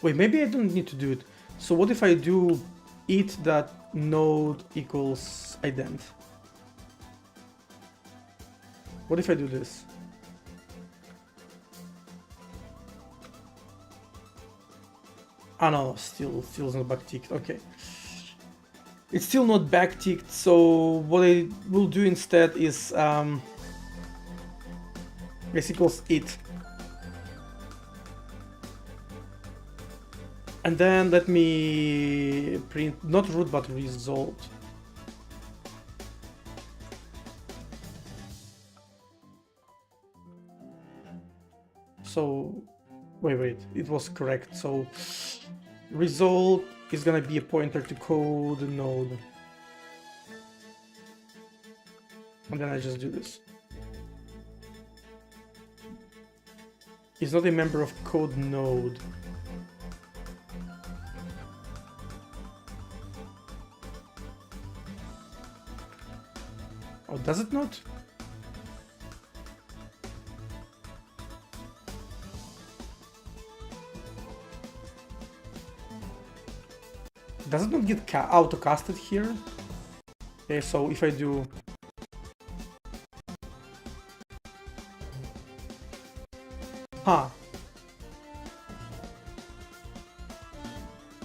Wait, maybe I don't need to do it. So what if I do it.node equals ident? What if I do this? Ah no, still is not backticked. Okay. It's still not backticked, so what I will do instead is this equals it. And then let me print not root but result. So wait, it was correct. So result is gonna be a pointer to code node. And then I just do this. It's not a member of code node. Oh, does it not? Does it not get auto-casted here? Okay, so if I do... Huh.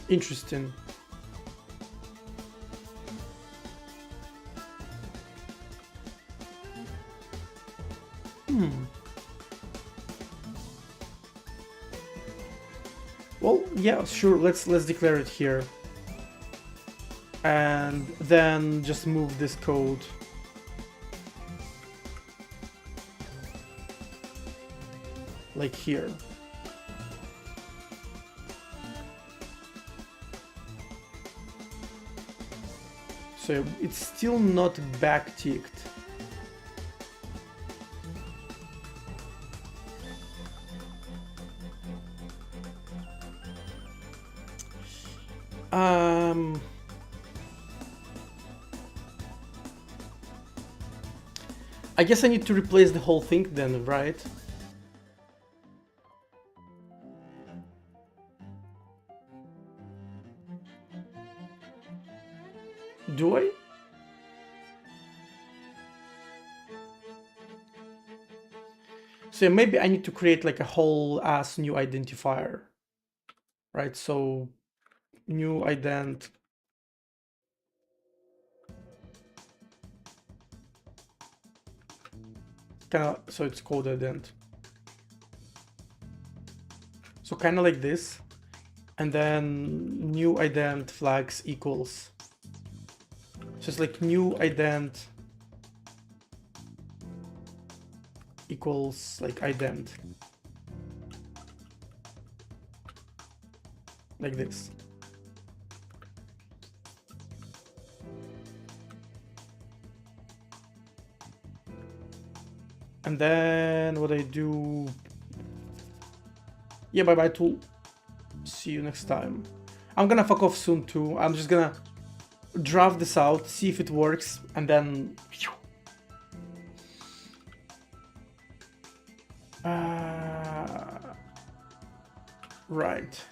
Interesting. Well, yeah, sure, let's declare it here. And then just move this code. Like here. So it's still not backticked. I guess I need to replace the whole thing then, right? Do I? So maybe I need to create like a whole ass new identifier, right? So new ident. So it's called ident. So kind of like this, and then new ident flags equals. So it's like new ident equals like ident. Like this. And then what I do... Yeah, bye-bye tool. See you next time. I'm gonna fuck off soon too. I'm just gonna draft this out, see if it works, and then... Right.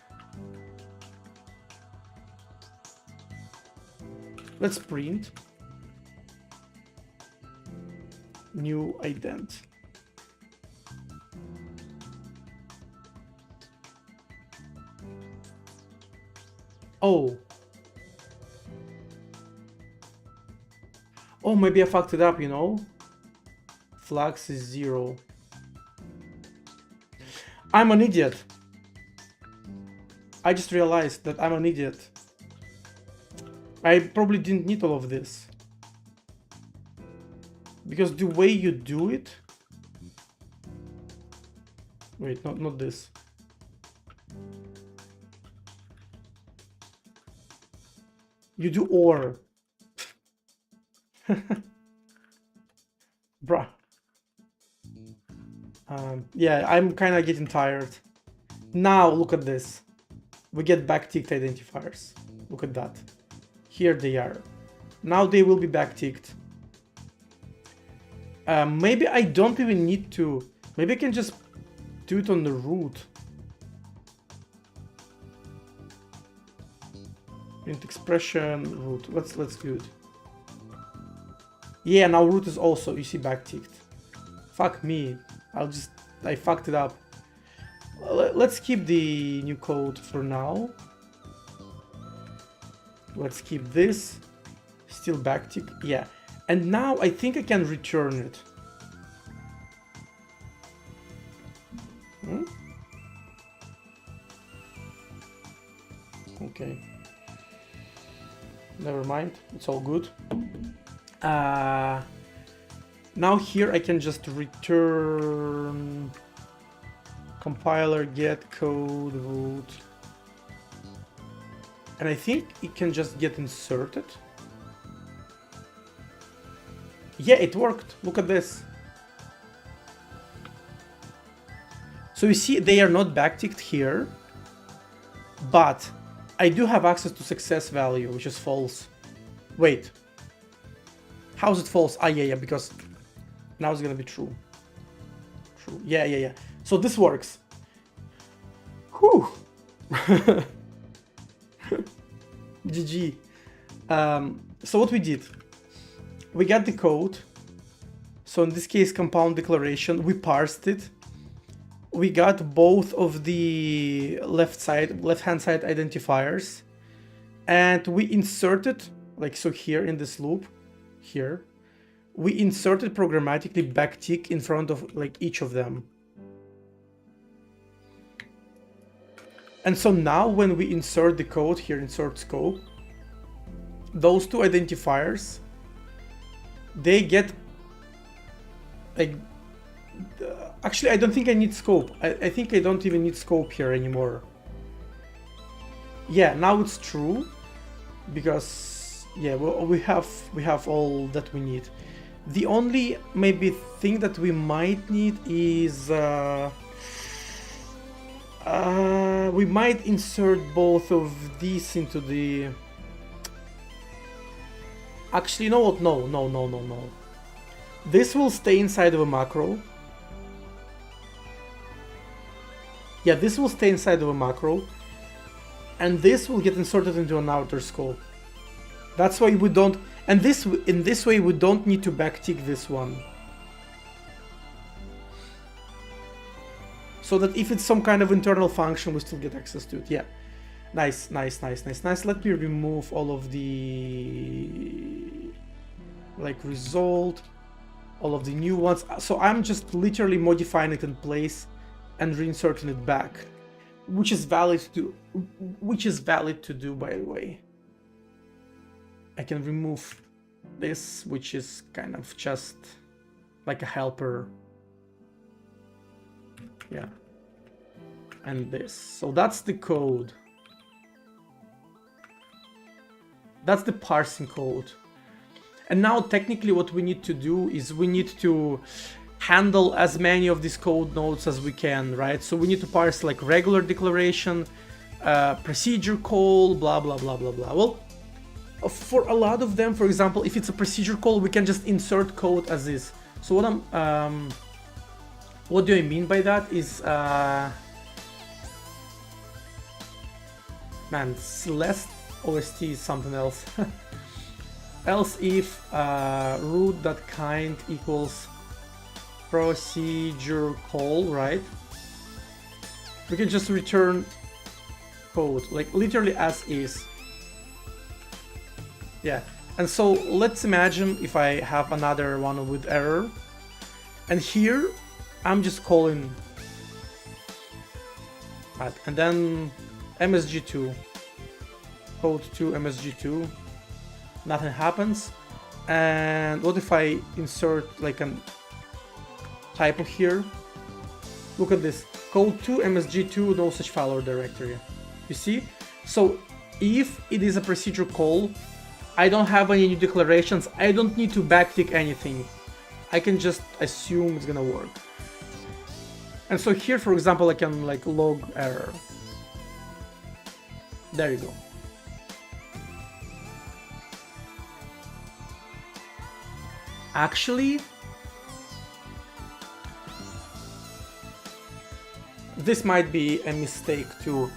Let's print. New ident. Oh. Oh, maybe I fucked it up, you know? Flux is 0. I'm an idiot. I just realized that I'm an idiot. I probably didn't need all of this. Because the way you do it... Wait, not this. You do OR. Bruh. Yeah, I'm kind of getting tired. Now, look at this. We get backticked identifiers. Look at that. Here they are. Now they will be backticked. Maybe I don't even need to. Maybe I can just do it on the root. Print expression root. Let's do it. Yeah, now root is also, you see, backticked. Fuck me. I fucked it up. Let's keep the new code for now. Let's keep this. Still backtick. Yeah. And now I think I can return it. Okay. Never mind. It's all good. Now here I can just return compiler get code root. And I think it can just get inserted. Yeah, it worked. Look at this. So you see, they are not backticked here, but I do have access to success value, which is false. Wait. How's it false? Ah, yeah, because now it's gonna be true. True. Yeah. So this works. Whew. GG. So what we did, we got the code. So in this case, compound declaration, we parsed it. We got both of the left-hand side identifiers, and we inserted, like so here in this loop, here, we inserted programmatically backtick in front of like each of them. And so now when we insert the code here, insert scope, those two identifiers, they get like, actually I don't think I need scope. I think I don't even need scope here anymore. Yeah, now it's true, because yeah, we have all that we need. The only maybe thing that we might need is we might insert both of these into the... Actually, you know what? No. This will stay inside of a macro. Yeah, this will stay inside of a macro. And this will get inserted into an outer scope. That's why we don't... And in this way, we don't need to backtick this one. So that if it's some kind of internal function, we still get access to it. Yeah. Nice. Let me remove all of the... like result, all of the new ones. So I'm just literally modifying it in place and reinserting it back, which is valid to do, by the way. I can remove this, which is kind of just like a helper. Yeah. And this. So that's the code. That's the parsing code. And now technically what we need to do is we need to handle as many of these code nodes as we can, right? So we need to parse like regular declaration, procedure call, blah, blah, blah, blah, blah. Well, for a lot of them, for example, if it's a procedure call, we can just insert code as is. So what do I mean by that is, man, less OST is something else. Else if root.kind equals procedure call, right? We can just return code, like literally as is. Yeah, and so let's imagine if I have another one with error, and here I'm just calling, right, and then MSG2, code to MSG2, nothing happens. And what if I insert like a typo here? Look at this, code to MSG2, no such file or directory. You see? So if it is a procedure call, I don't have any new declarations, I don't need to backtick anything. I can just assume it's gonna work. And so here, for example, I can like log error. There you go. Actually, this might be a mistake too.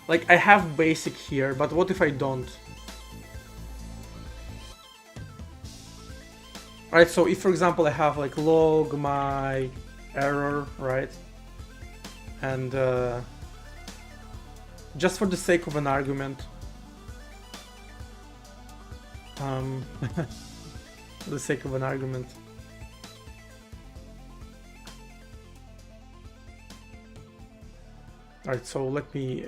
Like I have basic here, but what if I don't? Right, so if for example I have like log my error, right? And just for the sake of an argument, for the sake of an argument, all right, so let me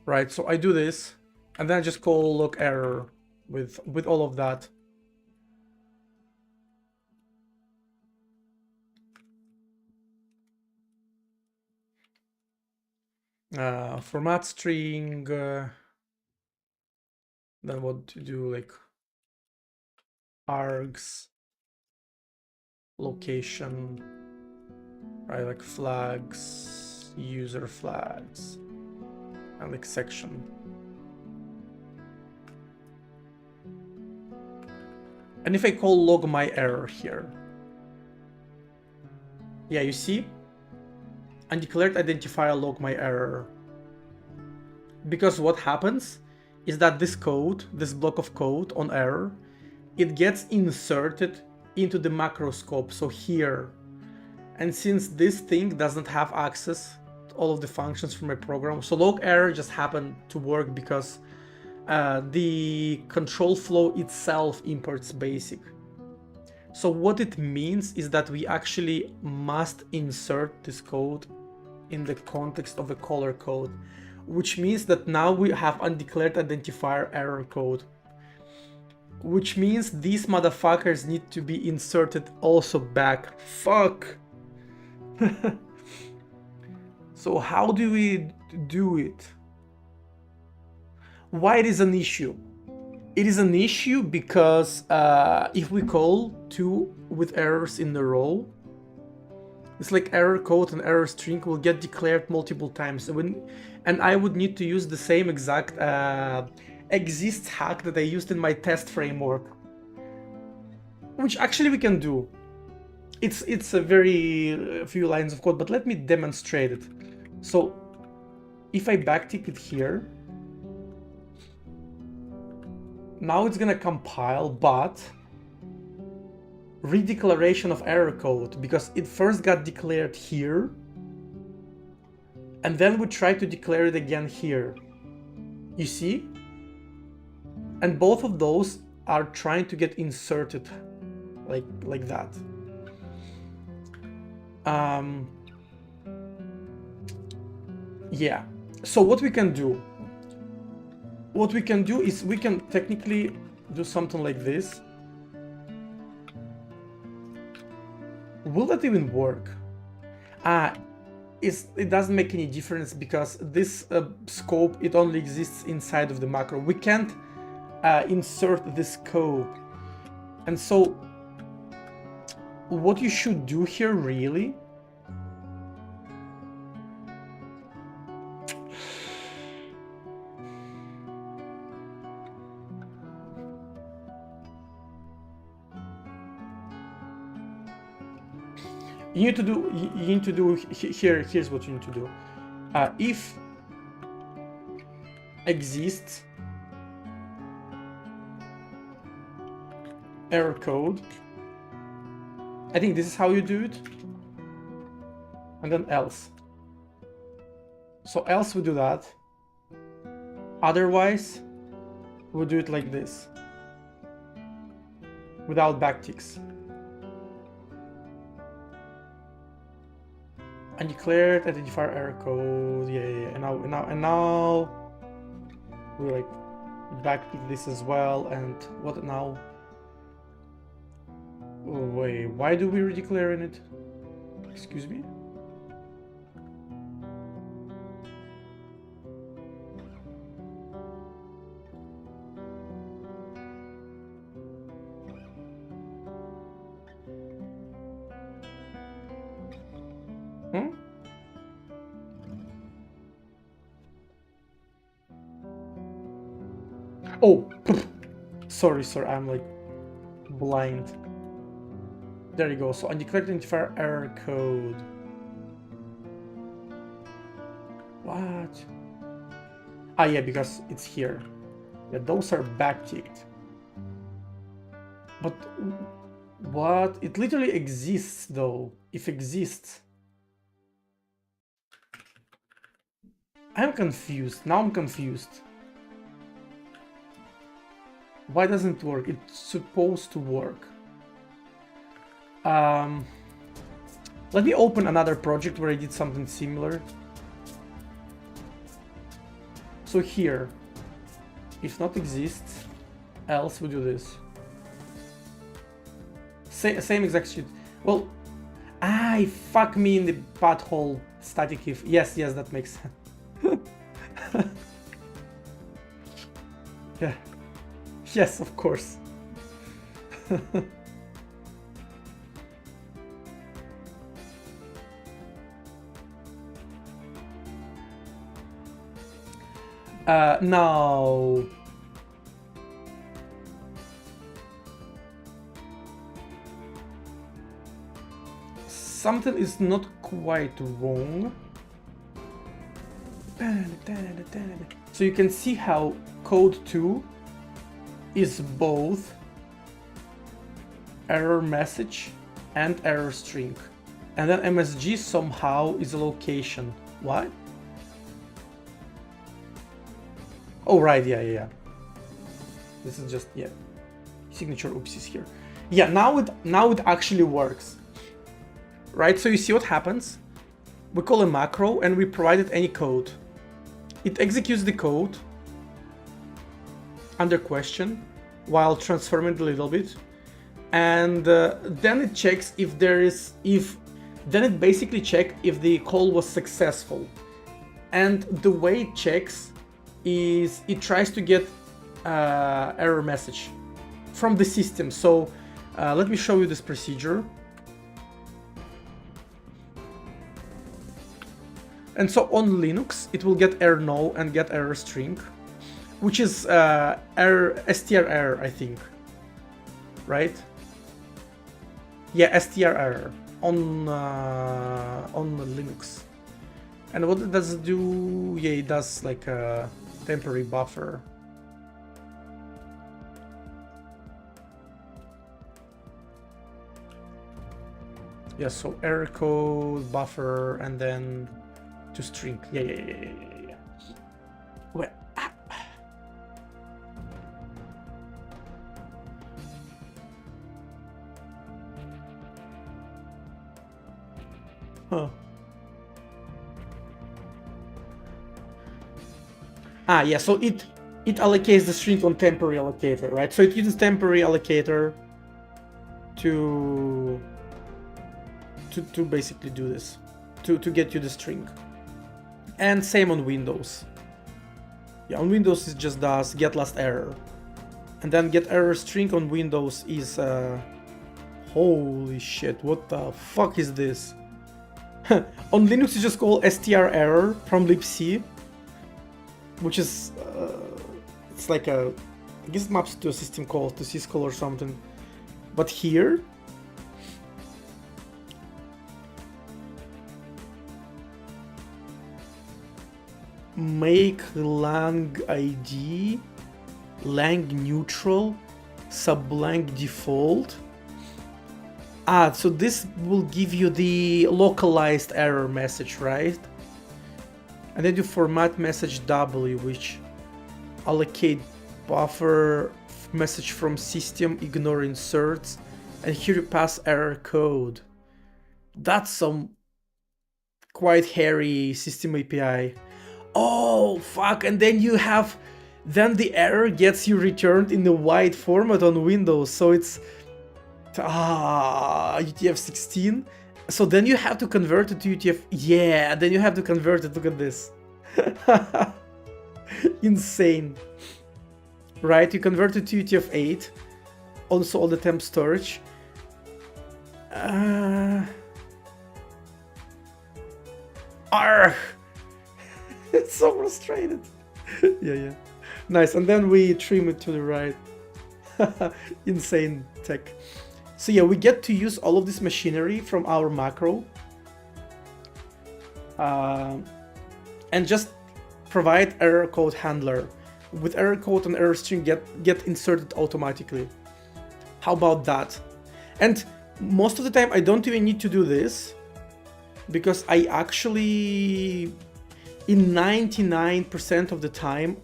right, so I do this and then I just call log error with all of that. Format string, then what to do, like args, location, right, like flags, user flags, and like section. And if I call log my error here, yeah, you see, undeclared identifier log my error. Because what happens is that this code, this block of code on error, it gets inserted into the macro scope, so here. And since this thing doesn't have access to all of the functions from my program, so log error just happened to work because the control flow itself imports basic. So what it means is that we actually must insert this code in the context of a caller code, which means that now we have undeclared identifier error code, which means these motherfuckers need to be inserted also back. Fuck. So how do we do it? Why it is an issue? It is an issue because if we call 2 with errors in a row, it's like error code and error string will get declared multiple times. And I would need to use the same exact exists hack that I used in my test framework, which actually we can do. It's a very few lines of code, but let me demonstrate it. So if I backtick it here, now it's gonna compile, but redeclaration of error code, because it first got declared here, and then we try to declare it again here. You see? And both of those are trying to get inserted like that. Yeah, so what we can do is we can technically do something like this. Will that even work? It doesn't make any difference because this scope, it only exists inside of the macro. We can't insert this scope. And so what you should do here really you need to do here's what you need to do. If exists error code, I think this is how you do it, and then else. So else we do that, otherwise we do it like this without backticks. Undeclared identifier error code. Yeah. And now we like backtick this as well. And what now? Oh, wait, why do we redeclare in it? Excuse me. Oh, sorry, I'm like blind. There you go. So undeclared identifier error code. What? Yeah, because it's here. Yeah, those are backticked. But what? It literally exists though. If exists. I'm confused. Now I'm confused. Why doesn't it work? It's supposed to work. Let me open another project where I did something similar. So here, if not exists, else we do this. Same exact shit. Well, fuck me in the butthole static if. Yes, that makes sense. Yeah. Yes, of course. No. Something is not quite wrong. So you can see how code 2 is both error message and error string. And then MSG somehow is a location. What? Oh, right, yeah. This is just, signature oopsies here. Yeah, now it actually works. Right, so you see what happens? We call a macro and we provide it any code. It executes the code under question while transforming it a little bit. And then it checks then it basically checks if the call was successful. And the way it checks is it tries to get error message from the system. So let me show you this procedure. And so on Linux, it will get error no and get error string, which is str error, I think, right? Yeah, str error on Linux. And what does it do? Yeah, it does like a temporary buffer. Yeah, so error code, buffer, and then to string. Yeah. Well, Huh. Ah, yeah, so it allocates the string on temporary allocator, right? So it uses temporary allocator to basically do this, to get you the string. And same on Windows. Yeah, on Windows it just does get last error. And then get error string on Windows is holy shit, what the fuck is this? On Linux you just call str error from libc, which is it's like a, I guess it maps to a system call, to syscall or something. But here make lang id lang neutral sublang default. Ah, so this will give you the localized error message, right? And then you format message W, which allocate buffer message from system, ignore inserts, and here you pass error code. That's some quite hairy system API. Oh, fuck, and then you have, then the error gets you returned in the wide format on Windows, so it's UTF-16. So then you have to convert it to UTF, yeah, then you have to convert it, look at this. Insane. Right, you convert it to UTF-8, also all the temp storage. It's so frustrated. Yeah. Nice, and then we trim it to the right. Insane tech. So yeah, we get to use all of this machinery from our macro. And just provide error code handler. With error code and error string get inserted automatically. How about that? And most of the time I don't even need to do this, because I actually, in 99% of the time,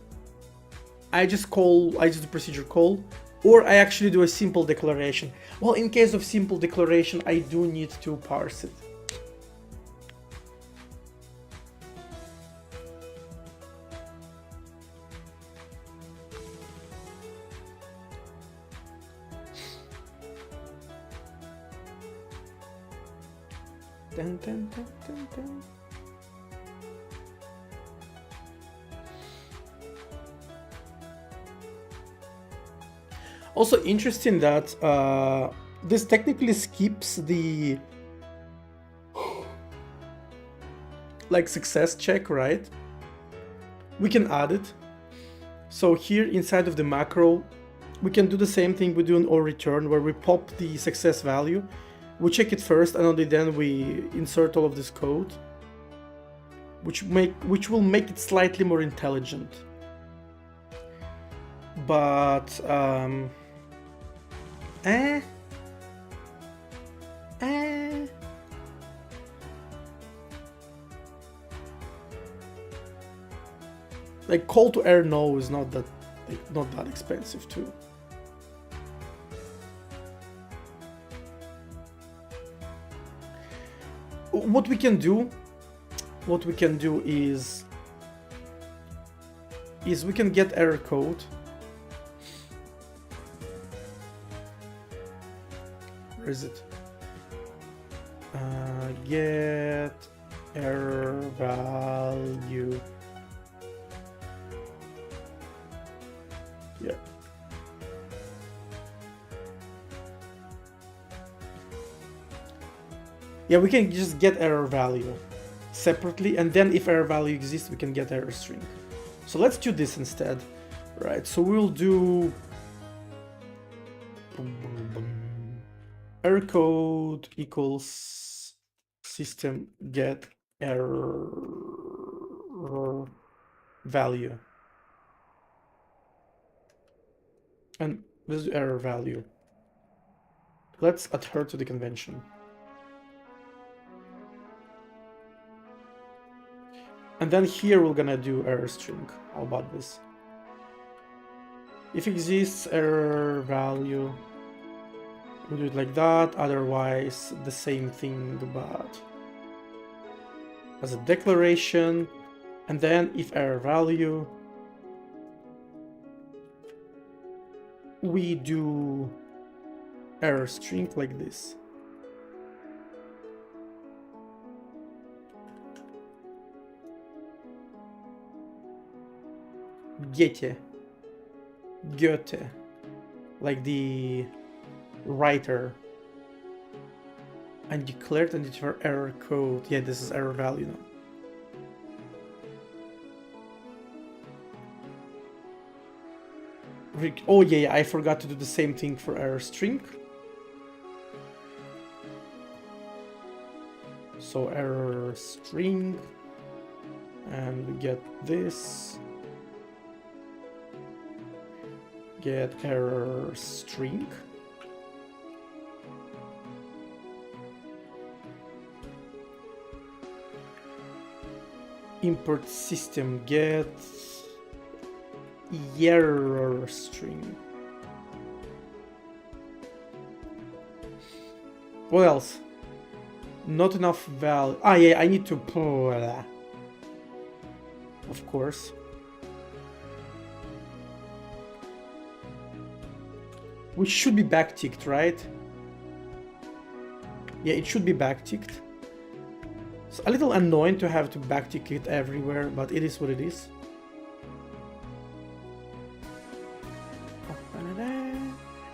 I just do procedure call, or I actually do a simple declaration. Well, in case of simple declaration, I do need to parse it. Dun, dun, dun, dun, dun. Also interesting that this technically skips the like success check, right? We can add it. So here inside of the macro, we can do the same thing we do in our return, where we pop the success value. We check it first, and only then we insert all of this code, which will make it slightly more intelligent. But like call to error no is not that expensive too. What we can do is we can get error code. Where is it? Get error value. Yeah. Yeah, we can just get error value separately, and then if error value exists, we can get error string. So let's do this instead, right? So we'll do error code equals system get error value, and this is error value. Let's adhere to the convention. And then here we're gonna do error string. How about this? If exists error value, we'll do it like that. Otherwise, the same thing, but as a declaration, and then if error value, we do error string like this. Goethe, like the writer. Undeclared and for error code. Yeah, this is error value now. Oh yeah, I forgot to do the same thing for error string. So error string, and we get this. Get error string. Import system get error string. What else? Not enough value. Ah, yeah, I need to. Of course. Which should be backticked, right? Yeah, it should be backticked. It's a little annoying to have to backtick it everywhere, but it is what it is.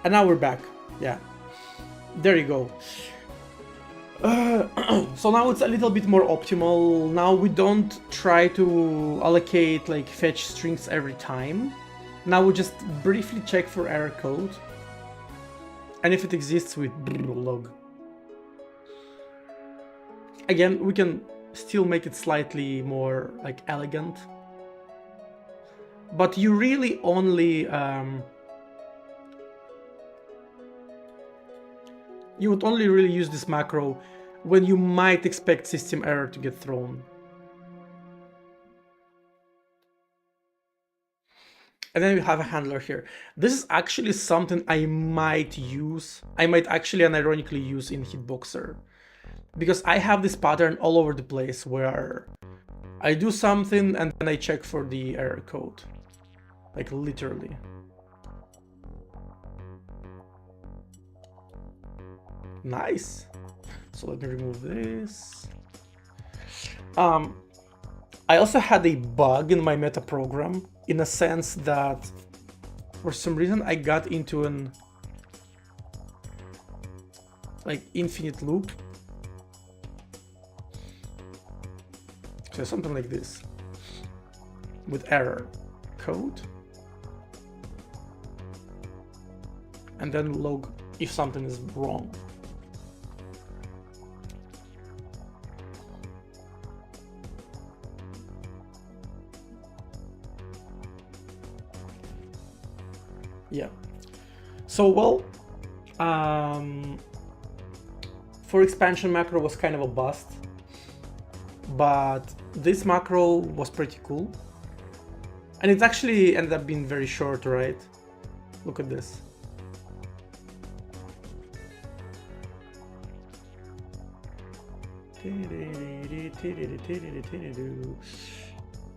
And now we're back. Yeah. There you go. So now it's a little bit more optimal. Now we don't try to allocate like fetch strings every time. Now we just briefly check for error code. And if it exists, we log. Again, we can still make it slightly more like elegant. But you really only you would only really use this macro when you might expect system error to get thrown. And then we have a handler here. This is actually something I might use. I might actually unironically use in Hitboxer. Because I have this pattern all over the place where I do something and then I check for the error code. Like literally. Nice. So let me remove this. I also had a bug in my metaprogram in a sense that for some reason I got into an like infinite loop. So something like this with error code and then log if something is wrong. Yeah. So well, for expansion macro was kind of a bust, but this macro was pretty cool. And it actually ended up being very short, right? Look at this.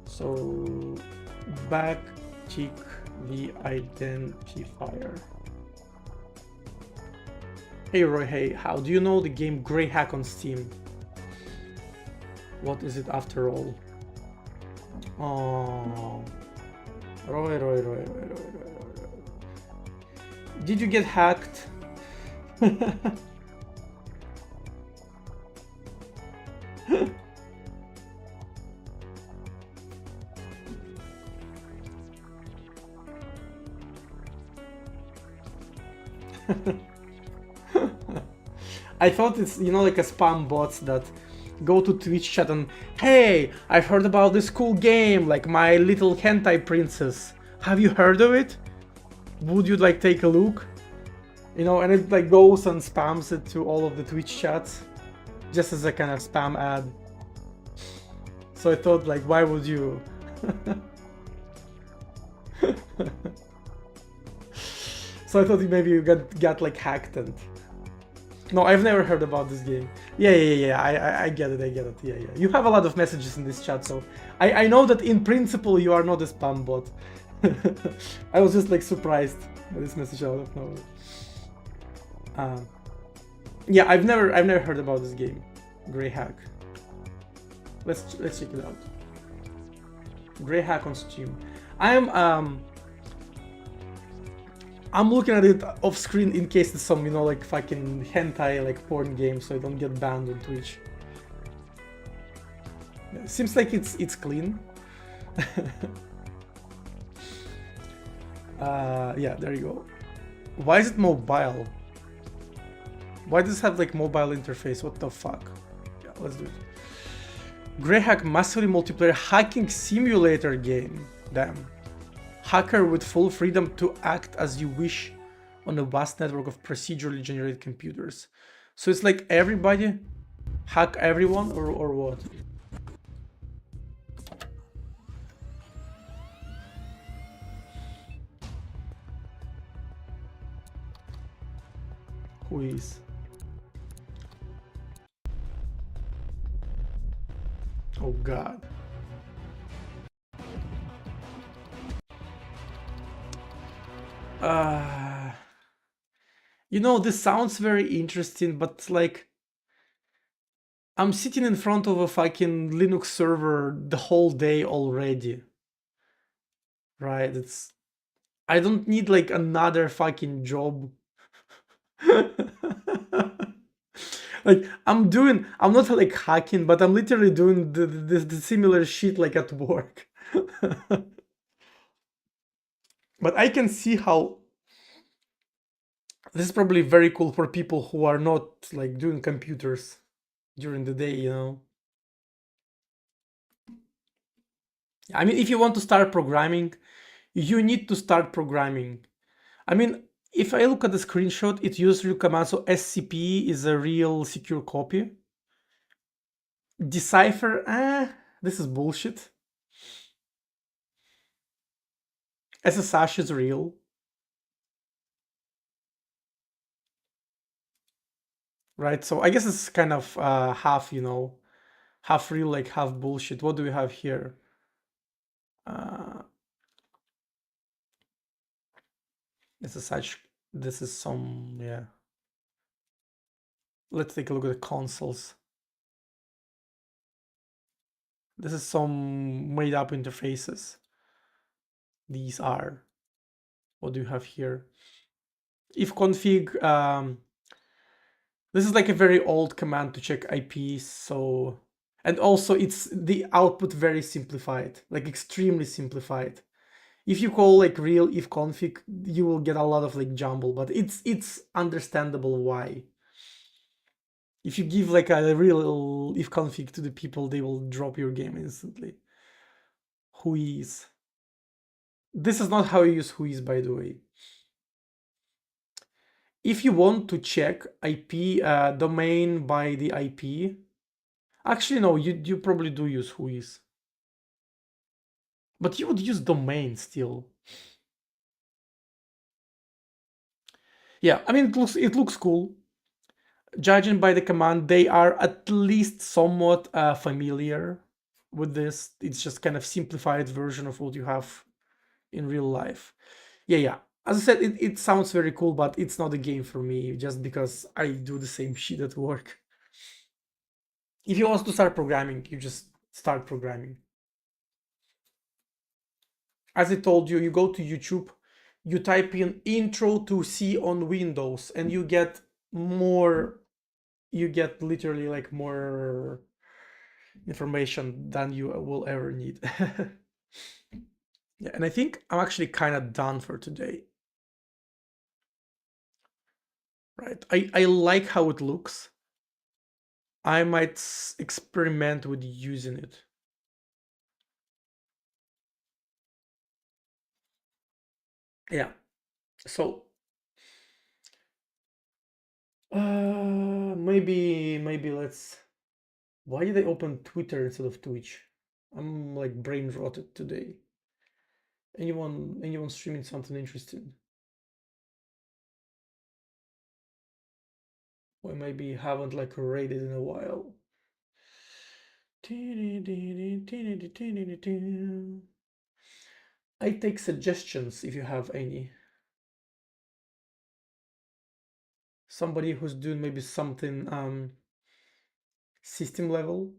So backtick the identifier. Hey Roy, hey, how do you know the game Grey Hack on Steam? What is it after all? Oh, Roy. Did you get hacked? I thought it's, you know, like a spam bots that go to Twitch chat and, hey, I've heard about this cool game, like My Little Hentai Princess. Have you heard of it? Would you like take a look? You know, and it like goes and spams it to all of the Twitch chats, just as a kind of spam ad. So I thought, like, why would you? So I thought maybe you got like hacked and... No, I've never heard about this game. Yeah. I get it. I get it. Yeah. You have a lot of messages in this chat, so I know that in principle you are not a spam bot. I was just like surprised by this message out of nowhere. Um, yeah, I've never heard about this game, Grey Hack. Let's check it out. Grey Hack on Steam. I'm looking at it off screen in case it's some, like fucking hentai, like porn game, so I don't get banned on Twitch. Seems like it's clean. Yeah, there you go. Why is it mobile? Why does it have like mobile interface? What the fuck? Yeah, let's do it. Greyhack massively multiplayer hacking simulator game. Damn. Hacker with full freedom to act as you wish on a vast network of procedurally generated computers. So it's like everybody hack everyone or what? Who is? Oh god. This sounds very interesting, but like I'm sitting in front of a fucking Linux server the whole day already. Right? I don't need like another fucking job. Like I'm not like hacking, but I'm literally doing the similar shit like at work. But I can see how this is probably very cool for people who are not like doing computers during the day. I mean, if you want to start programming, you need to start programming. I mean, if I look at the screenshot, it uses real command. So SCP is a real secure copy. Decipher, this is bullshit. SSH is real. Right? So I guess it's kind of half, half real, like half bullshit. What do we have here? SSH, this is some, yeah. Let's take a look at the consoles. This is some made up interfaces. These are. What do you have here? If config, this is like a very old command to check IPs, so... And also it's the output very simplified, like extremely simplified. If you call like real if config, you will get a lot of like jumble, but it's understandable why. If you give like a real if config to the people, they will drop your game instantly. Whois. This is not how you use whois, by the way. If you want to check IP domain by the IP, actually no, you probably do use whois, but you would use domain still. Yeah, I mean it looks cool. Judging by the command, they are at least somewhat familiar with this. It's just kind of simplified version of what you have in real life. Yeah. As I said, it sounds very cool, but it's not a game for me just because I do the same shit at work. If you want to start programming, you just start programming. As I told you, you go to YouTube, you type in intro to C on Windows, and you get literally like more information than you will ever need. Yeah, and I think I'm actually kind of done for today. Right, I like how it looks. I might experiment with using it. Yeah, so maybe let's... Why did I open Twitter instead of Twitch? I'm like brain rotted today. Anyone streaming something interesting? We maybe haven't like raided in a while. I take suggestions if you have any. Somebody who's doing maybe something system level.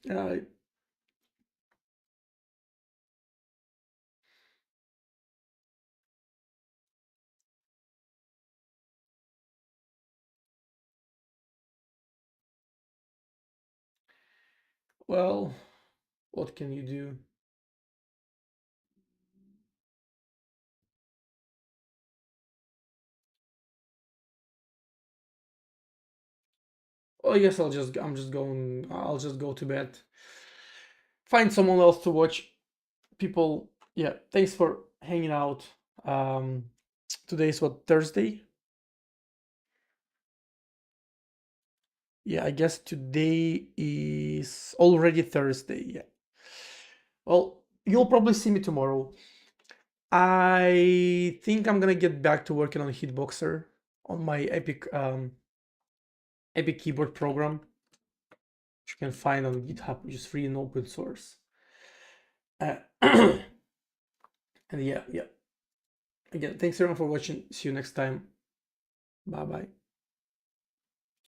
Uh, well, what can you do? Oh, I guess I'll just go to bed. Find someone else to watch. People, yeah, thanks for hanging out. Um, Today's what, Thursday? Yeah, I guess today is already Thursday. Yeah. Well, you'll probably see me tomorrow. I think I'm gonna get back to working on Hitboxer on my Epic keyboard program, which you can find on GitHub, which is free and open source. And yeah. Again, thanks everyone for watching. See you next time. Bye bye.